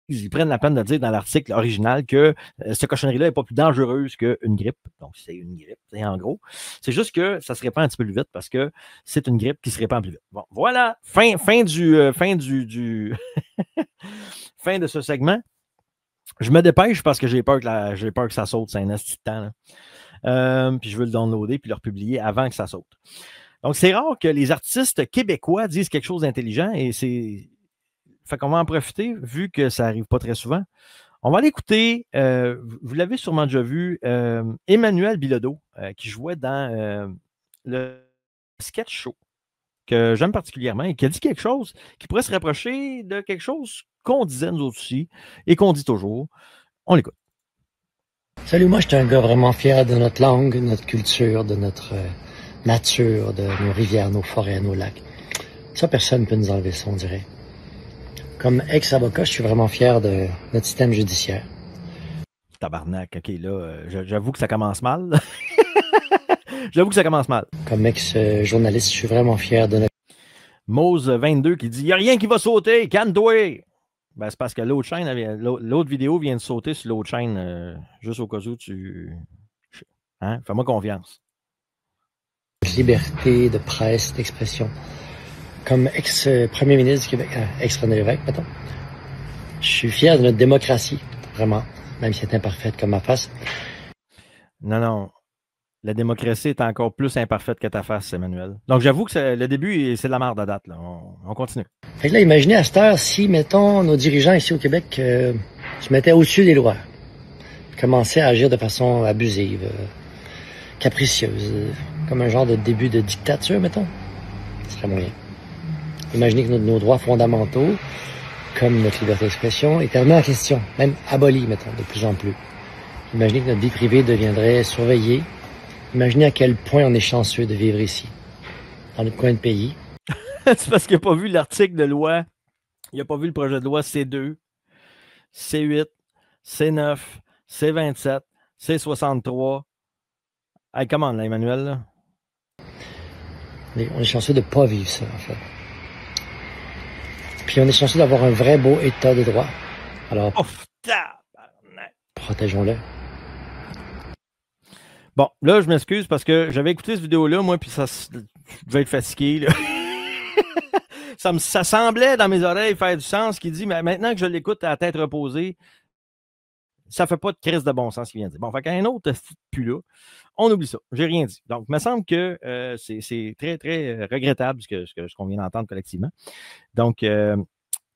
ils prennent la peine de dire dans l'article original que cette cochonnerie-là n'est pas plus dangereuse qu'une grippe. Donc, c'est une grippe, en gros. C'est juste que ça se répand un petit peu plus vite parce que c'est une grippe qui se répand plus vite. Bon, voilà, fin de ce segment. Je me dépêche parce que j'ai peur que ça saute, c'est un esti de temps. Puis je veux le downloader puis le republier avant que ça saute. Donc, c'est rare que les artistes québécois disent quelque chose d'intelligent et c'est. Fait qu'on va en profiter, vu que ça n'arrive pas très souvent. On va aller écouter, vous l'avez sûrement déjà vu, Emmanuel Bilodeau, qui jouait dans le sketch show, que j'aime particulièrement, et qui a dit quelque chose qui pourrait se rapprocher de quelque chose qu'on disait nous autres aussi, et qu'on dit toujours. On l'écoute. Salut, moi je suis un gars vraiment fier de notre langue, de notre culture, de notre nature, de nos rivières, nos forêts, nos lacs. Ça, personne ne peut nous enlever ça, on dirait. Comme ex-avocat, je suis vraiment fier de notre système judiciaire. Tabarnak, OK, là, j'avoue que ça commence mal. J'avoue que ça commence mal. Comme ex-journaliste, je suis vraiment fier de notre... Mose22 qui dit « Il n'y a rien qui va sauter, calme-toi! » Ben, c'est parce que l'autre vidéo vient de sauter sur l'autre chaîne, juste au cas où tu... Hein? Fais-moi confiance. Liberté de presse, d'expression. Comme ex-premier ministre du Québec, ex-René Lévesque, mettons, je suis fier de notre démocratie, vraiment, même si elle est imparfaite comme ma face. Non. La démocratie est encore plus imparfaite que ta face, Emmanuel. Donc, j'avoue que le début, c'est de la merde à date. Là. On continue. Fait que là, imaginez à cette heure si, mettons, nos dirigeants ici au Québec se mettaient au-dessus des lois, commençaient à agir de façon abusive, capricieuse, comme un genre de début de dictature, mettons. Ce serait moyen. Imaginez que nos droits fondamentaux, comme notre liberté d'expression, étaient remis en question, même abolis, mettons, de plus en plus. Imaginez que notre vie privée deviendrait surveillée. Imaginez à quel point on est chanceux de vivre ici, dans notre coin de pays. C'est parce qu'il n'a pas vu l'article de loi, il n'a pas vu le projet de loi C2, C8, C9, C27, C63. Hey, comment là, Emmanuel? Là? Mais on est chanceux de ne pas vivre ça, en fait. Puis on est chanceux d'avoir un vrai beau état de droit. Alors, protégeons-le. Bon, là, je m'excuse parce que j'avais écouté cette vidéo-là, moi, puis je devais être fatigué. Là. ça semblait dans mes oreilles faire du sens, qui dit, mais maintenant que je l'écoute à la tête reposée, ça fait pas de crise de bon sens qui vient de dire. Bon, fait qu'un autre plus là, on oublie ça. J'ai rien dit. Donc, il me semble que c'est très, très regrettable ce qu'on vient d'entendre collectivement. Donc,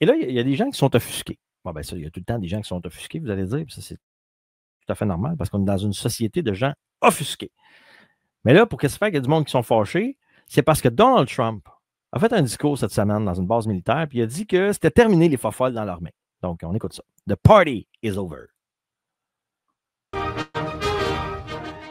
Et là, il y a des gens qui sont offusqués. Bon, ben ça, il y a tout le temps des gens qui sont offusqués, vous allez dire. Ça, c'est tout à fait normal parce qu'on est dans une société de gens offusqués. Mais là, pour qu'est-ce que ça fait qu'il y a du monde qui sont fâchés, c'est parce que Donald Trump a fait un discours cette semaine dans une base militaire, puis il a dit que c'était terminé les fofolles dans l'armée. Donc, on écoute ça. The party is over.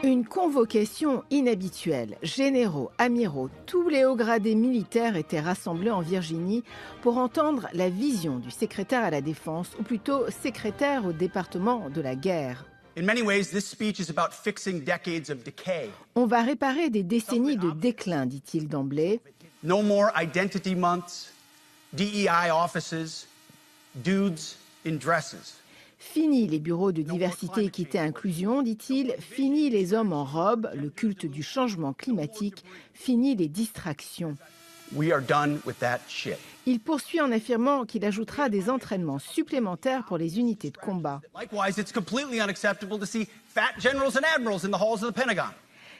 Une convocation inhabituelle. Généraux, amiraux, tous les hauts gradés militaires étaient rassemblés en Virginie pour entendre la vision du secrétaire à la Défense, ou plutôt secrétaire au département de la guerre. In many ways, this speech is about fixing decades of decay. On va réparer des décennies de déclin, dit-il d'emblée. No more identity months, DEI offices, dudes in dresses. Fini les bureaux de diversité, équité, inclusion, dit-il. Fini les hommes en robe, le culte du changement climatique. Fini les distractions. We are done with that shit. Il poursuit en affirmant qu'il ajoutera des entraînements supplémentaires pour les unités de combat. Likewise, it's completely unacceptable to see fat generals and admirals in the halls of the Pentagon.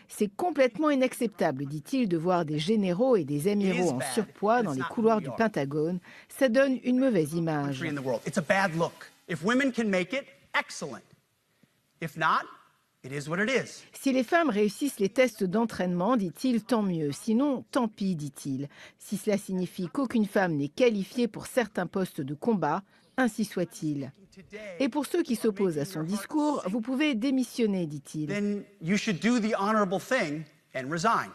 C'est complètement inacceptable, dit-il, de voir des généraux et des amiraux en surpoids dans les couloirs du Pentagone. Ça donne une mauvaise image. It's a bad look. If women can make it, excellent. If not, it is what it is. Si les femmes réussissent les tests d'entraînement, dit-il, tant mieux. Sinon, tant pis, dit-il. Si cela signifie qu'aucune femme n'est qualifiée pour certains postes de combat, ainsi soit-il. Et pour ceux qui s'opposent à son discours, vous pouvez démissionner, dit-il. Then you should do the honorable thing and resign.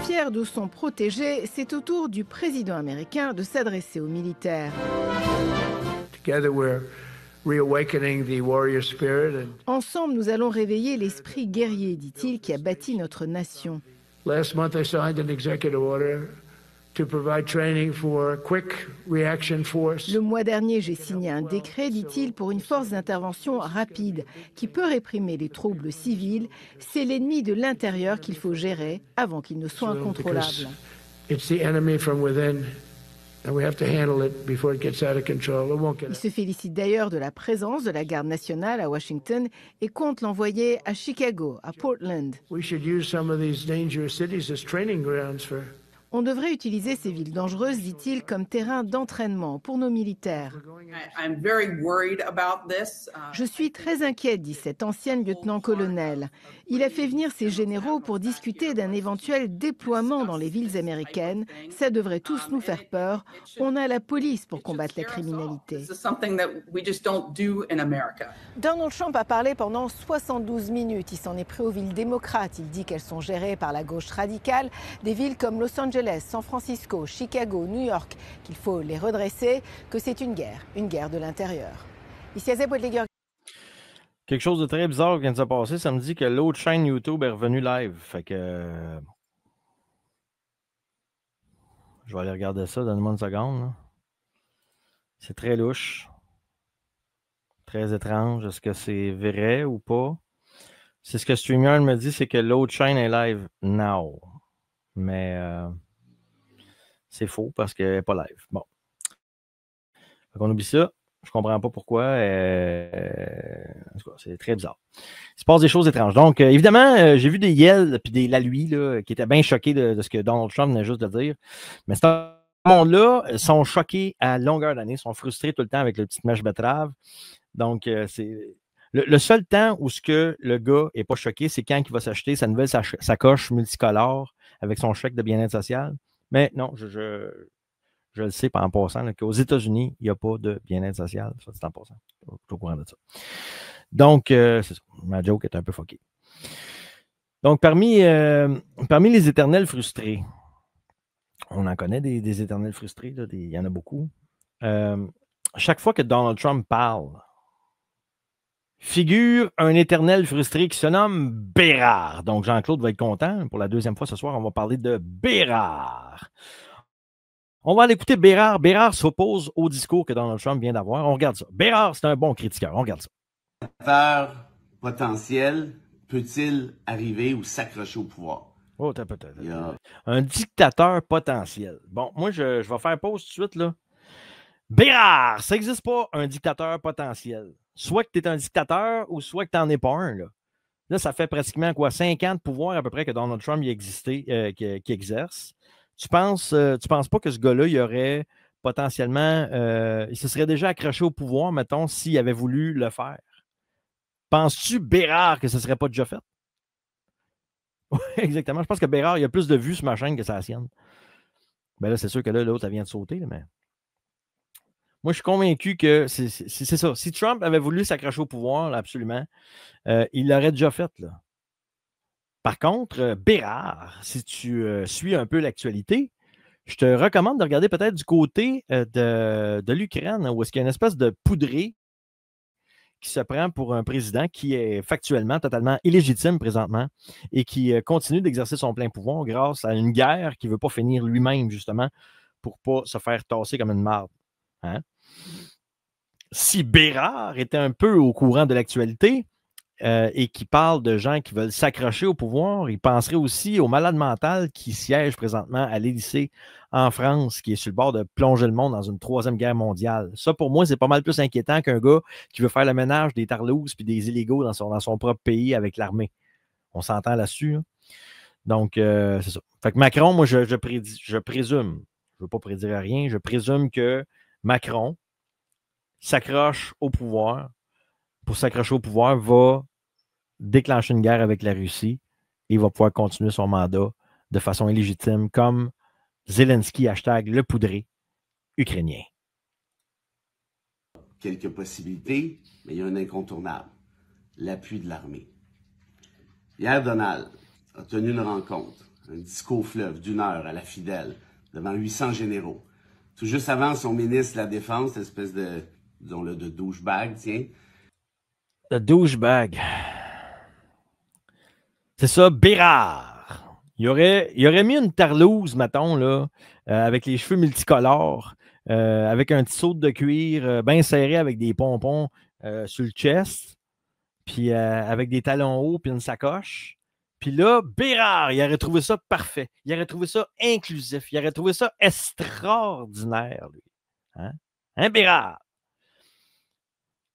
Fier de son protégé, c'est au tour du président américain de s'adresser aux militaires. Together we're reawakening the warrior spirit and Ensemble, nous allons réveiller l'esprit guerrier, dit-il, qui a bâti notre nation. last month I signed an executive order to provide training for a quick reaction force. Le mois dernier, j'ai signé un décret, dit-il, pour une force d'intervention rapide qui peut réprimer les troubles civils. C'est l'ennemi de l'intérieur qu'il faut gérer avant qu'il ne soit incontrôlable. It's the enemy from within, and we have to handle it before it gets out of control. It won't get Il se félicite d'ailleurs de la présence de la garde nationale à Washington et compte l'envoyer à Chicago, à Portland. We should use some of these dangerous cities as training grounds for. On devrait utiliser ces villes dangereuses, dit-il, comme terrain d'entraînement pour nos militaires. Je suis très inquiète, dit cet ancien lieutenant-colonel. Il a fait venir ses généraux pour discuter d'un éventuel déploiement dans les villes américaines. Ça devrait tous nous faire peur. On a la police pour combattre la criminalité. Donald Trump a parlé pendant 72 minutes. Il s'en est pris aux villes démocrates. Il dit qu'elles sont gérées par la gauche radicale. Des villes comme Los Angeles, San Francisco, Chicago, New York, qu'il faut les redresser, que c'est une guerre de l'intérieur. Ici Azeb Boudleguer. Quelque chose de très bizarre vient de se passer. Ça me dit que l'autre chaîne YouTube est revenue live. Fait que je vais aller regarder ça. Donne-moi une seconde. Là. C'est très louche. Très étrange. Est-ce que c'est vrai ou pas? C'est ce que StreamYard me dit, c'est que l'autre chaîne est live now. Mais c'est faux parce qu'elle n'est pas live. Bon. Fait qu'on oublie ça. Je comprends pas pourquoi. C'est très bizarre. Il se passe des choses étranges. Donc, évidemment, j'ai vu des yels et des Lalui là, qui étaient bien choqués de ce que Donald Trump venait juste de dire. Mais ce monde-là sont choqués à longueur d'année, sont frustrés tout le temps avec le petit mèche betterave. Donc, c'est le seul temps où ce que le gars n'est pas choqué, c'est quand il va s'acheter sa nouvelle sacoche multicolore avec son chèque de bien-être social. Mais non, je le sais pas en passant qu'aux États-Unis, il n'y a pas de bien-être social. Ça, c'est en passant. Je suis au courant de ça. Donc, c'est ça. Ma joke est un peu fuckée. Donc, parmi les éternels frustrés, on en connaît des éternels frustrés, là, il y en a beaucoup. Chaque fois que Donald Trump parle, figure un éternel frustré qui se nomme Bérard. Donc, Jean-Claude va être content. Pour la deuxième fois ce soir, on va parler de Bérard. On va aller écouter Bérard. Bérard s'oppose au discours que Donald Trump vient d'avoir. On regarde ça. Bérard, c'est un bon critiqueur. On regarde ça. Un dictateur potentiel peut-il arriver ou s'accrocher au pouvoir? Oh, peut-être. Un dictateur potentiel. Bon, moi, je vais faire pause tout de suite, là. Bérard, ça n'existe pas, un dictateur potentiel. Soit que tu es un dictateur ou soit que tu n'en es pas un. Là, ça fait pratiquement 5 ans de pouvoir à peu près que Donald Trump qui exerce. Tu penses pas que ce gars-là, il aurait potentiellement, il se serait déjà accroché au pouvoir, mettons, s'il avait voulu le faire? Penses-tu, Bérard, que ce ne serait pas déjà fait? Oui, exactement. Je pense que Bérard, il a plus de vues sur ma chaîne que sa sienne. Ben là, c'est sûr que là, l'autre, elle vient de sauter, là, mais. Moi, je suis convaincu que c'est ça. Si Trump avait voulu s'accrocher au pouvoir, là, absolument, il l'aurait déjà fait, là. Par contre, Bérard, si tu suis un peu l'actualité, je te recommande de regarder peut-être du côté de l'Ukraine, où est-ce qu'il y a une espèce de poudré qui se prend pour un président qui est factuellement totalement illégitime présentement et qui continue d'exercer son plein pouvoir grâce à une guerre qu'il ne veut pas finir lui-même, justement, pour ne pas se faire tasser comme une marde. Hein? Si Bérard était un peu au courant de l'actualité et qui parle de gens qui veulent s'accrocher au pouvoir, il penserait aussi au malade mental qui siège présentement à l'Élysée en France, qui est sur le bord de plonger le monde dans une 3e guerre mondiale. Ça, pour moi, c'est pas mal plus inquiétant qu'un gars qui veut faire le ménage des tarlouses puis des illégaux dans son propre pays avec l'armée. On s'entend là-dessus. Hein? Donc, c'est ça. Fait que Macron, moi, je présume, je ne veux pas prédire rien, je présume que Macron s'accroche au pouvoir. Pour s'accrocher au pouvoir, va déclencher une guerre avec la Russie et il va pouvoir continuer son mandat de façon illégitime, comme Zelensky, #le poudré ukrainien. Quelques possibilités, mais il y a un incontournable, l'appui de l'armée. Hier, Donald a tenu une rencontre, un discours fleuve d'1 heure à la Fidèle, devant 800 généraux. Tout juste avant, son ministre de la Défense, espèce de, disons-le, de douchebag, tiens. Le douchebag. C'est ça, Bérard. Il aurait mis une tarlouse, mettons, là, avec les cheveux multicolores, avec un petit saut de cuir bien serré avec des pompons sur le chest, puis avec des talons hauts puis une sacoche. Puis là, Bérard, il aurait trouvé ça parfait. Il aurait trouvé ça inclusif. Il aurait trouvé ça extraordinaire, lui. Hein, Bérard?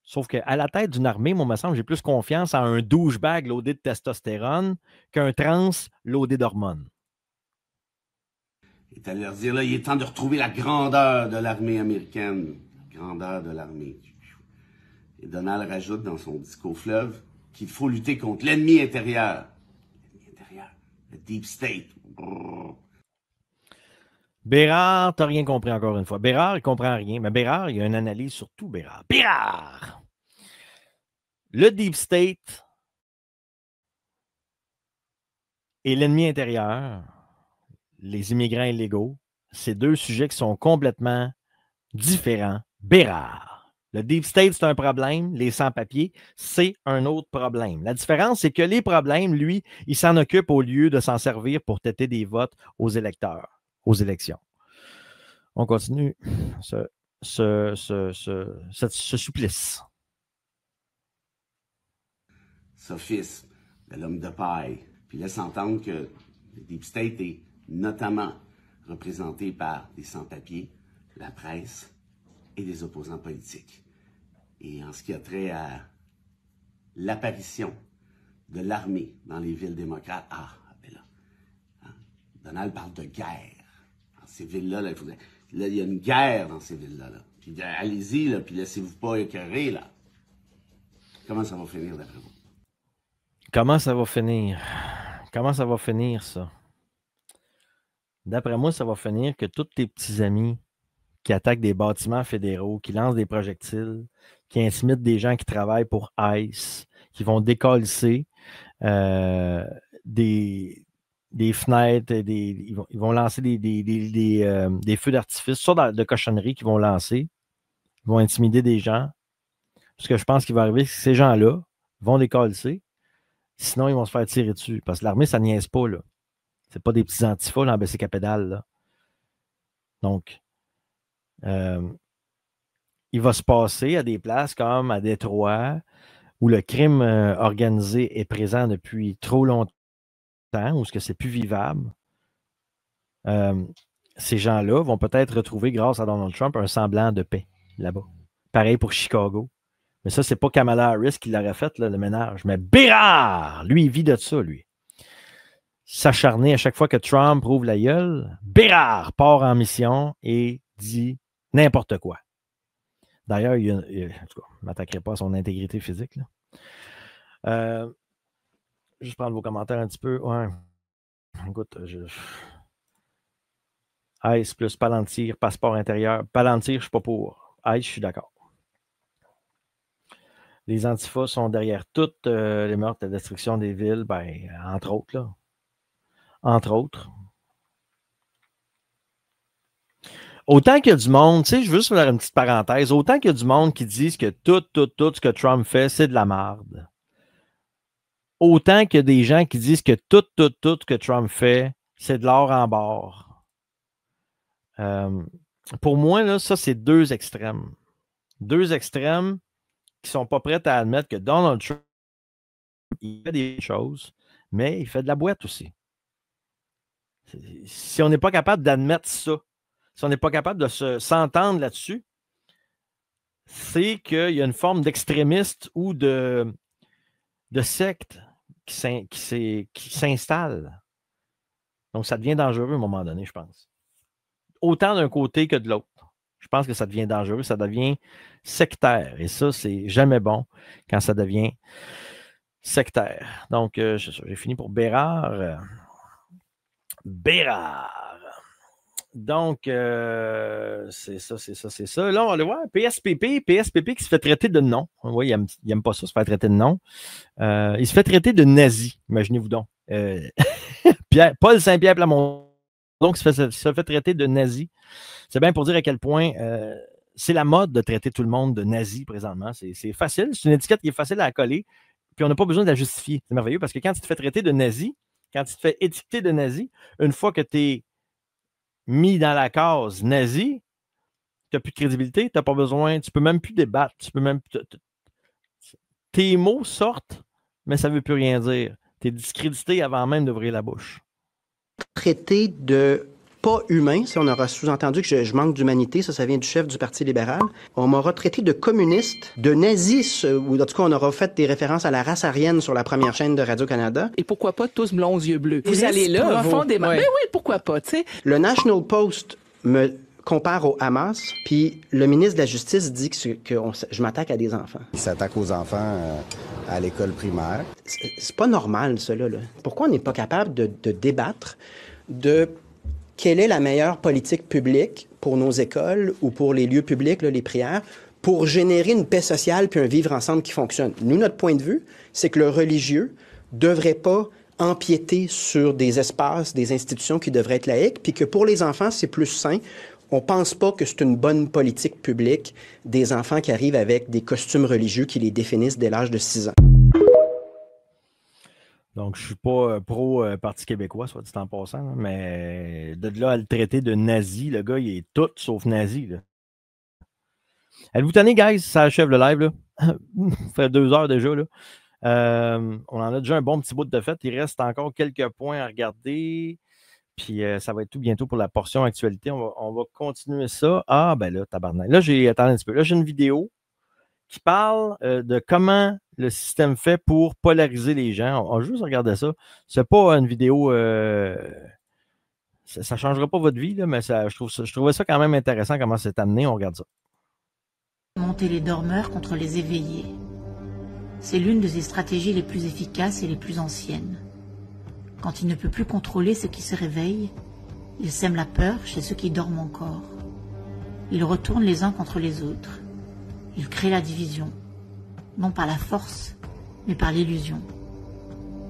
Sauf qu'à la tête d'une armée, moi, me semble, j'ai plus confiance en un douchebag loadé de testostérone qu'un trans loadé d'hormones. Il est allé leur dire, là, il est temps de retrouver la grandeur de l'armée américaine. La grandeur de l'armée. Et Donald rajoute dans son discours fleuve qu'il faut lutter contre l'ennemi intérieur. L'ennemi intérieur. Le Deep State. Brrr. Bérard, t'as rien compris encore une fois. Bérard, il comprend rien. Mais Bérard, il y a une analyse sur tout, Bérard. Bérard! Le Deep State et l'ennemi intérieur, les immigrants illégaux, c'est deux sujets qui sont complètement différents. Bérard. Le Deep State, c'est un problème. Les sans-papiers, c'est un autre problème. La différence, c'est que les problèmes, lui, il s'en occupe au lieu de s'en servir pour têter des votes aux électeurs. Aux élections. On continue ce supplice. Sophisme de l'homme de paille, puis laisse entendre que le Deep State est notamment représenté par des sans-papiers, la presse et des opposants politiques. Et en ce qui a trait à l'apparition de l'armée dans les villes démocrates, ben là, hein, Donald parle de guerre. Ces villes-là, là, il y a une guerre dans ces villes-là. Là. Puis allez-y, là, puis laissez-vous pas écœurer, là. Comment ça va finir, d'après vous? Comment ça va finir? Comment ça va finir, ça? D'après moi, ça va finir que tous tes petits amis qui attaquent des bâtiments fédéraux, qui lancent des projectiles, qui intimident des gens qui travaillent pour ICE, qui vont décalisser des fenêtres, ils vont lancer des feux d'artifice, toutes sortes de cochonneries qu'ils vont lancer. Ils vont intimider des gens. Ce que je pense qu'il va arriver, c'est que ces gens-là vont décalisser. Sinon, ils vont se faire tirer dessus. Parce que l'armée, ça niaise pas, là. C'est pas des petits antifas en baissé capédale, là. Donc, il va se passer à des places comme à Détroit, où le crime organisé est présent depuis trop longtemps, où ce que c'est plus vivable, ces gens-là vont peut-être retrouver, grâce à Donald Trump, un semblant de paix là-bas. Pareil pour Chicago. Mais ça, c'est pas Kamala Harris qui l'aurait fait, là, le ménage. Mais Bérard, lui, il vit de ça, lui. s'acharner à chaque fois que Trump ouvre la gueule. Bérard part en mission et dit n'importe quoi. D'ailleurs, en tout cas, je ne m'attaquerai pas à son intégrité physique. Là. Juste prendre vos commentaires un petit peu. Ouais. Écoute, ICE plus Palantir, passeport intérieur. Palantir, je ne suis pas pour. ICE, je suis d'accord. Les antifas sont derrière toutes les meurtres, la destruction des villes, ben, entre autres, là. Entre autres. Autant qu'il y a du monde, tu sais, je veux juste faire une petite parenthèse, autant qu'il y a du monde qui disent que tout ce que Trump fait, c'est de la merde. Autant qu'il y a des gens qui disent que tout ce que Trump fait, c'est de l'or en barre. Pour moi, là, ça, c'est deux extrêmes. Deux extrêmes qui ne sont pas prêts à admettre que Donald Trump, il fait des choses, mais il fait de la boîte aussi. Si on n'est pas capable d'admettre ça, si on n'est pas capable de s'entendre là-dessus, c'est qu'il y a une forme d'extrémiste ou de secte qui s'installe. Donc, ça devient dangereux à un moment donné, je pense. Autant d'un côté que de l'autre. Je pense que ça devient dangereux, ça devient sectaire. Et ça, c'est jamais bon quand ça devient sectaire. Donc, j'ai fini pour Bérard. Bérard. Donc, c'est ça. Là, on va aller voir. PSPP qui se fait traiter de non. Oui, il n'aime pas ça, se faire traiter de non. Il se fait traiter de nazi, imaginez-vous donc. Paul Saint-Pierre Plamondon qui se fait traiter de nazi. C'est bien pour dire à quel point c'est la mode de traiter tout le monde de nazi présentement. C'est facile, c'est une étiquette qui est facile à coller, puis on n'a pas besoin de la justifier. C'est merveilleux parce que quand tu te fais traiter de nazi, quand tu te fais étiqueter de nazi, une fois que tu es mis dans la case nazi, tu n'as plus de crédibilité, tu n'as pas besoin, tu ne peux même plus débattre, tu peux même tes mots sortent, mais ça ne veut plus rien dire. Tu es discrédité avant même d'ouvrir la bouche. Traité de pas humain, si on aura sous-entendu que je manque d'humanité, ça vient du chef du Parti libéral. On m'aura traité de communiste, de nazi, ou en tout cas on aura fait des références à la race aryenne sur la première chaîne de Radio-Canada. Et pourquoi pas tous blonds aux yeux bleus? Vous allez là, profondément. Ouais. Mais oui, pourquoi pas, tu sais. Le National Post me compare au Hamas, puis le ministre de la Justice dit que je m'attaque à des enfants. Il s'attaque aux enfants à l'école primaire. C'est pas normal, cela. Là. Pourquoi on n'est pas capable de débattre de quelle est la meilleure politique publique pour nos écoles ou pour les lieux publics, là, les prières, pour générer une paix sociale puis un vivre ensemble qui fonctionne? Nous, notre point de vue, c'est que le religieux ne devrait pas empiéter sur des espaces, des institutions qui devraient être laïques, puis que pour les enfants, c'est plus sain. On ne pense pas que c'est une bonne politique publique des enfants qui arrivent avec des costumes religieux qui les définissent dès l'âge de 6 ans. Donc, je ne suis pas pro-Parti québécois, soit dit en passant, hein, mais de là à le traiter de nazi, le gars, il est tout sauf nazi. Là. Êtes-vous tanné, guys? Ça achève le live. Là. Ça fait 2 heures déjà. Là. On en a déjà un bon petit bout de fait. Il reste encore quelques points à regarder. Puis ça va être tout bientôt pour la portion actualité. On va continuer ça. Ah, ben là, tabarnak. Là, attendez un petit peu. Là, j'ai une vidéo qui parle de comment le système fait pour polariser les gens. On va juste regarder ça. C'est pas une vidéo... ça ne changera pas votre vie, là, mais je trouvais ça quand même intéressant comment c'est amené. On regarde ça. Monter les dormeurs contre les éveillés. C'est l'une de ses stratégies les plus efficaces et les plus anciennes. Quand il ne peut plus contrôler ceux qui se réveillent, il sème la peur chez ceux qui dorment encore. Il retourne les uns contre les autres. Il crée la division, non par la force, mais par l'illusion.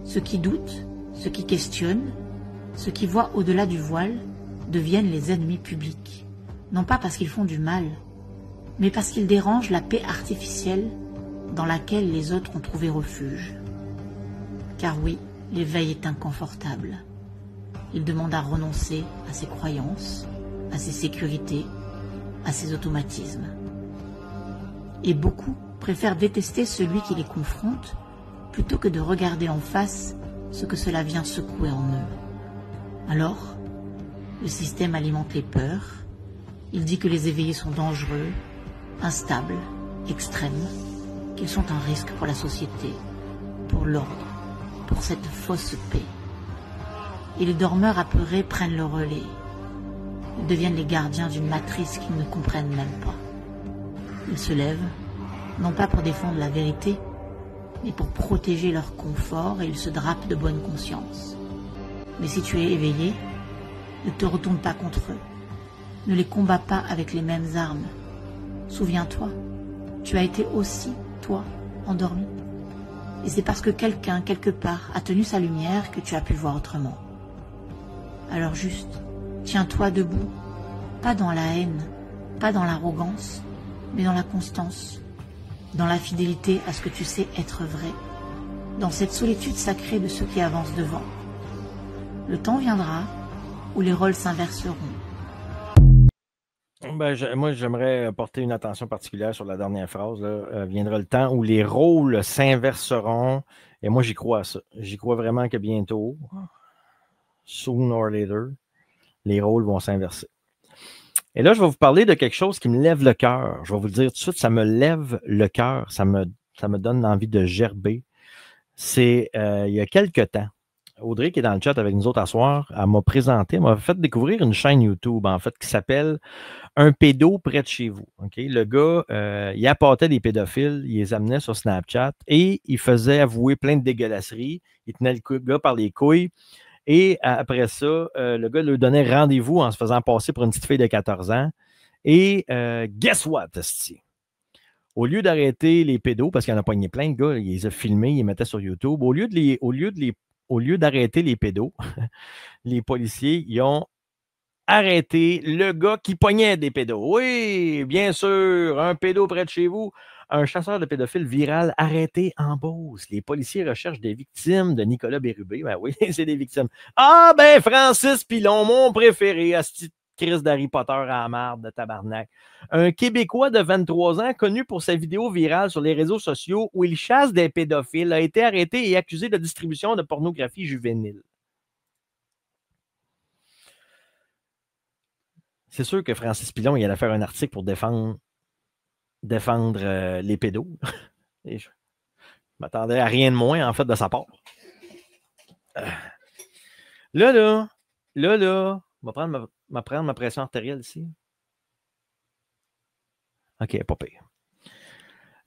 Ceux qui doutent, ceux qui questionnent, ceux qui voient au-delà du voile, deviennent les ennemis publics. Non pas parce qu'ils font du mal, mais parce qu'ils dérangent la paix artificielle dans laquelle les autres ont trouvé refuge. Car oui, l'éveil est inconfortable. Il demande à renoncer à ses croyances, à ses sécurités, à ses automatismes. Et beaucoup préfèrent détester celui qui les confronte plutôt que de regarder en face ce que cela vient secouer en eux. Alors, le système alimente les peurs. Il dit que les éveillés sont dangereux, instables, extrêmes, qu'ils sont un risque pour la société, pour l'ordre, pour cette fausse paix. et les dormeurs apeurés prennent le relais. Ils deviennent les gardiens d'une matrice qu'ils ne comprennent même pas. Ils se lèvent, non pas pour défendre la vérité, mais pour protéger leur confort, et ils se drapent de bonne conscience. Mais si tu es éveillé, ne te retourne pas contre eux. Ne les combats pas avec les mêmes armes. Souviens-toi, tu as été aussi, toi, endormi. Et c'est parce que quelqu'un, quelque part, a tenu sa lumière que tu as pu voir autrement. Alors juste, tiens-toi debout, pas dans la haine, pas dans l'arrogance, mais dans la constance, dans la fidélité à ce que tu sais être vrai, dans cette solitude sacrée de ceux qui avancent devant. Le temps viendra où les rôles s'inverseront. Moi, j'aimerais porter une attention particulière sur la dernière phrase. Viendra le temps où les rôles s'inverseront. Et moi, j'y crois à ça. J'y crois vraiment que bientôt, soon or later, les rôles vont s'inverser. Et là, je vais vous parler de quelque chose qui me lève le cœur. Je vais vous le dire tout de suite, ça me lève le cœur. Ça me donne envie de gerber. C'est il y a quelques temps. Audrey, qui est dans le chat avec nous autres à soir, elle m'a présenté, elle m'a fait découvrir une chaîne YouTube, en fait, qui s'appelle Un pédo près de chez vous. Okay? Le gars, il appâtait des pédophiles, il les amenait sur Snapchat et il faisait avouer plein de dégueulasseries. Il tenait le gars par les couilles. Et après ça, le gars lui donnait rendez-vous en se faisant passer pour une petite fille de 14 ans. Et guess what, esti? Au lieu d'arrêter les pédos, parce qu'il en a pogné plein de gars, il les a filmés, il les mettait sur YouTube, au lieu d'arrêter les pédos, les policiers, ils ont arrêté le gars qui pognait des pédos. Oui, bien sûr, un pédo près de chez vous. Un chasseur de pédophiles viral arrêté en Beauce. Les policiers recherchent des victimes de Nicolas Bérubé. Ben oui, c'est des victimes. Ah ben, Francis Pilon, mon préféré, asti de crise d'Harry Potter à la marde de tabarnak. Un Québécois de 23 ans, connu pour sa vidéo virale sur les réseaux sociaux où il chasse des pédophiles, a été arrêté et accusé de distribution de pornographie juvénile. C'est sûr que Francis Pilon, il allait faire un article pour défendre les pédos. Et je m'attendais à rien de moins, en fait, de sa part. Là, on va prendre ma pression artérielle ici. OK, pas pire.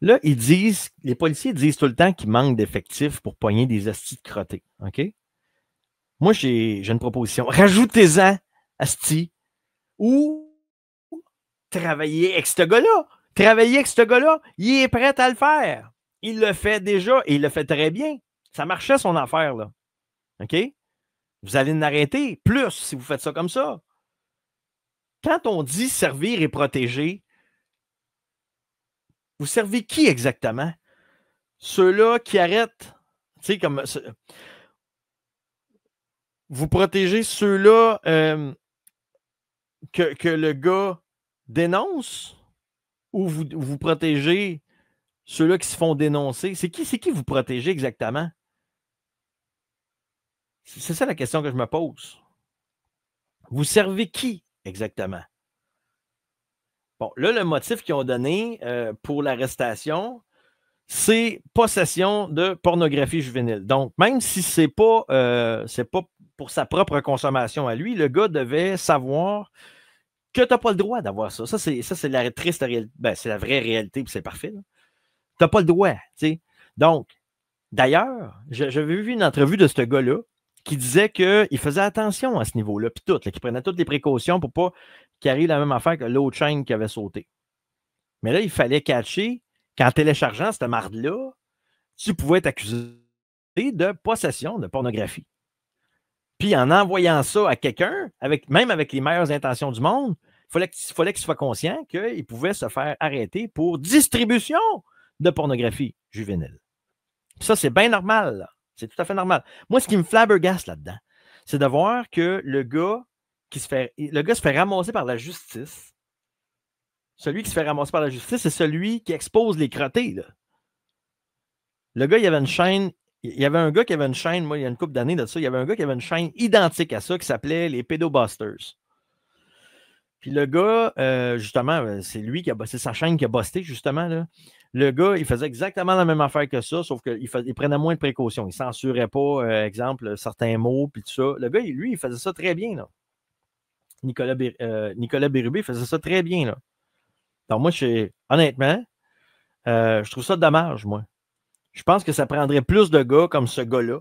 Là, les policiers disent tout le temps qu'il manque d'effectifs pour pogner des astis de crottés. OK? Moi, j'ai une proposition. Rajoutez-en, asti, ou travaillez avec ce gars-là. Travailler avec ce gars-là, il est prêt à le faire. Il le fait déjà et il le fait très bien. Ça marchait son affaire, là. OK? Vous allez en arrêter plus si vous faites ça comme ça. Quand on dit servir et protéger, vous servez qui exactement? Ceux-là qui arrêtent, tu sais, comme vous protégez ceux-là que le gars dénonce? Ou vous protégez ceux-là qui se font dénoncer? C'est qui vous protégez exactement? C'est ça la question que je me pose. Vous servez qui exactement? Bon, là, le motif qu'ils ont donné pour l'arrestation, c'est possession de pornographie juvénile. Donc, même si c'est pas pour sa propre consommation à lui, le gars devait savoir que tu n'as pas le droit d'avoir ça. Ça, c'est la triste réalité. Ben, c'est la vraie réalité, puis c'est parfait. Tu n'as pas le droit. T'sais. Donc, d'ailleurs, j'avais vu une entrevue de ce gars-là qui disait qu'il faisait attention à ce niveau-là, puis tout, qu'il prenait toutes les précautions pour pas qu'il arrive la même affaire que l'autre chaîne qui avait sauté. Mais là, il fallait catcher qu'en téléchargeant cette marde-là, tu pouvais être accusé de possession de pornographie. Puis en envoyant ça à quelqu'un, même avec les meilleures intentions du monde, il fallait qu'il soit conscient qu'il pouvait se faire arrêter pour distribution de pornographie juvénile. Puis ça, c'est bien normal. Là. C'est tout à fait normal. Moi, ce qui me flabbergasse là-dedans, c'est de voir que le gars se fait ramasser par la justice. Celui qui se fait ramasser par la justice, c'est celui qui expose les crottés. Là. Le gars, il y avait une chaîne. Il y avait un gars qui avait une chaîne, moi, il y a une couple d'années de ça, il y avait un gars qui avait une chaîne identique à ça qui s'appelait les Pedobusters. Puis le gars, justement, c'est lui qui a bossé, sa chaîne qui a busté, justement. Là. Le gars, il faisait exactement la même affaire que ça, sauf qu'il prenait moins de précautions. Il ne censurait pas, exemple, certains mots, puis tout ça. Le gars, lui, il faisait ça très bien. Là. Nicolas Bérubé faisait ça très bien. Là. Donc, moi, honnêtement, je trouve ça dommage, moi. Je pense que ça prendrait plus de gars comme ce gars-là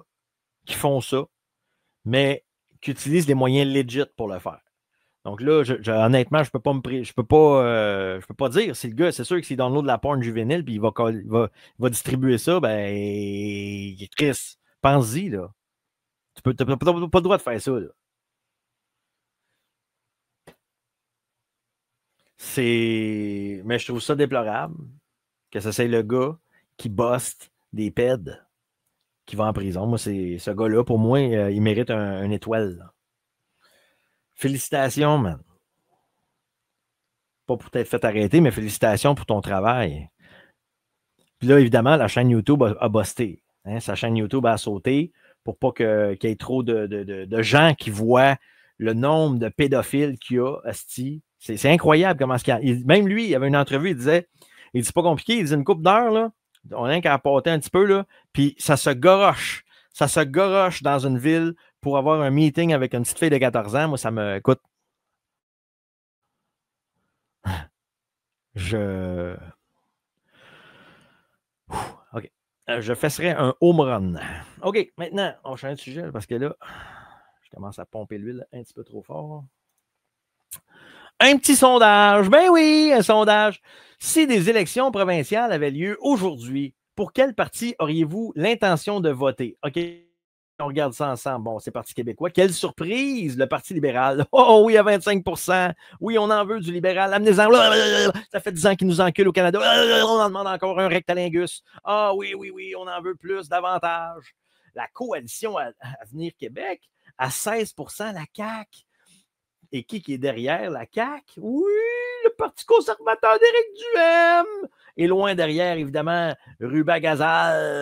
qui font ça, mais qui utilisent des moyens legit pour le faire. Donc là, honnêtement, je peux pas dire. Si le gars, c'est sûr que s'il download de la porn juvénile puis il va distribuer ça, ben Chris, pense-y, là. Tu n'as pas le droit de faire ça, là. Mais je trouve ça déplorable que ça c'est le gars qui buste des pèdes qui va en prison. Moi, c'est ce gars-là, pour moi, il mérite une étoile. Là. Félicitations, man. Pas pour t'être fait arrêter, mais félicitations pour ton travail. Puis là, évidemment, la chaîne YouTube a busté. Hein? Sa chaîne YouTube a sauté pour pas qu'il y ait trop de gens qui voient le nombre de pédophiles qu'il y a, asti. C'est incroyable comment même lui, il avait une entrevue, il dit c'est pas compliqué, il dit une couple d'heures, là, on a qu'à pâter un petit peu, là, puis ça se goroche dans une ville pour avoir un meeting avec une petite fille de 14 ans. Moi, ça me coûte. OK. Je fesserais un home run. OK, maintenant, on change de sujet parce que là, je commence à pomper l'huile un petit peu trop fort. Un petit sondage. Ben oui, un sondage. Si des élections provinciales avaient lieu aujourd'hui, pour quel parti auriez-vous l'intention de voter? OK, on regarde ça ensemble. Bon, c'est Parti québécois. Quelle surprise, le Parti libéral. Oh oui, à 25%. Oui, on en veut du libéral. Amenez-en. Ça fait 10 ans qu'ils nous enculent au Canada. On en demande encore un rectalingus. Ah oui, on en veut plus, davantage. La coalition Avenir Québec, à 16%, la CAQ. Et qui est derrière la CAQ? Oui, le Parti conservateur d'Éric Duhaime. Et loin derrière, évidemment, Ruba Gazal.